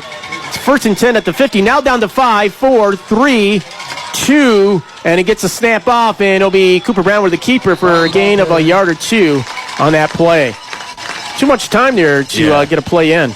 It's 1st and 10 at the 50. Now down to 5, 4, 3, 2. And he gets a snap off, and it'll be Cooper Brown with the keeper for a gain of a yard or 2 on that play. Too much time there to get a play in.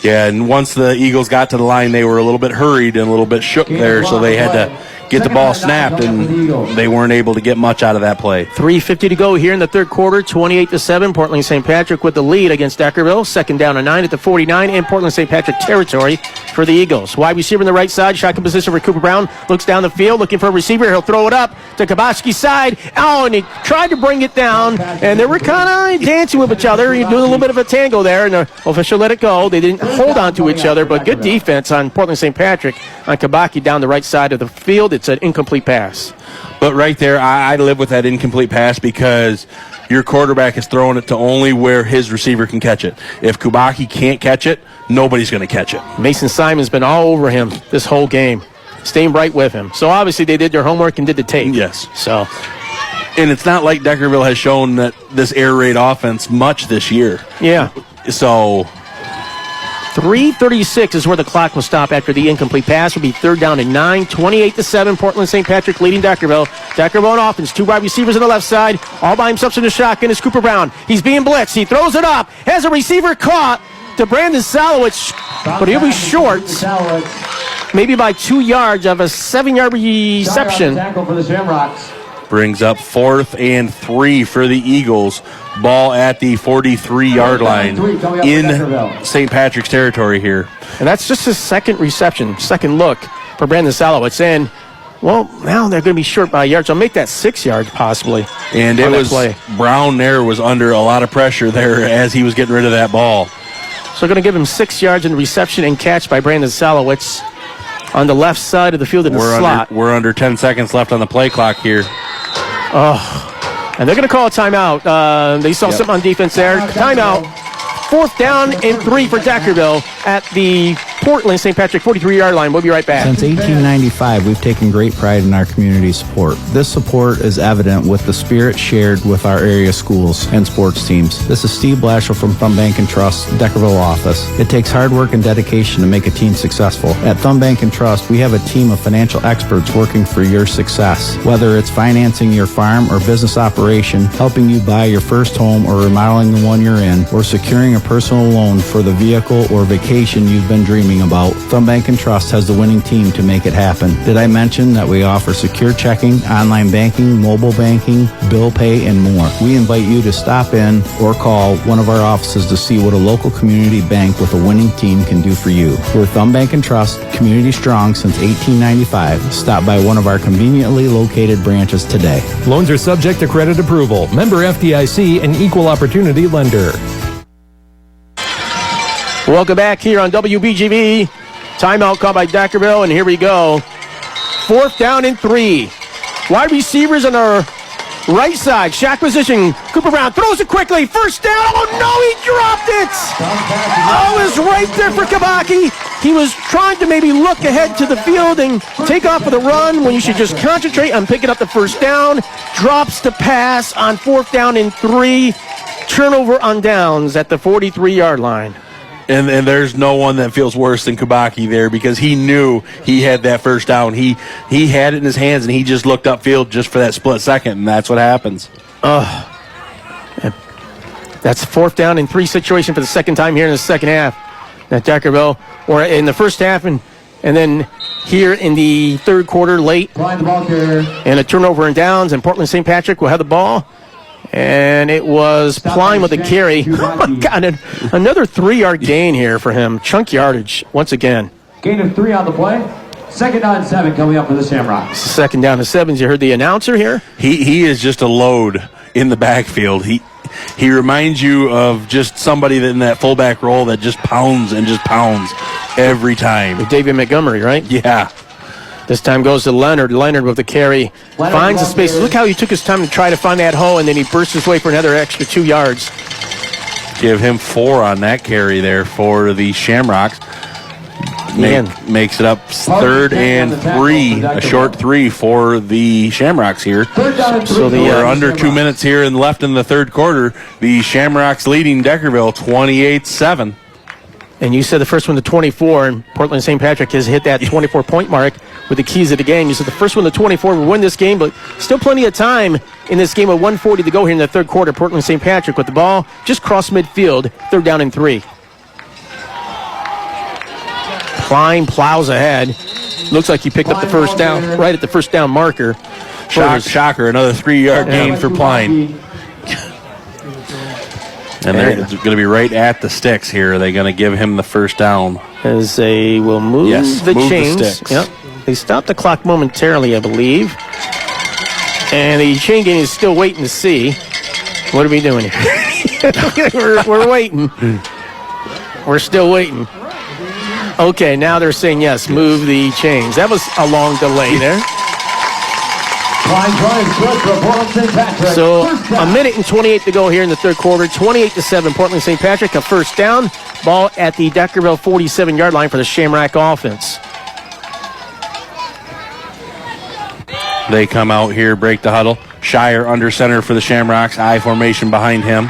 Yeah, and once the Eagles got to the line, they were a little bit hurried and a little bit shook there, so they had to get the ball snapped, and they weren't able to get much out of that play. 3:50 to go here in the third quarter. 28-7. Portland St. Patrick with the lead against Deckerville. 2nd down and 9 at the 49 in Portland St. Patrick territory for the Eagles. Wide receiver on the right side. Shotgun position for Cooper Brown. Looks down the field looking for a receiver. He'll throw it up to Kubacki's side. Oh, and he tried to bring it down, and they were kind of dancing with each other. Doing a little bit of a tango there, and the official let it go. They didn't hold on to each other, but good defense on Portland St. Patrick on Kubacki down the right side of the field. It's an incomplete pass. But right there, I live with that incomplete pass because your quarterback is throwing it to only where his receiver can catch it. If Kubacki can't catch it, nobody's going to catch it. Mason Simon's been all over him this whole game, staying right with him. So obviously they did their homework and did the tape. Yes. So, and it's not like Deckerville has shown that this air raid offense much this year. Yeah. So 3:36 is where the clock will stop after the incomplete pass. Will be 3rd down and 9. 28-7. Portland St. Patrick leading Deckerville. Deckerville on offense. 2 wide receivers on the left side. All by himself in the shotgun is Cooper Brown. He's being blitzed. He throws it up. Has a receiver caught to Brandon Salowitz, but he'll be short. Maybe by 2 yards of a 7-yard reception. Tackle for the Shamrocks. brings up 4th and 3 for the Eagles. Ball at the 43-yard line in St. Patrick's territory here. And that's just his second reception, second look for Brandon Salowitz. And, well, now they're going to be short by a yard, so make that 6 yards possibly. And it was Brown there was under a lot of pressure there as he was getting rid of that ball. So going to give him 6 yards in reception and catch by Brandon Salowitz on the left side of the field in the slot. We're under 10 seconds left on the play clock here. Oh, and they're going to call a timeout. They saw something on defense there. Timeout. 4th down and 3 for Deckerville at the Portland St. Patrick 43-yard line. We'll be right back. Since 1895, we've taken great pride in our community support. This support is evident with the spirit shared with our area schools and sports teams. This is Steve Blashill from Thumb Bank and Trust, Deckerville office. It takes hard work and dedication to make a team successful. At Thumb Bank and Trust, we have a team of financial experts working for your success. Whether it's financing your farm or business operation, helping you buy your first home or remodeling the one you're in, or securing a personal loan for the vehicle or vacation you've been dreaming dreaming about, Thumb Bank and Trust has the winning team to make it happen. Did I mention that we offer secure checking, online banking, mobile banking, bill pay, and more? We invite you to stop in or call one of our offices to see what a local community bank with a winning team can do for you. We're Thumb Bank and Trust, community strong since 1895. Stop by one of our conveniently located branches today. Loans are subject to credit approval. Member FDIC and equal opportunity lender. Welcome back here on WBGV. Timeout called by Deckerville, and here we go. 4th down and 3. Wide receivers on our right side. Shack position. Cooper Brown throws it quickly. First down. Oh, no, he dropped it. Oh, it was right there for Kabaki. He was trying to maybe look ahead to the field and take off with a run when you should just concentrate on picking up the first down. Drops the pass on 4th down and 3. Turnover on downs at the 43-yard line. And there's no one that feels worse than Kabaki there because he knew he had that first down. He had it in his hands, and he just looked upfield just for that split second, and that's what happens. That's 4th down and 3 situation for the second time here in the second half. At Deckerville, or in the first half, and then here in the third quarter late. And a turnover and downs, and Portland St. Patrick will have the ball. And it was Pline with a carry. Oh, my God, another 3-yard gain here for him. Chunk yardage once again. Gain of 3 on the play. 2nd down and 7 coming up for the Shamrocks. 2nd down and 7. You heard the announcer here? He is just a load in the backfield. He reminds you of just somebody that in that fullback role that just pounds and just pounds every time. With David Montgomery, right? Yeah. This time goes to Leonard. Leonard with the carry. Finds the space. Look how he took his time to try to find that hole, and then he burst his way for another extra 2 yards. Give him 4 on that carry there for the Shamrocks. Makes it up 3rd and 3. A short 3 for the Shamrocks here. So we're under 2 minutes here and left in the third quarter. The Shamrocks leading Deckerville 28-7. And you said the first one to 24, and Portland St. Patrick has hit that 24-point mark with the keys of the game. You said the first one to 24 will win this game, but still plenty of time in this game with 1:40 to go here in the third quarter. Portland St. Patrick with the ball just cross midfield, 3rd down and 3. Klein plows ahead. Looks like he picked up the first down right at the first down marker. Shocker, another 3-yard gain for Pline. And they're going to be right at the sticks here. Are they going to give him the first down? As they will move the chains. The sticks. Yep. They stopped the clock momentarily, I believe. And the chain gang is still waiting to see. What are we doing here? we're waiting. We're still waiting. Okay, now they're saying yes, move the chains. That was a long delay there. So a minute and 28 to go here in the third quarter. 28-7, Portland St. Patrick, a first down. Ball at the Deckerville 47-yard line for the Shamrock offense. They come out here, break the huddle. Shire under center for the Shamrocks. I formation behind him.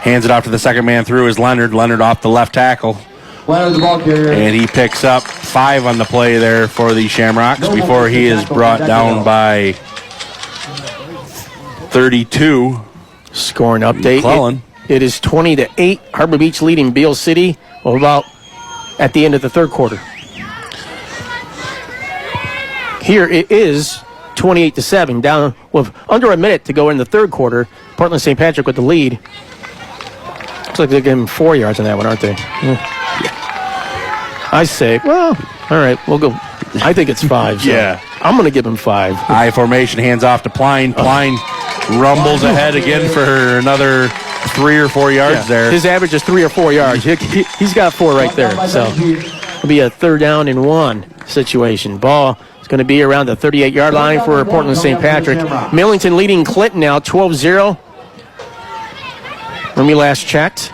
Hands it off to the second man through is Leonard. Leonard off the left tackle. Leonard, the ball carrier. And he picks up 5 on the play there for the Shamrocks before he is brought down by 32. Scoring update. McClellan. It is 20-8. Harbor Beach leading Beale City about at the end of the third quarter. Here it is 28-7, down with under a minute to go in the third quarter. Portland St. Patrick with the lead. Looks like they're giving 4 yards on that one, aren't they? Yeah. I say, well, all right, we'll go. I think it's 5. So yeah. I'm going to give him 5. I formation, hands off to Pline. Pline rumbles ahead again for another 3 or 4 yards there. His average is 3 or 4 yards. He's got 4 right there. So it'll be a 3rd down and 1 situation. Ball is going to be around the 38-yard line for Portland St. Patrick. Millington leading Clinton now 12-0. When we last checked,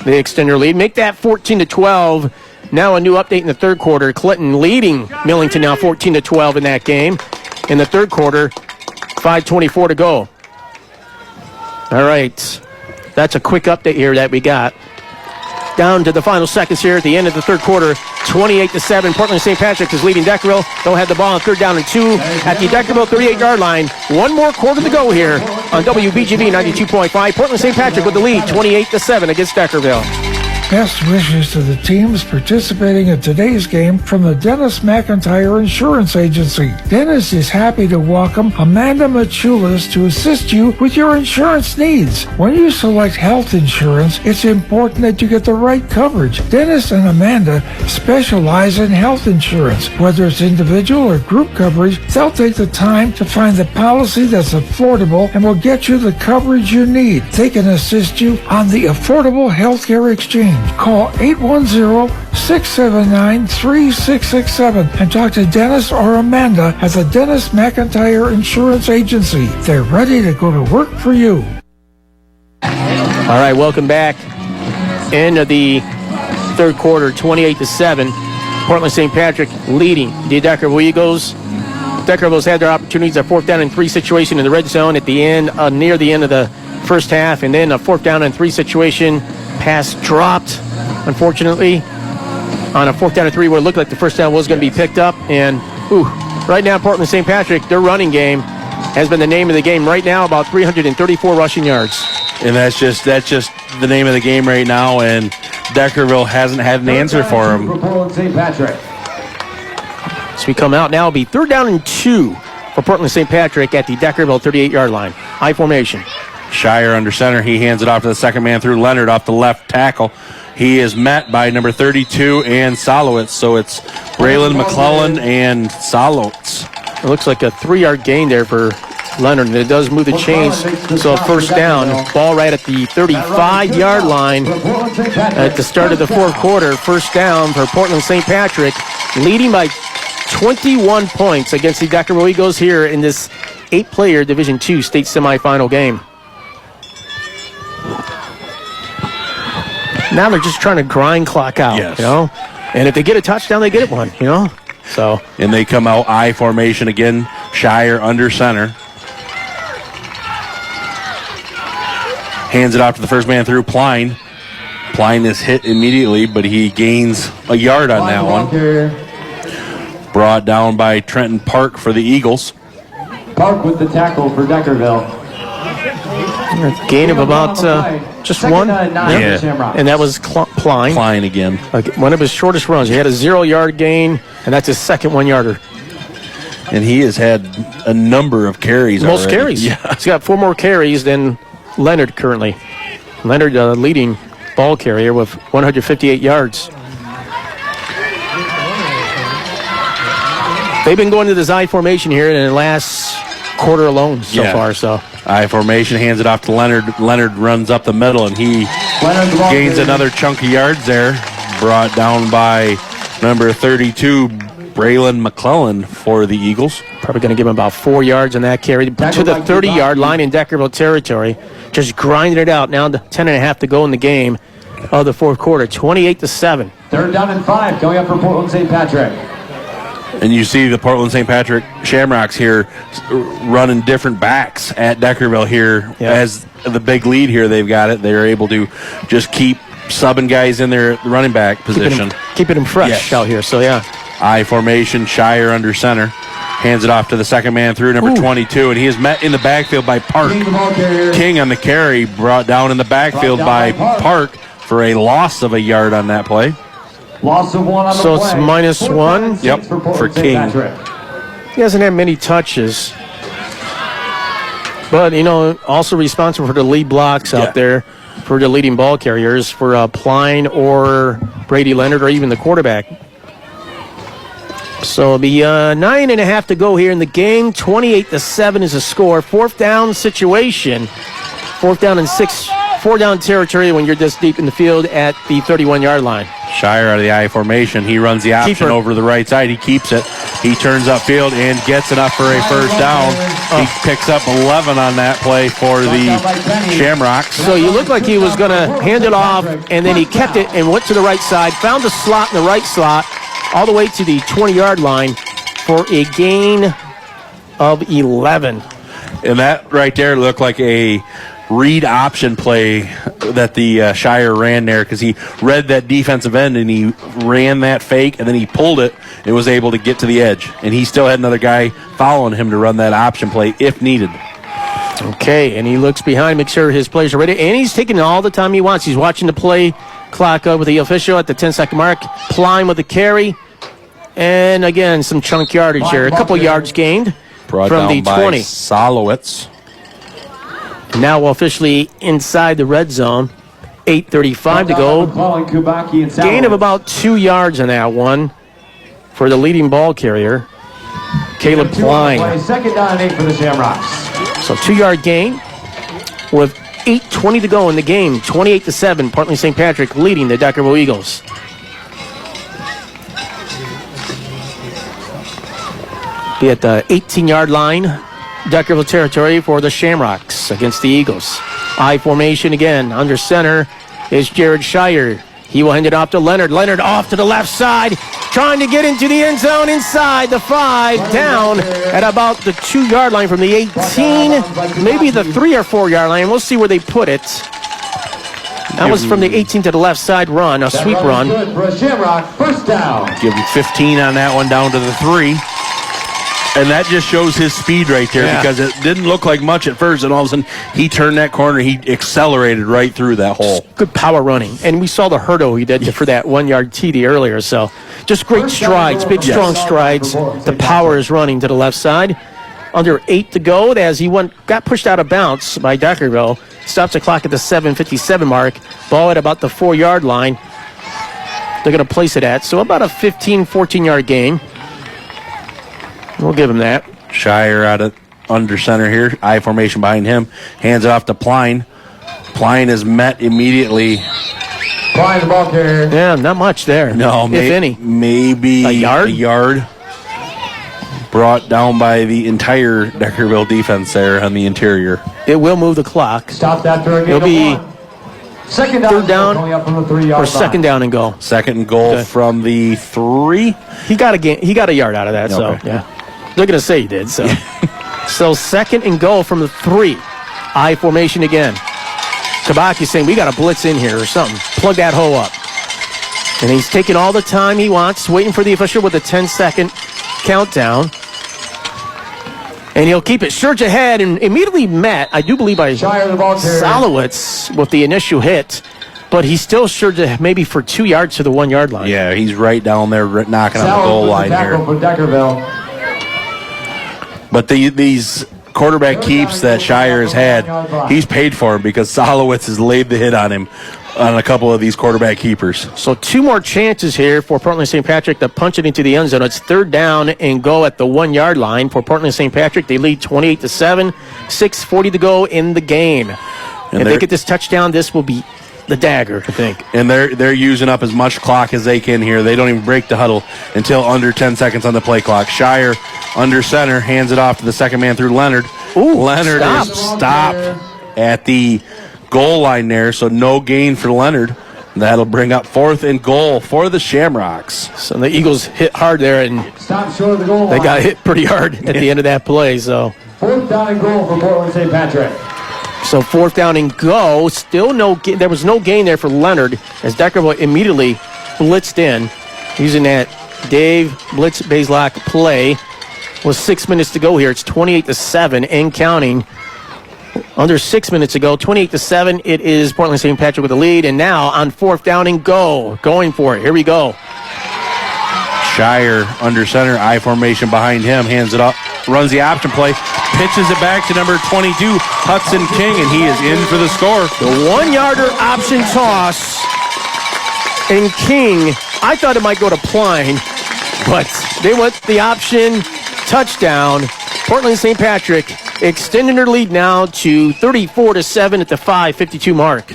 they extend their lead. Make that 14-12. Now a new update in the third quarter. Clinton leading Millington now 14-12 in that game. In the third quarter, 5:24 to go. All right. That's a quick update here that we got. Down to the final seconds here at the end of the third quarter. 28-7. Portland St. Patrick is leading Deckerville. They'll have the ball on 3rd down and 2 at the Deckerville 38-yard line. 1 more quarter to go here on WBGV 92.5. Portland St. Patrick with the lead, 28-7 against Deckerville. Best wishes to the teams participating in today's game from the Dennis McIntyre Insurance Agency. Dennis is happy to welcome Amanda Machulis to assist you with your insurance needs. When you select health insurance, it's important that you get the right coverage. Dennis and Amanda specialize in health insurance. Whether it's individual or group coverage, they'll take the time to find the policy that's affordable and will get you the coverage you need. They can assist you on the Affordable Healthcare Exchange. Call 810-679-3667 and talk to Dennis or Amanda at the Dennis McIntyre Insurance Agency. They're ready to go to work for you. All right, welcome back. End of the third quarter, 28-7. Portland St. Patrick leading the Deckerville Eagles. Deckerville's had their opportunities, a 4th down and 3 situation in the red zone at the end, near the end of the first half, and then a 4th down and 3 situation. Pass dropped, unfortunately, on a 4th down and 3 where it looked like the first down was going to be picked up. And right now, Portland St. Patrick, their running game has been the name of the game right now, about 334 rushing yards. And that's just the name of the game right now, and Deckerville hasn't had an answer for him. Portland St. Patrick. So we come out now, it'll be 3rd down and 2 for Portland St. Patrick at the Deckerville 38-yard line. I formation. Shire under center. He hands it off to the second man through Leonard off the left tackle. He is met by number 32 and Solowitz. So it's Braylon McClellan and Solowitz. It looks like a 3-yard gain there for Leonard, and it does move the chains. So 1st down, ball right at the 35-yard line at the start of the 4th quarter. 1st down for Portland St. Patrick, leading by 21 points against the Deckerville Eagles here in this 8-player Division II state semifinal game. Now they're just trying to grind clock out, yes. You know? And if they get a touchdown, they get it one, you know? So. And they come out I formation again. Shire under center. Hands it off to the first man through, Pline. Pline is hit immediately, but he gains a yard on that one. Brought down by Trenton Park for the Eagles. Park with the tackle for Deckerville. Gain of about just one. Yeah. And that was Pline. Pline again. One of his shortest runs. He had a 0-yard gain, and that's his second 1-yarder. And he has had a number of carries Most already. carries. Yeah. He's got 4 more carries than Leonard currently. Leonard leading ball carrier with 158 yards. They've been going to the I formation here in the last quarter alone so far. So I formation, hands it off to Leonard. Leonard runs up the middle, and he gains another chunk of yards there. Brought down by number 32, Braylon McClellan for the Eagles. Probably going to give him about 4 yards on that carry to the 30-yard line in Deckerville territory. Just grinding it out. Now 10.5 to go in the game of the 4th quarter. 28-7. 3rd down and 5 going up for Portland St. Patrick. And you see the Portland St. Patrick Shamrocks here running different backs at Deckerville here. As the big lead here, they've got it. They're able to just keep subbing guys in their running back position. Keeping them fresh out here, so yeah. I formation, Shire under center. Hands it off to the second man through, number 22, and he is met in the backfield by Park. King on the carry, brought down in the backfield by Park for a loss of a yard on that play. Loss of 1 on the So play. it's -1. Yep, for King. He hasn't had many touches. But, you know, also responsible for the lead blocks out there for the leading ball carriers for Pline or Brady Leonard or even the quarterback. So it'll be 9.5 to go here in the game. 28-7 is the score. 4th down situation. 4th down and 6. 4 down territory when you're this deep in the field at the 31-yard line. Shire out of the I formation. He runs the option over to the right side. He keeps it. He turns upfield and gets enough for a 1st down. He picks up 11 on that play for the Shamrocks. So you looked like he was going to hand it off, and then he kept it and went to the right side, found the slot in the right slot, all the way to the 20-yard line for a gain of 11. And that right there looked like a read option play that the Shire ran there, because he read that defensive end and he ran that fake and then he pulled it and was able to get to the edge. And he still had another guy following him to run that option play if needed. Okay, and he looks behind, make sure his players are ready. And he's taking all the time he wants. He's watching the play clock with the official at the 10-second mark. Pline with the carry. And again, some chunk yardage here. A couple yards gained Brought from down the by 20. Solowitz. Now officially inside the red zone. 8:35 to go. Gain of about 2 yards on that one for the leading ball carrier, Caleb Pline. Second down and 8 for the Shamrocks. So 2-yard gain with 8:20 to go in the game. 28-7. Portland St. Patrick leading the Deckerville Eagles. Be at the 18-yard line, Deckerville territory for the Shamrocks against the Eagles. I formation again. Under center is Jared Shire. He will hand it off to Leonard. Leonard off to the left side, trying to get into the end zone inside the 5, down at about the 2-yard line from the 18, maybe the 3 or 4-yard line. We'll see where they put it. That was from the 18 to the left side run, a sweep run. Good for a Shamrock. First down. Give him 15 on that one, down to the 3. And that just shows his speed right there, because it didn't look like much at first, and all of a sudden he turned that corner. He accelerated right through that hole. Good power running. And we saw the hurdle he did for that 1-yard TD earlier. So just great strides, big strong strides. The power is running to the left side. Under 8 to go as he got pushed out of bounds by Deckerville. Stops the clock at the 7:57 mark. Ball at about the 4-yard line. They're going to place it at. So about a 15, 14-yard gain. We'll give him that. Shire out of under center here. I formation behind him. Hands it off to Pline. Pline is met immediately. Pline the ball carrier. Yeah, not much there. No, if any. Maybe a yard. Brought down by the entire Deckerville defense there on the interior. It will move the clock. Stop that during It'll be second down, third down up from the 3-yard or second down and goal. Second and goal from the 3. He got a yard out of that. So yeah, they're gonna say he did. So so second and goal from the 3. I formation again. Kabaki saying we got a blitz in here or something. Plug that hole up. And he's taking all the time he wants, waiting for the official with a 10-second countdown. And he'll keep it surge ahead and immediately met, I do believe, by Solowitz with the initial hit. But he still surged maybe for 2 yards to the 1-yard line. Yeah, he's right down there knocking on the goal line here. For Deckerville. But these quarterback keeps that Shire has had, he's paid for them because Solowitz has laid the hit on him on a couple of these quarterback keepers. So 2 more chances here for Portland St. Patrick to punch it into the end zone. It's third down and go at the 1-yard line for Portland St. Patrick. They lead 28-7, 6:40 to go in the game. And if they get this touchdown, this will be the dagger, I think. And they're using up as much clock as they can here. They don't even break the huddle until under 10 seconds on the play clock. Shire under center, hands it off to the second man through Leonard. Leonard is stopped at the goal line there, so no gain for Leonard. That'll bring up 4th and goal for the Shamrocks. So the Eagles hit hard there, and stop short of the goal line. They got hit pretty hard at the end of that play. So 4th down and goal for Portland St. Patrick. So 4th down and go. Still there was no gain there for Leonard as Deckerville immediately blitzed in using that Dave Blitz Baselock play. With 6 minutes to go here. It's 28-7 and counting. Under 6 minutes to go, 28-7. It is Portland St. Patrick with the lead. And now on 4th down and go. Going for it. Here we go. Shire under center, I formation behind him, hands it up, runs the option play, pitches it back to number 22, Hudson King, and he is in for the score. The 1-yarder option toss. And King, I thought it might go to Pline, but they went the option. Touchdown. Portland St. Patrick extending their lead now to 34-7 at the 5:52 mark.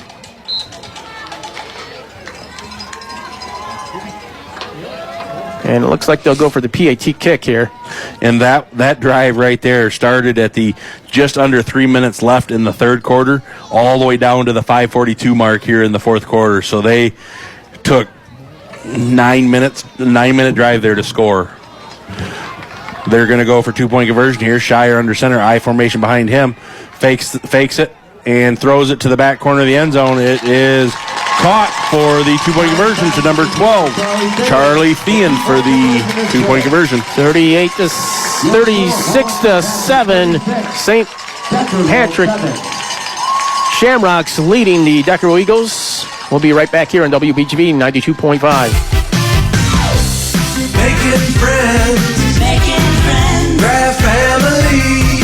And it looks like they'll go for the PAT kick here. And that drive right there started at the just under 3 minutes left in the third quarter, all the way down to the 5:42 mark here in the fourth quarter. So they took 9 minutes, 9-minute drive there to score. They're going to go for 2-point conversion here. Shire under center, I formation behind him, fakes it, and throws it to the back corner of the end zone. It is caught for the 2-point conversion to number 12, Charlie Thean for the 2-point conversion. 36-7, St. Patrick Shamrocks leading the Deckerville Eagles. We'll be right back here on WBGB 92.5. Making friends. Grab family.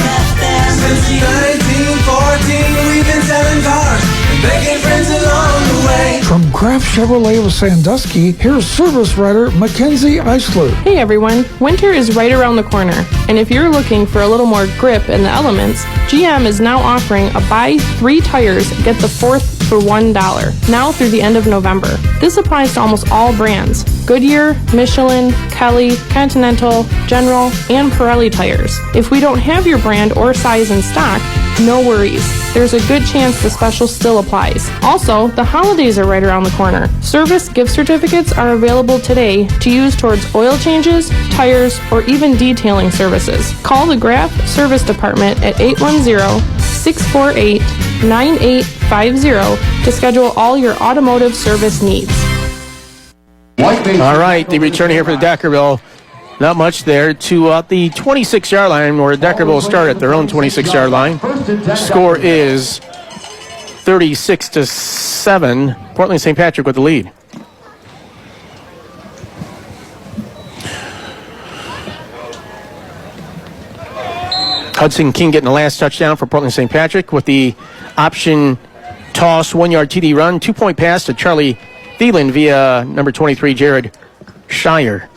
Since 1914, we've been selling cars and making friends along the way. From Kraft Chevrolet of Sandusky, here's service writer Mackenzie Eisler. Hey everyone, winter is right around the corner, and if you're looking for a little more grip in the elements, GM is now offering a buy 3 tires, get the 4th for $1, now through the end of November. This applies to almost all brands: Goodyear, Michelin, Kelly, Continental, General, and Pirelli tires. If we don't have your brand or size in stock, no worries. There's a good chance the special still applies. Also, the holidays are right around the corner. Service gift certificates are available today to use towards oil changes, tires, or even detailing services. Call the Graf Service Department at 810-648-9850 to schedule all your automotive service needs. All right, the return here for the Deckerville. Not much there to the 26-yard line, where Deckerville will start at their own 26-yard line. Score is 36-7. Portland St. Patrick with the lead. Hudson King getting the last touchdown for Portland St. Patrick with the option toss, 1-yard TD run, 2-point pass to Charlie Thielen via number 23, Jared Shire.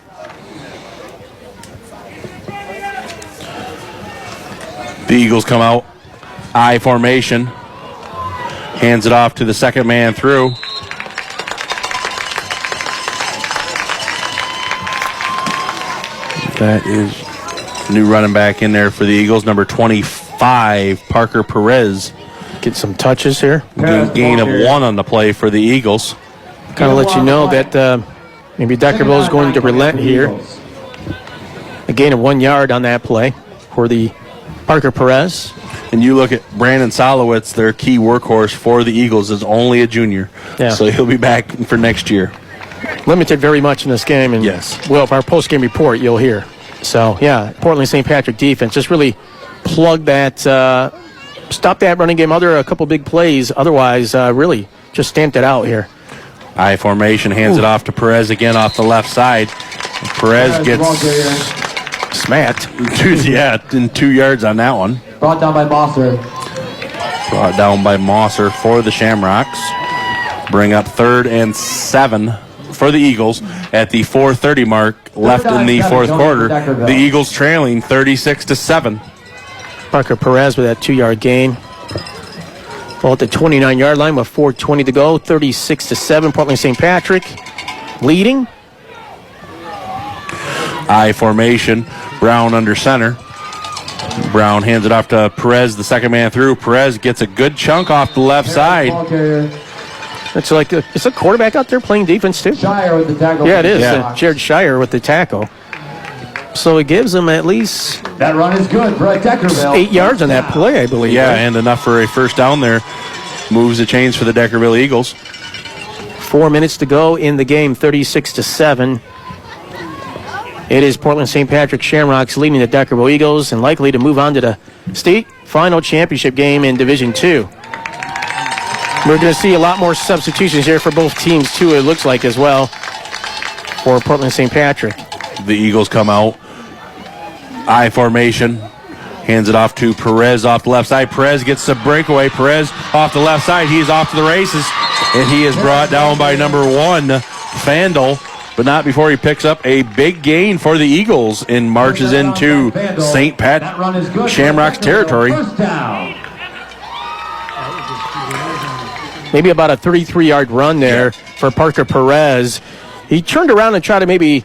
The Eagles come out, I formation, hands it off to the second man through. That is new running back in there for the Eagles, number 25, Parker Perez. Get some touches here. Gain of 1 on the play for the Eagles. Kind of let you know that maybe Deckerville is going to relent here. A gain of 1 yard on that play for the Parker Perez. And you look at Brandon Solowitz, their key workhorse for the Eagles, is only a junior. Yeah. So he'll be back for next year. Limited very much in this game. And yes. Well, if our post-game report, you'll hear. So, yeah, Portland St. Patrick defense just really plug that, stop that running game. A couple big plays. Otherwise, really just stamped it out here. I formation, hands it off to Perez again off the left side. Perez gets smacked. In 2 yards on that one. Brought down by Mosser. Brought down by Mosser for the Shamrocks. Bring up 3rd and 7 for the Eagles at the 4:30 mark left in the fourth quarter. The Eagles trailing 36-7. Parker Perez with that 2-yard gain. Ball at the 29-yard line with 4:20 to go. 36-7. Portland St. Patrick leading. I formation. Brown under center. Brown hands it off to Perez, the second man through. Perez gets a good chunk off the left side. It's like it's a quarterback out there playing defense too. Shire with the tackle. Yeah, it is. Jared Shire with the tackle. So it gives him at least that run is good for a Deckerville. 8 yards on that play, I believe. Yeah, right? and enough for a first down there. Moves the chains for the Deckerville Eagles. 4 minutes to go in the game, 36-7. It is Portland St. Patrick Shamrocks leading the Deckerville Eagles and likely to move on to the state final championship game in Division II. We're going to see a lot more substitutions here for both teams, too, it looks like, as well, for Portland St. Patrick. The Eagles come out. I formation. Hands it off to Perez off the left side. Perez gets the breakaway. Perez off the left side. He's off to the races. And he is brought down by number 1, Fandel. But not before he picks up a big gain for the Eagles and marches into St. Pat Shamrocks territory. Maybe about a 33-yard run there for Parker Perez. He turned around and tried to maybe,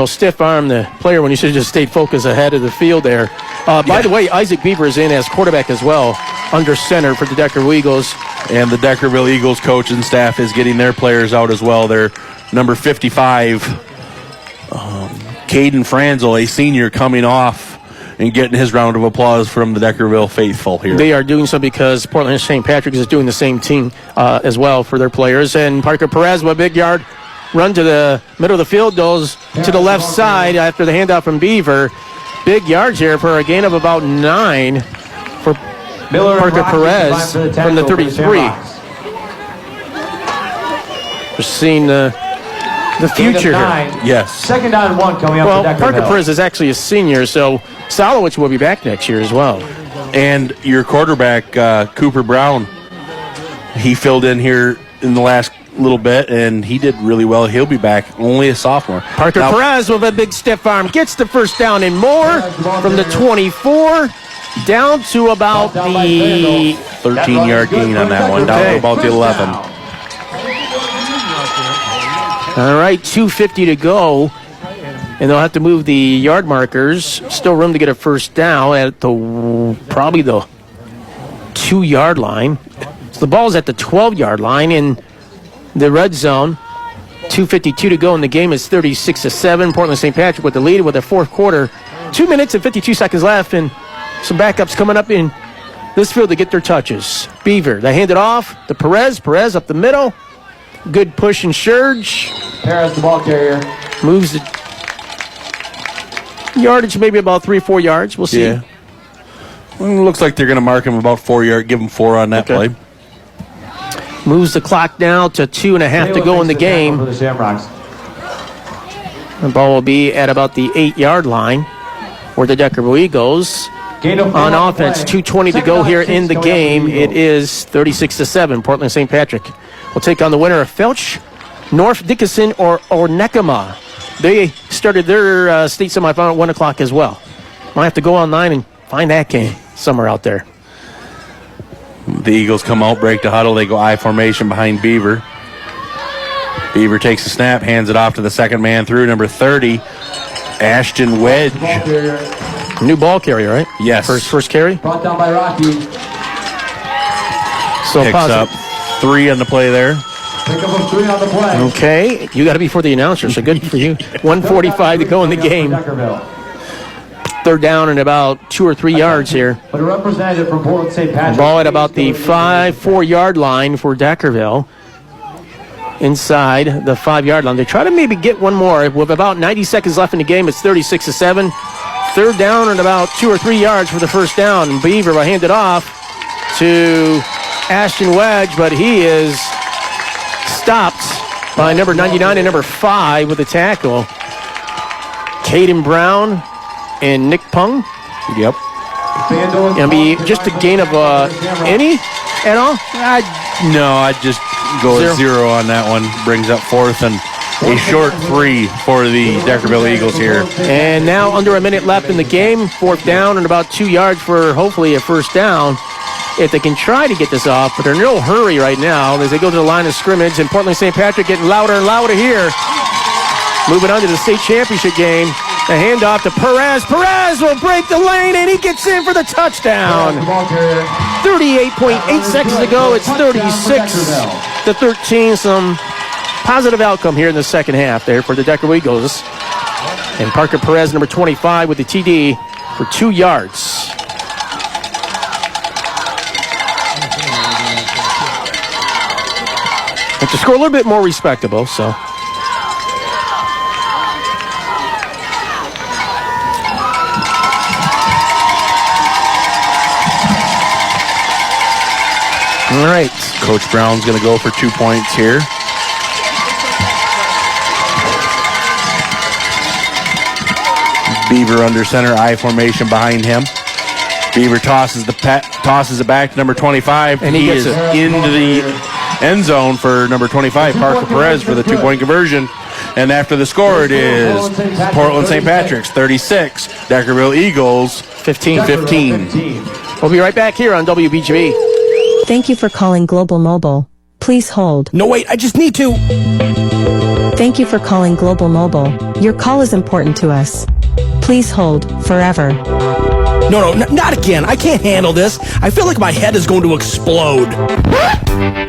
stiff arm the player when he should have just stayed focused ahead of the field there. By the way, Isaac Beaver is in as quarterback as well, under center for the Deckerville Eagles. And the Deckerville Eagles coach and staff is getting their players out as well. They're number 55, Caden Franzel, a senior, coming off and getting his round of applause from the Deckerville faithful here. They are doing so because Portland St. Patrick is doing the same team as well for their players. And Parker Perez with a big yard run to the middle of the field, goes to the left side after the handoff from Beaver. Big yards here for a gain of about 9 for Parker Perez from the 33. We're seeing the future here. Yes. Second down and 1 coming up Well, for Deckerville. Parker Perez is actually a senior, so Solowich will be back next year as well. And your quarterback, Cooper Brown, he filled in here in the last little bit, and he did really well. He'll be back, only a sophomore. Parker Perez with a big stiff arm gets the first down and more from the 24 down to about the 13-yard gain on that one, down to about the 11. All right, 2:50 to go, and they'll have to move the yard markers. Still room to get a first down at probably the 2-yard line. So the ball's at the 12-yard line in the red zone. 2:52 to go, and the game is 36-7. Portland St. Patrick with the lead with the fourth quarter. 2 minutes and 52 seconds left, and some backups coming up in this field to get their touches. Beaver, they hand it off to Perez. Perez up the middle. Good push and surge. Perez, the ball carrier. Moves the yardage maybe about 3 or 4 yards. We'll see. Yeah. Well, looks like they're going to mark him about 4 yards, give him 4 on that play. Moves the clock now to 2.5 to go in the game. For the Shamrocks. The ball will be at about the 8-yard line for the Deckerville Eagles. On offense, 2:20 to go here in the game. It is 36-7. Portland St. Patrick will take on the winner of Felch, North Dickinson, or Nekema. They started their state semifinal at 1 o'clock as well. Might have to go online and find that game somewhere out there. The Eagles come out, break the huddle. They go I formation behind Beaver. Beaver takes the snap, hands it off to the second man through, number 30, Ashton Wedge. New ball carrier, right? Yes. First carry. Brought down by Rocky. So picks positive. up 3 on the play there. Pick up a 3 on the play. Okay, you got to be for the announcer, so good for you. 1:45 to go in the game. Third down and about 2 or 3 yards here. But a representative from Portland St. Patrick. Ball at about the 4-yard line for Deckerville. Inside the 5-yard line. They try to maybe get one more. With about 90 seconds left in the game, it's 36-7. Third down and about 2 or 3 yards for the first down. Beaver will hand it off to Ashton Wedge, but he is stopped by number 99 and number 5 with a tackle. Caden Brown and Nick Pung. Yep. Gonna be just a gain of any at all? No, I'd just go 0 on that one. Brings up 4th and a short 3 for the Deckerville Eagles here. And now under a minute left in the game. 4th down and about 2 yards for hopefully a first down. If they can try to get this off, but they're in no hurry right now as they go to the line of scrimmage. And Portland St. Patrick getting louder and louder here. Moving on to the state championship game. The handoff to Perez. Perez will break the lane, and he gets in for the touchdown. 38.8 seconds to go. It's 36-13. Some positive outcome here in the second half there for the Deckerville Eagles. And Parker Perez, number 25, with the TD for 2 yards. But the score a little bit more respectable, so. All right. Coach Brown's going to go for 2 points here. Beaver under center, I formation behind him. Beaver tosses it back to number 25, and he is into the end zone for number 25, Parker Perez, for the 2-point conversion. And after the score, it is Portland St. Patrick's 36, Deckerville Eagles 15. We'll be right back here on WBGB. Thank you for calling Global Mobile. Please hold. No, wait, I just need to. Thank you for calling Global Mobile. Your call is important to us. Please hold forever. No, not again. I can't handle this. I feel like my head is going to explode.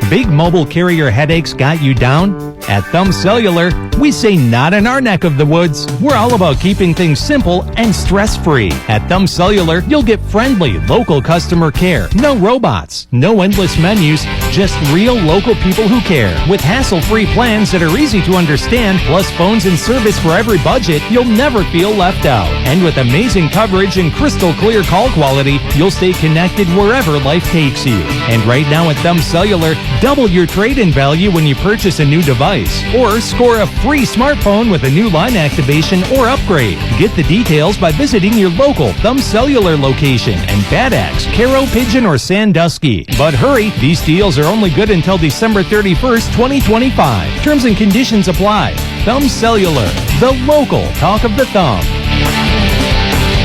Big mobile carrier headaches got you down? At Thumb Cellular, we say not in our neck of the woods. We're all about keeping things simple and stress-free. At Thumb Cellular, you'll get friendly, local customer care. No robots, no endless menus, just real local people who care. With hassle-free plans that are easy to understand, plus phones and service for every budget, you'll never feel left out. And with amazing coverage and crystal clear call quality, you'll stay connected wherever life takes you. And right now at Thumb Cellular, double your trade-in value when you purchase a new device. device, or score a free smartphone with a new line activation or upgrade. Get the details by visiting your local Thumb Cellular location in Bad Axe, Caro, Pigeon, or Sandusky. But hurry, these deals are only good until December 31st, 2025. Terms and conditions apply. Thumb Cellular, the local talk of the thumb.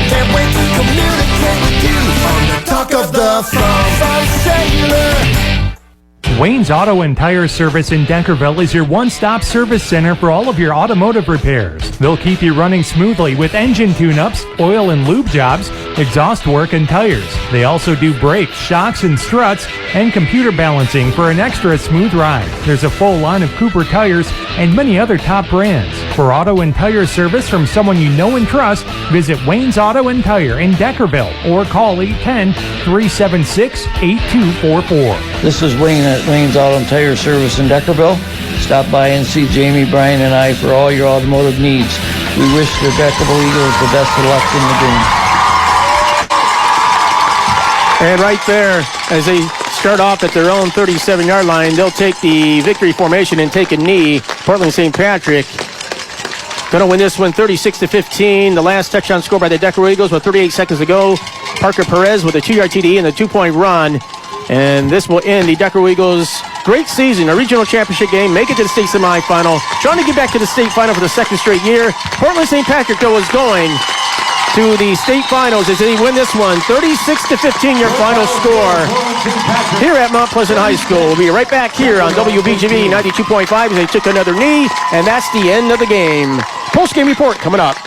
Can't wait to communicate with you on the Talk of the Thumb Cellular. Wayne's Auto and Tire Service in Deckerville is your one-stop service center for all of your automotive repairs. They'll keep you running smoothly with engine tune-ups, oil and lube jobs, exhaust work, and tires. They also do brakes, shocks, and struts, and computer balancing for an extra smooth ride. There's a full line of Cooper tires and many other top brands. For auto and tire service from someone you know and trust, visit Wayne's Auto and Tire in Deckerville or call 810-376-8244. This is Wayne at Wayne's Auto and Tire Service in Deckerville. Stop by and see Jamie, Brian, and I for all your automotive needs. We wish the Deckerville Eagles the best of luck in the game. And right there, as they start off at their own 37-yard line, they'll take the victory formation and take a knee. Portland St. Patrick going to win this one 36-15. The last touchdown scored by the Deckerville Eagles with 38 seconds to go. Parker Perez with a 2-yard TD and a 2-point run. And this will end the Deckerville Eagles' great season, a regional championship game, make it to the state semifinal, trying to get back to the state final for the second straight year. Portland St. Patrick, though, is going to the state finals as they win this one, 36-15, your final score here at Mount Pleasant High School. We'll be right back here on WBGV 92.5 as they took another knee, and that's the end of the game. Post-game report coming up.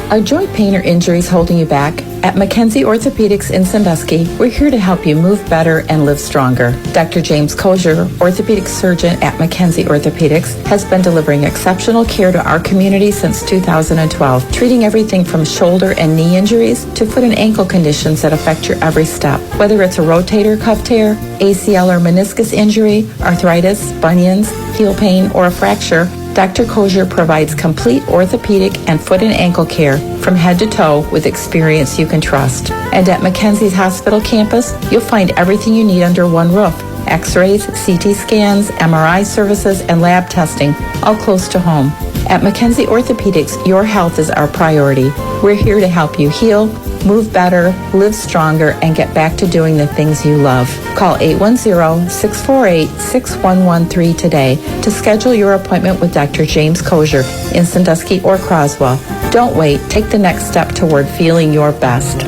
Are joint pain or injuries holding you back? At McKenzie Orthopedics in Sandusky, we're here to help you move better and live stronger. Dr. James Kozier, orthopedic surgeon at McKenzie Orthopedics, has been delivering exceptional care to our community since 2012, treating everything from shoulder and knee injuries to foot and ankle conditions that affect your every step. Whether it's a rotator cuff tear, ACL or meniscus injury, arthritis, bunions, heel pain, or a fracture, Dr. Kozier provides complete orthopedic and foot and ankle care from head to toe with experience you can trust. And at McKenzie's Hospital campus, you'll find everything you need under one roof. X-rays, CT scans, MRI services, and lab testing, all close to home. At McKenzie Orthopedics, your health is our priority. We're here to help you heal, move better, live stronger, and get back to doing the things you love. Call 810-648-6113 today to schedule your appointment with Dr. James Kozier in Sandusky or Croswell. Don't wait. Take the next step toward feeling your best.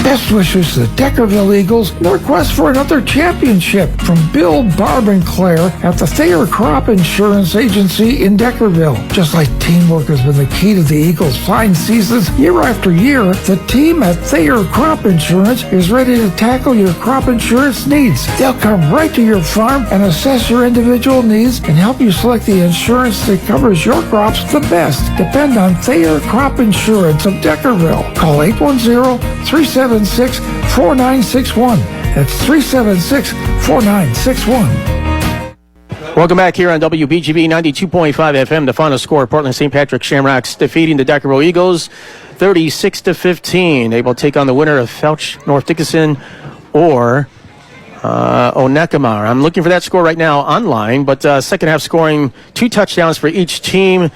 Best wishes to the Deckerville Eagles in their quest for another championship from Bill, Barb, and Claire at the Thayer Crop Insurance Agency in Deckerville. Just like teamwork has been the key to the Eagles' fine seasons year after year, the team at Thayer Crop Insurance is ready to tackle your crop insurance needs. They'll come right to your farm and assess your individual needs and help you select the insurance that covers your crops the best. Depend on Thayer Crop Insurance of Deckerville. Call 810-376-4961. That's 376-4961. Welcome back here on WBGB 92.5 FM. The final score, Portland St. Patrick Shamrocks defeating the Deckerville Eagles 36-15. They will take on the winner of Felch North Dickinson or Onecamar. I'm looking for that score right now online, but second half scoring 2 touchdowns for each team.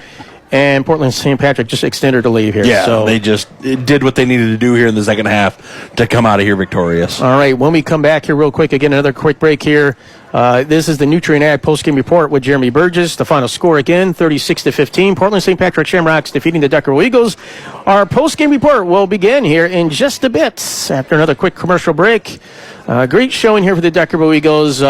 And Portland St. Patrick just extended the lead here. Yeah, so they just did what they needed to do here in the second half to come out of here victorious. All right, when we come back here real quick, again, another quick break here. This is the Nutrient Ag postgame report with Jeremy Burgess. The final score again, 36-15. Portland St. Patrick Shamrocks defeating the Deckerville Eagles. Our postgame report will begin here in just a bit after another quick commercial break. Great showing here for the Deckerville Eagles.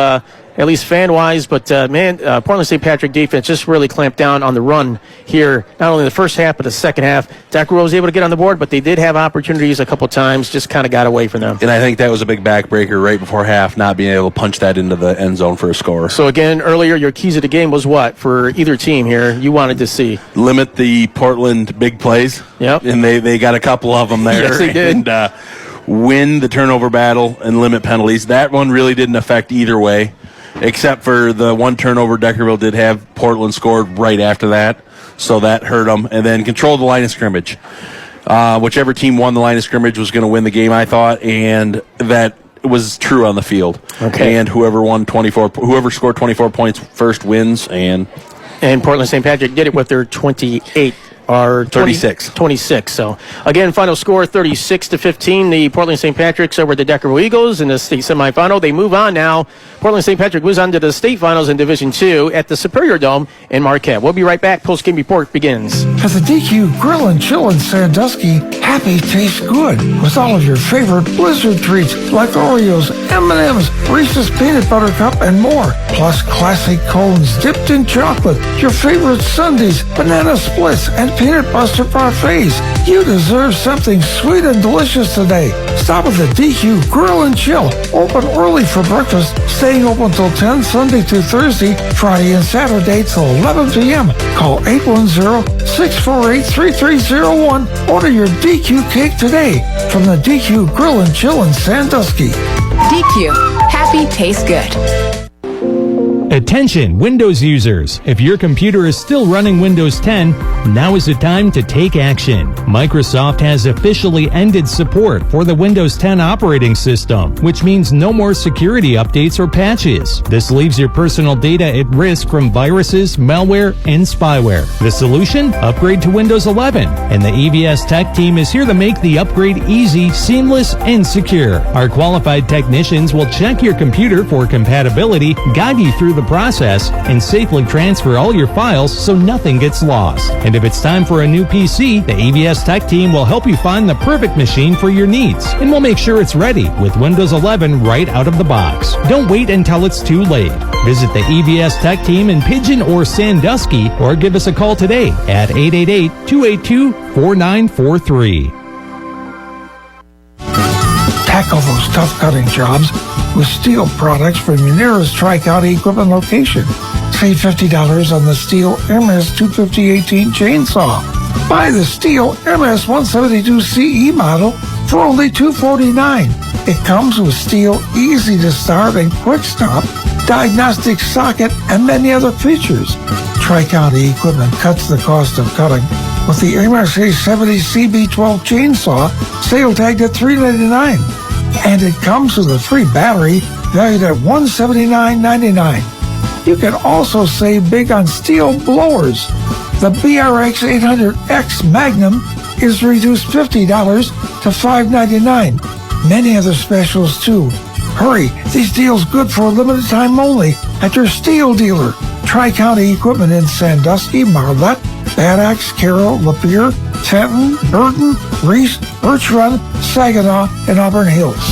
At least fan-wise, but Portland St. Patrick defense just really clamped down on the run here, not only in the first half, but the second half. Deckerville was able to get on the board, but they did have opportunities a couple times, just kind of got away from them. And I think that was a big backbreaker right before half, not being able to punch that into the end zone for a score. So again, earlier, your keys of the game was what for either team here you wanted to see? Limit the Portland big plays. Yep. And they got a couple of them there. Yes, they did. And win the turnover battle and limit penalties. That one really didn't affect either way. Except for the one turnover Deckerville did have, Portland scored right after that, so that hurt them. And then control the line of scrimmage. Whichever team won the line of scrimmage was going to win the game, I thought, and that was true on the field. Okay. And whoever scored 24 points first wins, and Portland St. Patrick did it with their 28 or 26. 26. So again, final score 36-15. The Portland St. Patricks over the Deckerville Eagles in the state semifinal. They move on now. Portland St. Patrick moves on to the state finals in Division II at the Superior Dome in Marquette. We'll be right back. Post-game report begins. At the DQ Grill and Chill in Sandusky, happy tastes good with all of your favorite Blizzard treats like Oreos, M&M's, Reese's Peanut Butter Cup, and more. Plus classic cones dipped in chocolate, your favorite sundaes, banana splits, and peanut butter parfaits. You deserve something sweet and delicious today. Stop at the DQ Grill and Chill. Open early for breakfast, staying open till 10 Sunday through Thursday, Friday and Saturday till 11 p.m. Call 810-648-3301. Order your DQ cake today from the DQ Grill and Chill in Sandusky. DQ. Happy tastes good. Attention Windows users, if your computer is still running Windows 10, now is the time to take action. Microsoft has officially ended support for the Windows 10 operating system, which means no more security updates or patches. This leaves your personal data at risk from viruses, malware, and spyware. The solution? Upgrade to Windows 11. And the EVS Tech team is here to make the upgrade easy, seamless, and secure. Our qualified technicians will check your computer for compatibility, guide you through the process, and safely transfer all your files so nothing gets lost. And if it's time for a new PC, the EVS Tech team will help you find the perfect machine for your needs, and we'll make sure it's ready with Windows 11 right out of the box. Don't wait until it's too late. Visit the EVS Tech team in Pigeon or Sandusky, or give us a call today at 888-282-4943. Tackle those tough cutting jobs with steel products from your nearest Tri-County equipment location. Save $50 on the Steel MS 250/18 chainsaw. Buy the Steel MS 172 CE model for only $249. It comes with Steel easy to start and quick stop, diagnostic socket, and many other features. Tri-County equipment cuts the cost of cutting with the MSA 70 CB12 chainsaw, sale tagged at $399. And it comes with a free battery valued at $179.99. You can also save big on steel blowers. The BRX 800X Magnum is reduced $50 to $599. Many other specials too. Hurry, these deals good for a limited time only at your steel dealer. Tri-County Equipment in Sandusky, Marlette, Bad Axe, Carroll, Lapeer, Fenton, Burton, Reese, Birch Run, Saginaw, and Auburn Hills.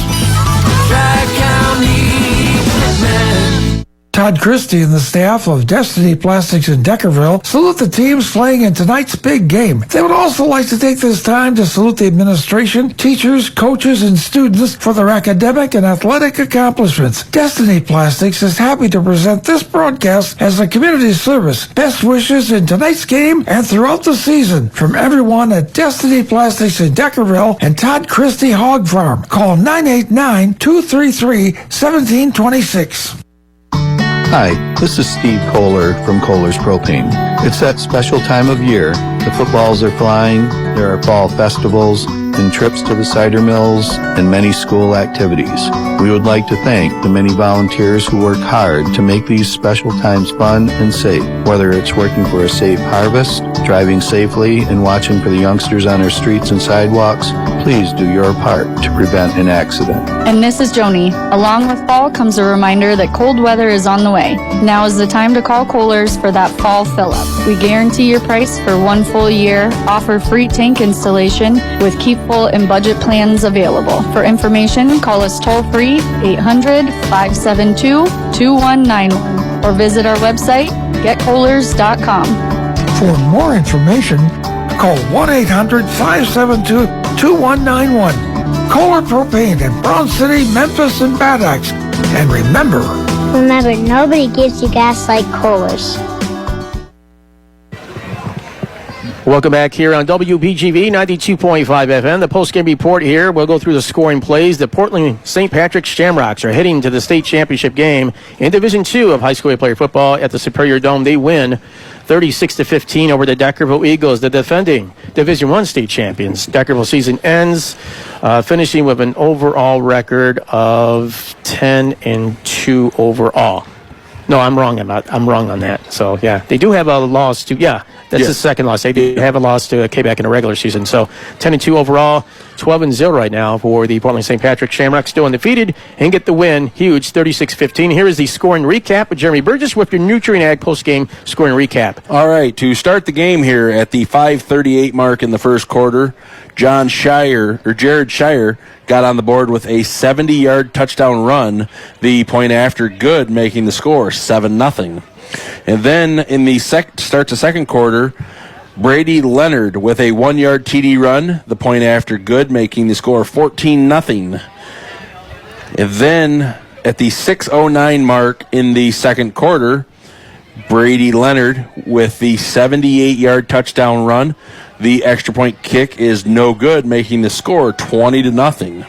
Tri-County Equipment. Todd Christie and the staff of Destiny Plastics in Deckerville salute the teams playing in tonight's big game. They would also like to take this time to salute the administration, teachers, coaches, and students for their academic and athletic accomplishments. Destiny Plastics is happy to present this broadcast as a community service. Best wishes in tonight's game and throughout the season from everyone at Destiny Plastics in Deckerville and Todd Christie Hog Farm. Call 989-233-1726. Hi, this is Steve Kohler from Kohler's Propane. It's that special time of year. The footballs are flying, there are fall festivals, and trips to the cider mills, and many school activities. We would like to thank the many volunteers who work hard to make these special times fun and safe. Whether it's working for a safe harvest, driving safely, and watching for the youngsters on our streets and sidewalks, please do your part to prevent an accident. And this is Joni. Along with fall comes a reminder that cold weather is on the way. Now is the time to call Kohler's for that fall fill-up. We guarantee your price for one full year, offer free tank installation with keep full and budget plans available. For information, call us toll-free 800-572-2191 or visit our website, getkohlers.com. For more information, call 1-800-572-2191. Kohler Propane in Brown City, Memphis, and Bad Axe. And remember, nobody gives you gas like Kohler's. Welcome back here on WBGV 92.5 FM. The postgame report here. We'll go through the scoring plays. The Portland St. Patrick's Shamrocks are heading to the state championship game in Division II of high school player football at the Superior Dome. They win 36-15 over the Deckerville Eagles, the defending Division I state champions. Deckerville season ends finishing with an overall record of 10-2 overall. No, I'm wrong. I'm wrong on that. So, yeah, they do have a loss to, that's the second loss. They did have a loss to K-Back in the regular season. So 10-2 overall, 12-0 right now for the Portland St. Patrick Shamrocks, still undefeated and get the win. Huge, 36-15. Here is the scoring recap with Jeremy Burgess with your Nutrient Ag post-game scoring recap. All right, to start the game here at the 5:38 mark in the first quarter, Jared Shire got on the board with a 70-yard touchdown run. The point after good, making the score 7-0. And then in the start to second quarter, Brady Leonard with a 1-yard TD run. The point after good, making the score 14-0. And then at the 6:09 mark in the second quarter, Brady Leonard with the 78-yard touchdown run. The extra point kick is no good, making the score 20-0.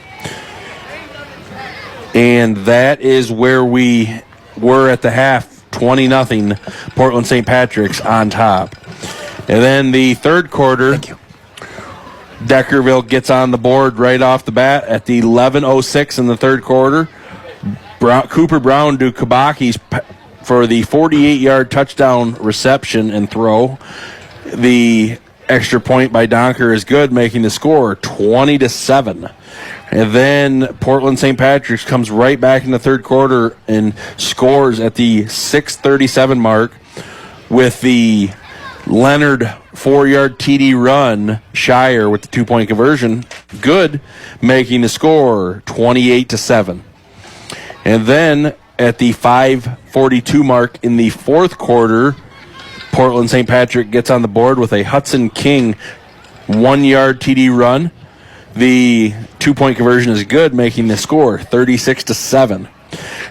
And that is where we were at the half, 20-0, Portland St. Patrick's on top. And then the third quarter, Deckerville gets on the board right off the bat at the 11:06 in the third quarter. Cooper Brown to Kabaki's for the 48-yard touchdown reception and throw. The extra point by Donker is good, making the score 20-7. And then Portland St. Patrick's comes right back in the third quarter and scores at the 6:37 mark with the Leonard 4-yard TD run. Shire with the 2-point conversion, good, making the score 28-7. And then at the 5:42 mark in the fourth quarter, Portland St. Patrick gets on the board with a Hudson King 1-yard TD run. The 2-point conversion is good, making the score 36-7.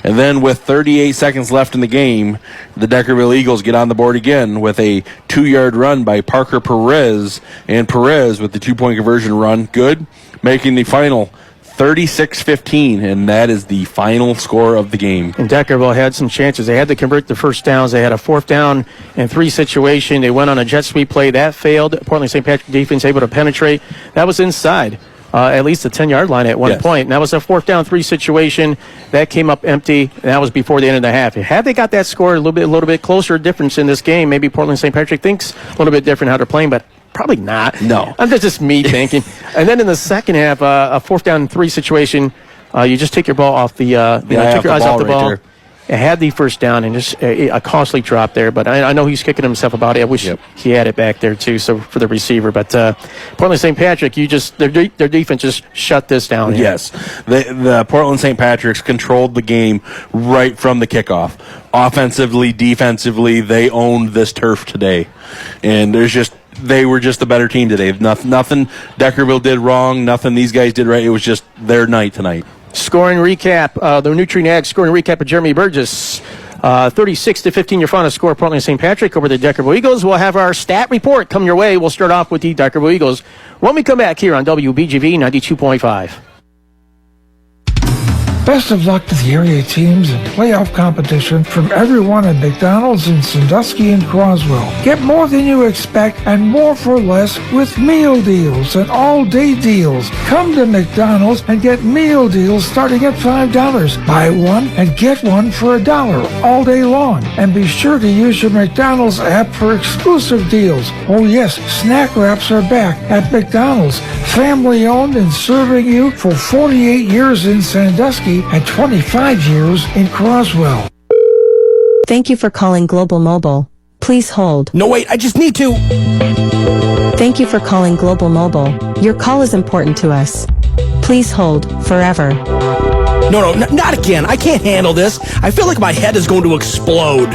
And then with 38 seconds left in the game, the Deckerville Eagles get on the board again with a 2-yard run by Parker Perez. And Perez with the 2-point conversion run, good, making the final 36-15, and that is the final score of the game. And Deckerville had some chances. They had to convert the first downs. They had a 4th down and 3 situation. They went on a jet sweep play. That failed. Portland St. Patrick defense able to penetrate. That was inside at least the 10-yard line at one point. And that was a 4th down 3 situation. That came up empty, and that was before the end of the half. Had they got that score a little bit closer difference in this game, maybe Portland St. Patrick thinks a little bit different how they're playing, but probably not. No. That's just me thinking. And then in the second half, a 4th down 3 situation, you just take your ball off the, take your eyes off the ball. Right, it had the first down and just a costly drop there, but I know he's kicking himself about it. I wish he had it back there too, so for the receiver. But Portland St. Patrick, their defense just shut this down. Yes, the Portland St. Patrick's controlled the game right from the kickoff. Offensively, defensively, they owned this turf today, and they were just the better team today. Nothing Deckerville did wrong. Nothing these guys did right. It was just their night tonight. Scoring recap, the Nutrient Ag scoring recap of Jeremy Burgess. 36-15, your final score, Portland St. Patrick over the Deckerville Eagles. We'll have our stat report come your way. We'll start off with the Deckerville Eagles when we come back here on WBGV 92.5. Best of luck to the area teams in playoff competition from everyone at McDonald's in Sandusky and Croswell. Get more than you expect and more for less with meal deals and all-day deals. Come to McDonald's and get meal deals starting at $5. Buy one and get one for $1 all day long. And be sure to use your McDonald's app for exclusive deals. Oh yes, snack wraps are back at McDonald's. Family owned and serving you for 48 years in Sandusky and 25 years in Croswell. Thank you for calling Global Mobile. Please hold. No, wait, I just need to. Thank you for calling Global Mobile. Your call is important to us. Please hold forever. No, not again. I can't handle this. I feel like my head is going to explode.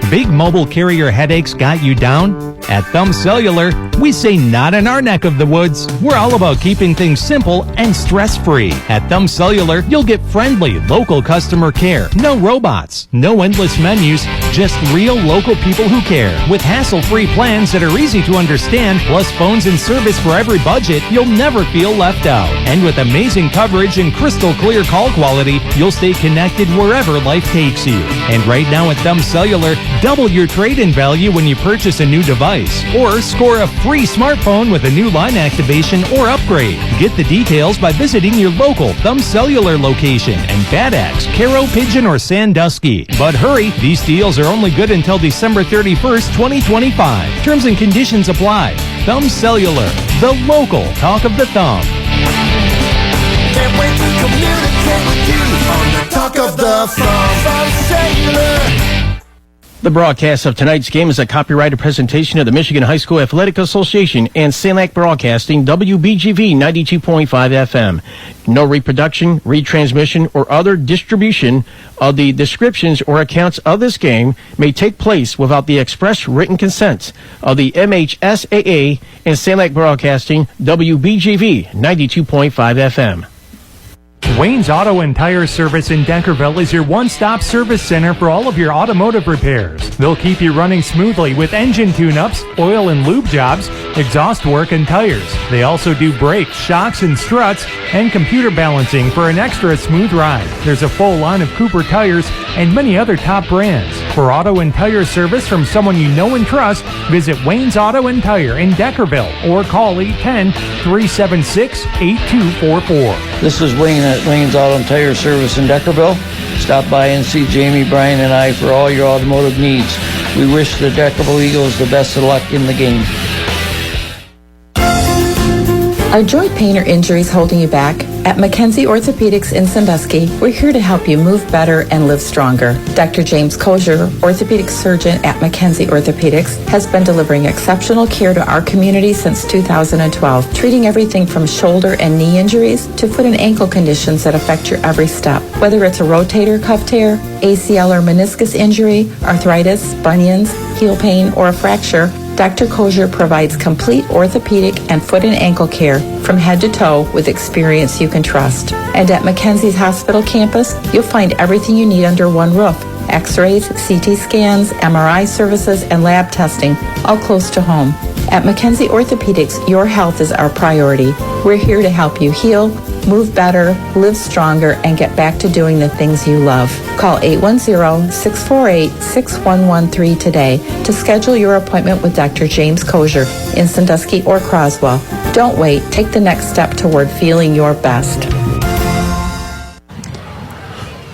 Big mobile carrier headaches got you down? At Thumb Cellular, we say not in our neck of the woods. We're all about keeping things simple and stress-free. At Thumb Cellular, you'll get friendly, local customer care. No robots, no endless menus, just real local people who care. With hassle-free plans that are easy to understand, plus phones and service for every budget, you'll never feel left out. And with amazing coverage and crystal clear call quality, you'll stay connected wherever life takes you. And right now at Thumb Cellular, double your trade-in value when you purchase a new device. Or score a free smartphone with a new line activation or upgrade. Get the details by visiting your local Thumb Cellular location in Bad Axe, Caro, Pigeon, or Sandusky. But hurry, these deals are only good until December 31st, 2025. Terms and conditions apply. Thumb Cellular, the local talk of the thumb. Can't wait to communicate with you on the Talk of the Thumb Cellular. The broadcast of tonight's game is a copyrighted presentation of the Michigan High School Athletic Association and Sanilac Broadcasting, WBGV 92.5 FM. No reproduction, retransmission, or other distribution of the descriptions or accounts of this game may take place without the express written consent of the MHSAA and Sanilac Broadcasting, WBGV 92.5 FM. Wayne's Auto and Tire Service in Deckerville is your one-stop service center for all of your automotive repairs. They'll keep you running smoothly with engine tune-ups, oil and lube jobs, exhaust work, and tires. They also do brakes, shocks, and struts, and computer balancing for an extra smooth ride. There's a full line of Cooper tires and many other top brands. For auto and tire service from someone you know and trust, visit Wayne's Auto and Tire in Deckerville or call 810-376-8244. This is Wayne at Wayne's Auto and Tire Service in Deckerville. Stop by and see Jamie, Brian, and I for all your automotive needs. We wish the Deckerville Eagles the best of luck in the game. Are joint pain or injuries holding you back? At Mackenzie Orthopedics in Sandusky, we're here to help you move better and live stronger. Dr. James Kozier, orthopedic surgeon at Mackenzie Orthopedics, has been delivering exceptional care to our community since 2012, treating everything from shoulder and knee injuries to foot and ankle conditions that affect your every step. Whether it's a rotator cuff tear, ACL or meniscus injury, arthritis, bunions, heel pain, or a fracture, Dr. Kozier provides complete orthopedic and foot and ankle care from head to toe with experience you can trust. And at Mackenzie's Hospital campus, you'll find everything you need under one roof. X-rays, CT scans, MRI services, and lab testing, all close to home. At Mackenzie Orthopedics, your health is our priority. We're here to help you heal, move better, live stronger, and get back to doing the things you love. Call 810-648-6113 today to schedule your appointment with Dr. James Kozier in Sandusky or Croswell. Don't wait. Take the next step toward feeling your best.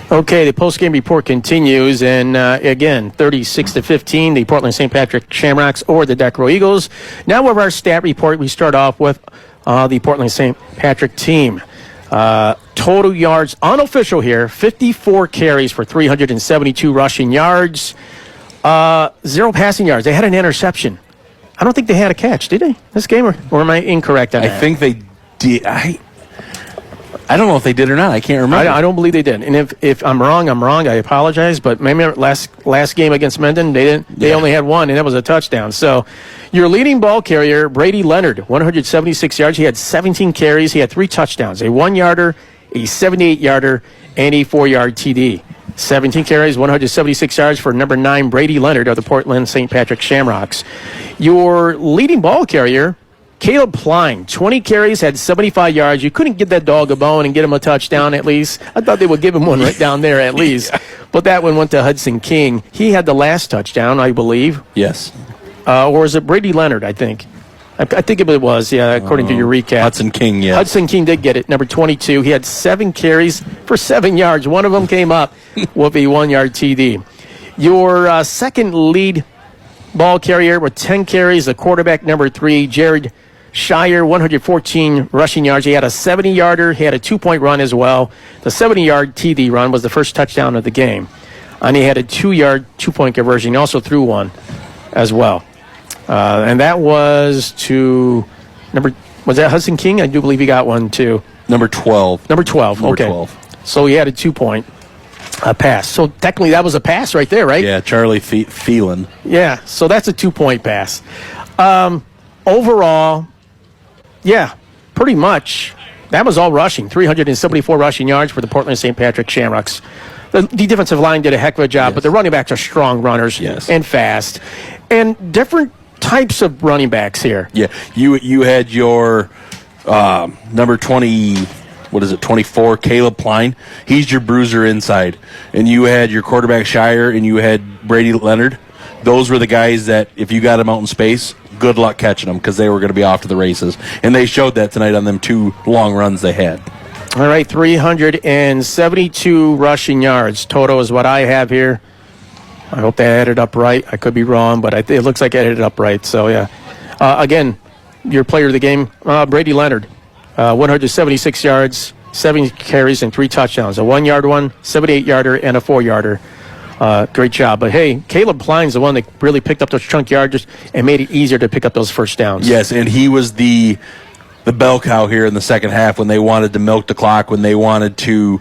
Okay, the post-game report continues, and again, 36-15, the Portland St. Patrick Shamrocks over the Deckerville Eagles. Now with our stat report, we start off with the Portland St. Patrick team. Total yards, unofficial here, 54 carries for 372 rushing yards, 0 passing yards. They had an interception. I don't think they had a catch, did they, this game, or am I incorrect on that? I think they did. I don't know if they did or not. I can't remember. I don't believe they did. And if I'm wrong, I'm wrong. I apologize. But maybe last game against Mendon, they only had one, and that was a touchdown. So your leading ball carrier, Brady Leonard, 176 yards. He had 17 carries. He had 3 touchdowns, a 1-yarder, a 78-yarder, and a 4-yard TD. 17 carries, 176 yards for number 9, Brady Leonard of the Portland St. Patrick Shamrocks. Your leading ball carrier, Caleb Pline, 20 carries, had 75 yards. You couldn't give that dog a bone and get him a touchdown at least. I thought they would give him one right down there at least. But that one went to Hudson King. He had the last touchdown, I believe. Yes. Or was it Brady Leonard, I think? I think it was, yeah, according to your recap. Hudson King, yeah. Hudson King did get it, number 22. He had 7 carries for 7 yards. One of them came up with a 1-yard TD. Your second lead ball carrier with 10 carries, the quarterback, number 3, Jared Shire, 114 rushing yards. He had a 70-yarder. He had a 2-point run as well. The 70-yard TD run was the first touchdown of the game. And he had a 2-yard, 2-point conversion. He also threw one as well. And that was to was that Hudson King? I do believe he got one too. Number 12. Number 12, okay. 12. So he had a 2-point pass. So technically that was a pass right there, right? Yeah, Charlie Phelan. Yeah, so that's a 2-point pass. Overall, yeah, pretty much. That was all rushing. 374 rushing yards for the Portland St. Patrick Shamrocks. The defensive line did a heck of a job, but the running backs are strong runners and fast. And different types of running backs here. Yeah, you had your number 24, Caleb Klein. He's your bruiser inside. And you had your quarterback Shire, and you had Brady Leonard. Those were the guys that, if you got them out in space, good luck catching them because they were going to be off to the races. And they showed that tonight on them 2 long runs they had. All right, 372 rushing yards total is what I have here. I hope they added up right. I could be wrong, but it looks like I added up right. So, yeah. Again, your player of the game, Brady Leonard, 176 yards, 7 carries, and 3 touchdowns. A 1-yard one, 78-yarder, and a 4-yarder. Great job. But, hey, Caleb Klein's the one that really picked up those chunk yards and made it easier to pick up those first downs. Yes, and he was the bell cow here in the second half when they wanted to milk the clock, when they wanted to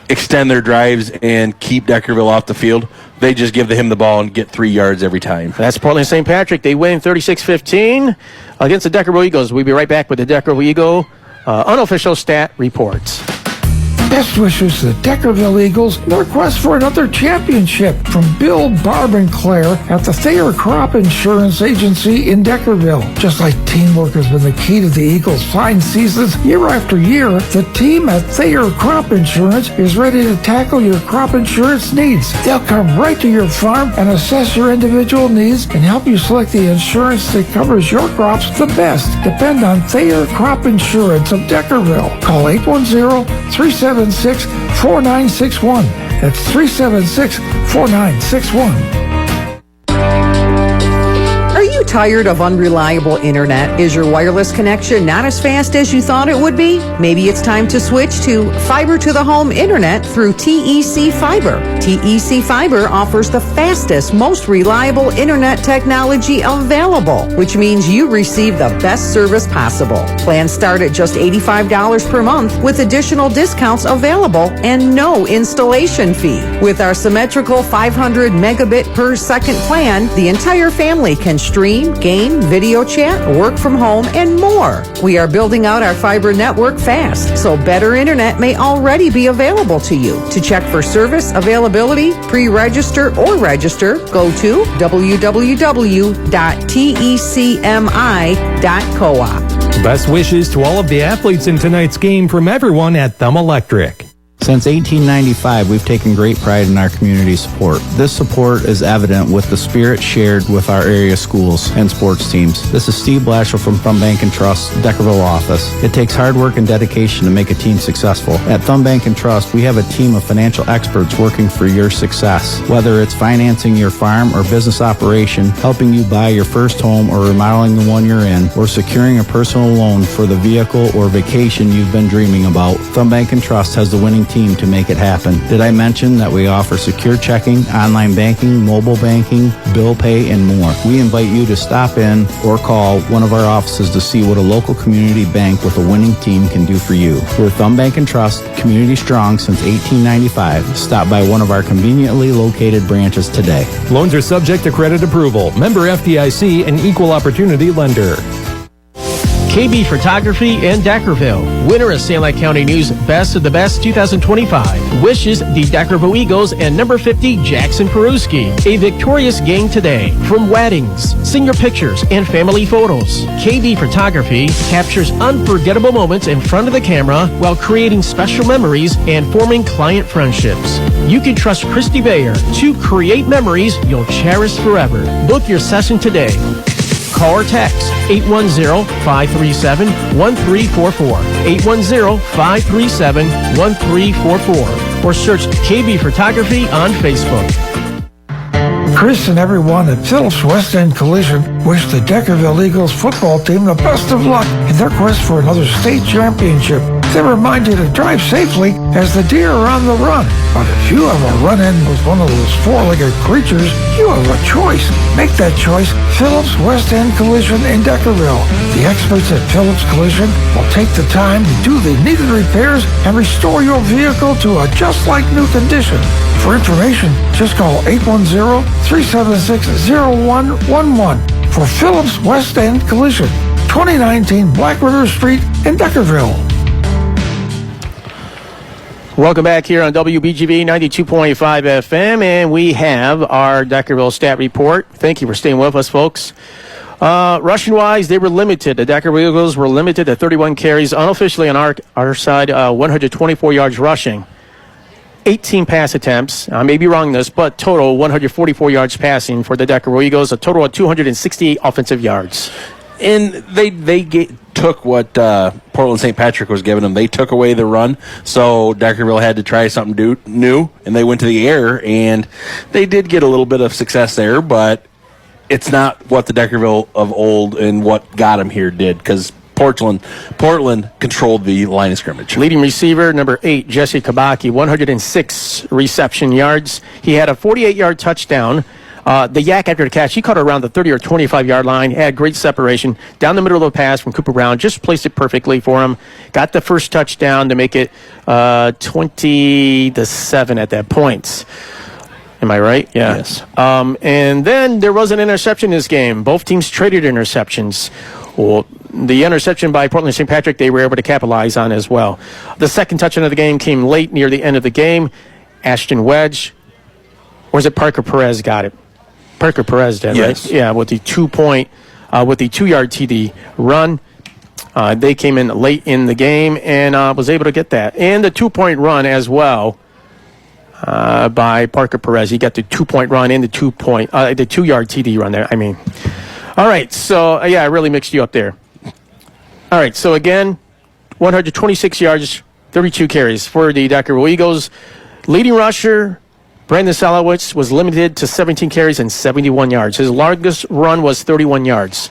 extend their drives and keep Deckerville off the field. They just give him the ball and get 3 yards every time. That's Portland St. Patrick. They win 36-15 against the Deckerville Eagles. We'll be right back with the Deckerville Eagle unofficial stat reports. Best wishes to the Deckerville Eagles and a request for another championship from Bill, Barb, and Claire at the Thayer Crop Insurance Agency in Deckerville. Just like teamwork has been the key to the Eagles' fine seasons year after year, the team at Thayer Crop Insurance is ready to tackle your crop insurance needs. They'll come right to your farm and assess your individual needs and help you select the insurance that covers your crops the best. Depend on Thayer Crop Insurance of Deckerville. Call 810-376-4961. That's 376-4961. Are you tired of unreliable internet? Is your wireless connection not as fast as you thought it would be? Maybe it's time to switch to fiber to the home internet through TEC Fiber. TEC Fiber offers the fastest, most reliable internet technology available, which means you receive the best service possible. Plans start at just $85 per month with additional discounts available and no installation fee. With our symmetrical 500 megabit per second plan, the entire family can stream, game, video chat, work from home, and more. We are building out our fiber network fast, so better internet may already be available to you. To check for service availability, pre-register, or register, go to www.tecmi.coop. Best wishes to all of the athletes in tonight's game from everyone at Thumb Electric. Since 1895, we've taken great pride in our community support. This support is evident with the spirit shared with our area schools and sports teams. This is Steve Blashill from Thumb Bank and Trust, Deckerville office. It takes hard work and dedication to make a team successful. At Thumb Bank and Trust, we have a team of financial experts working for your success. Whether it's financing your farm or business operation, helping you buy your first home or remodeling the one you're in, or securing a personal loan for the vehicle or vacation you've been dreaming about, Thumb Bank and Trust has the winning team to make it happen. Did I mention that we offer secure checking, online banking, mobile banking, bill pay, and more? We invite you to stop in or call one of our offices to see what a local community bank with a winning team can do for you. We're Thumb Bank and Trust, community strong since 1895. Stop by one of our conveniently located branches today. Loans are subject to credit approval. Member FDIC and equal opportunity lender. KB Photography in Deckerville. Winner of Sanilac County News Best of the Best 2025. Wishes the Deckerville Eagles and number 50 Jackson Peruski. A victorious game today. From weddings, senior pictures, and family photos. KB Photography captures unforgettable moments in front of the camera while creating special memories and forming client friendships. You can trust Christy Bayer to create memories you'll cherish forever. Book your session today. Call or text 810-537-1344, 810-537-1344, or search KB Photography on Facebook. Chris and everyone at Phillips West End Collision wish the Deckerville Eagles football team the best of luck in their quest for another state championship. They remind you to drive safely as the deer are on the run. But if you have a run-in with one of those four-legged creatures, you have a choice. Make that choice. Phillips West End Collision in Deckerville. The experts at Phillips Collision will take the time to do the needed repairs and restore your vehicle to a just-like-new condition. For information, just call 810-376-0111. for Phillips West End Collision, 2019 Black River Street in Deckerville. Welcome back here on WBGV 92.5 FM, and we have our Deckerville stat report. Thank you for staying with us, folks. Rushing-wise, they were limited. The Deckerville Eagles were limited to 31 carries. Unofficially on our side, 124 yards rushing. 18 pass attempts. I may be wrong in this, but total 144 yards passing for the Deckerville Eagles, a total of 268 offensive yards. And they took what Portland St. Patrick was giving them. They took away the run, so Deckerville had to try something new, and they went to the air, and they did get a little bit of success there, but it's not what the Deckerville of old and what got them here did, because Portland controlled the line of scrimmage. Leading receiver, number 8, Jesse Kabaki, 106 reception yards. He had a 48-yard touchdown. The Yak, after the catch, he caught it around the 30 or 25-yard line, had great separation down the middle of the pass from Cooper Brown, just placed it perfectly for him. Got the first touchdown to make it 20-7 at that point. Am I right? Yeah. Yes. And then there was an interception in this game. Both teams traded interceptions. Well, the interception by Portland St. Patrick, they were able to capitalize on as well. The second touchdown of the game came late near the end of the game. Ashton Wedge, or is it Parker Perez got it? Parker Perez did, yes. Right? Yeah, with the 2-yard TD run. They came in late in the game and was able to get that. And the 2-point run as well by Parker Perez. He got the 2-point run and the 2-yard TD run there. All right, so, I really mixed you up there. All right, so again, 126 yards, 32 carries for the Deckerville Eagles. Leading rusher, Brandon Salowitz, was limited to 17 carries and 71 yards. His largest run was 31 yards.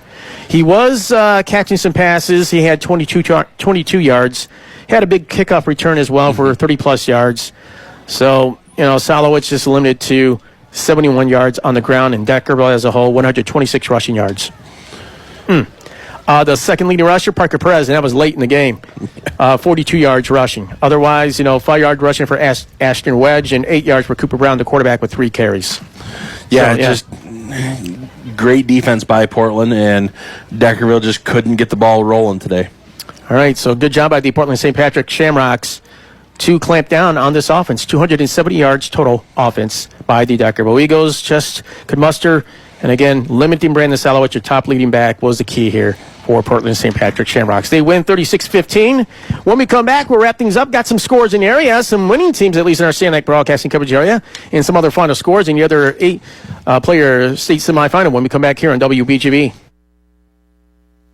He was catching some passes. He had 22 yards. He had a big kickoff return as well for 30-plus yards. So, Salowitz just limited to 71 yards on the ground, and Deckerville as a whole, 126 rushing yards. The second leading rusher, Parker Perez, and that was late in the game, 42 yards rushing. Otherwise, 5-yard rushing for Ashton Wedge and 8 yards for Cooper Brown, the quarterback, with 3 carries. Just great defense by Portland, and Deckerville just couldn't get the ball rolling today. All right, so good job by the Portland St. Patrick Shamrocks to clamp down on this offense. 270 yards total offense by the Deckerville Eagles. Just could muster. And again, limiting Brandon Salowitz, your top leading back, was the key here for Portland St. Patrick Shamrocks. They win 36-15. When we come back, we'll wrap things up. Got some scores in the area, some winning teams, at least in our Sanilac Broadcasting coverage area, and some other final scores in the other 8-player state semifinal when we come back here on WBGV.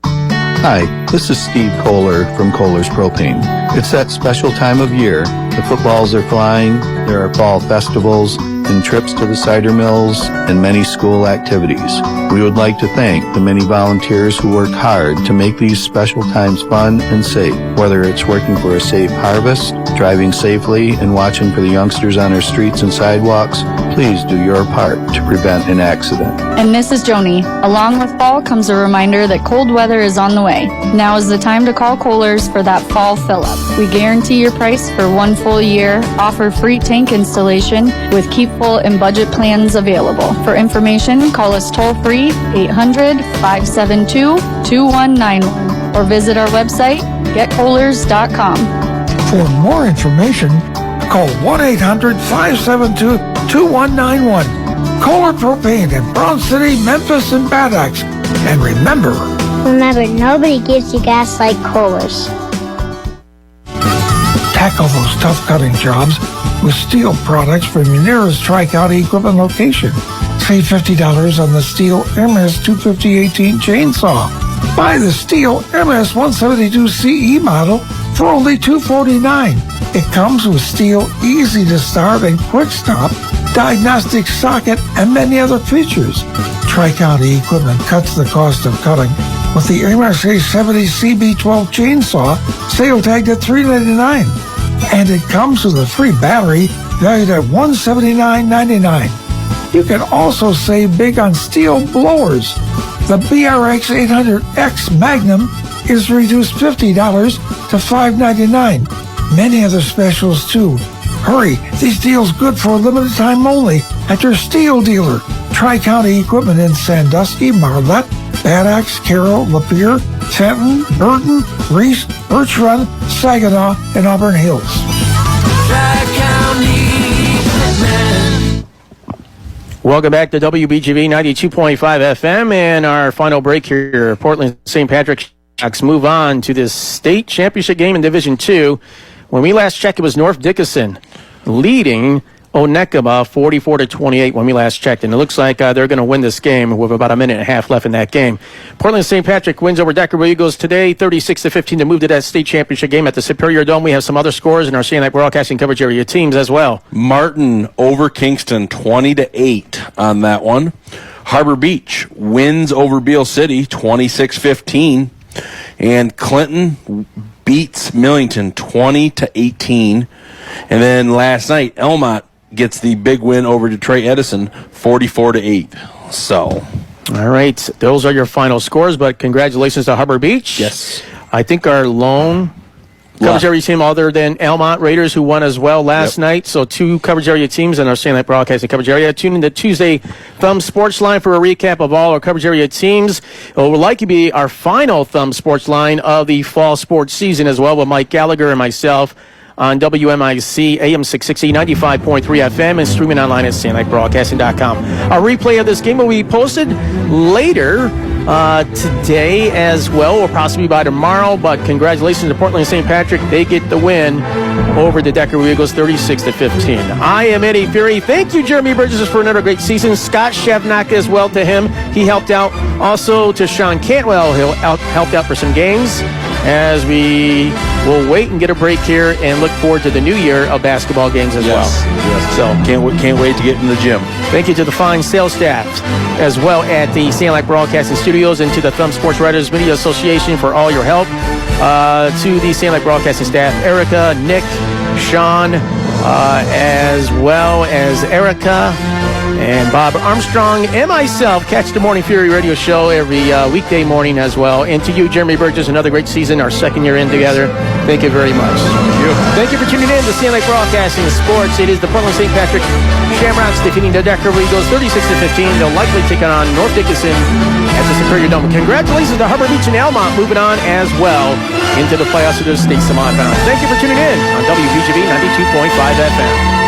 Hi, this is Steve Kohler from Kohler's Propane. It's that special time of year. The footballs are flying, there are fall festivals, and trips to the cider mills, and many school activities. We would like to thank the many volunteers who work hard to make these special times fun and safe. Whether it's working for a safe harvest, driving safely, and watching for the youngsters on our streets and sidewalks, please do your part to prevent an accident. And this is Joni. Along with fall comes a reminder that cold weather is on the way. Now is the time to call Kohlers for that fall fill-up. We guarantee your price for 1 full year, offer free tank installation with keep full and budget plans available. For information, call us toll-free 800-572-2191 or visit our website, getkohlers.com. For more information, call 1-800-572-2191. Kohler Propane in Brown City, Memphis, and Bad Axe. And remember, nobody gives you gas like Kohlers. Tackle those tough cutting jobs with steel products from your nearest Tri-County equipment location. Save $50 on the Steel MS 250/18 chainsaw. Buy the Steel MS 172 CE model for only $249. It comes with Steel easy to start and quick stop, diagnostic socket, and many other features. Tri-County equipment cuts the cost of cutting with the MSA 70 CB12 chainsaw, sale tagged at $399. And it comes with a free battery valued at $179.99. You can also save big on steel blowers. The BRX 800X Magnum is reduced $50 to $599. Many other specials too. Hurry, these deals good for a limited time only at your steel dealer. Tri-County Equipment in Sandusky, Marlette, Bad Axe, Carroll, Lapeer, Fenton, Burton, Reese, Birch Run, Saginaw, and Auburn Hills. Welcome back to WBGV 92.5 FM and our final break here. Portland St. Patrick Sharks move on to this state championship game in Division II. When we last checked, it was North Dickinson leading Onekama 44-28 when we last checked, and it looks like they're going to win this game with about a minute and a half left in that game. Portland St. Patrick wins over Deckerville Eagles today, 36-15 to move to that state championship game at the Superior Dome. We have some other scores in our Sanilac Broadcasting coverage area teams as well. Martin over Kingston 20-8 on that one. Harbor Beach wins over Beale City 26-15, and Clinton beats Millington 20-18. And then last night, Elmont gets the big win over Detroit Edison 44-8. So, all right, those are your final scores, but congratulations to Harbor Beach. Yes. I think our lone coverage area team other than Elmont Raiders, who won as well last night. So 2 coverage area teams in our Sanilac Broadcasting coverage area. Tune in to Tuesday Thumb Sports Line for a recap of all our coverage area teams. It will likely be our final Thumb Sports Line of the fall sports season as well, with Mike Gallagher and myself on WMIC AM 660 95.3 FM and streaming online at SanilacBroadcasting.com. A replay of this game will be posted later today as well, or possibly by tomorrow. But congratulations to Portland St. Patrick. They get the win over the Deckerville Eagles 36-15. I am Eddie Fury. Thank you, Jeremy Burgess, for another great season. Scott Shevnak as well to him. He helped out. Also to Sean Cantwell, who helped out for some games, as we will wait and get a break here and look forward to the new year of basketball games as well. Yes. So can't wait to get in the gym. Thank you to the fine sales staff as well at the Sanilac Broadcasting Studios, and to the Thumb Sports Writers Media Association for all your help. To the Sanilac Broadcasting staff, Erica, Nick, Sean, as well as Erica and Bob Armstrong and myself. Catch the Morning Fury radio show every weekday morning as well. And to you, Jeremy Burgess, another great season, our second year in together. Thank you very much. Thank you for tuning in to Sanilac Broadcasting Sports. It is the Portland St. Patrick Shamrocks defeating the Deckerville Eagles 36-15. They'll likely take on North Dickinson at the Superior Dome. Congratulations to Harbor Beach and Elmont moving on as well into the playoffs of the state semifinals. Thank you for tuning in on WBGV 92.5 FM.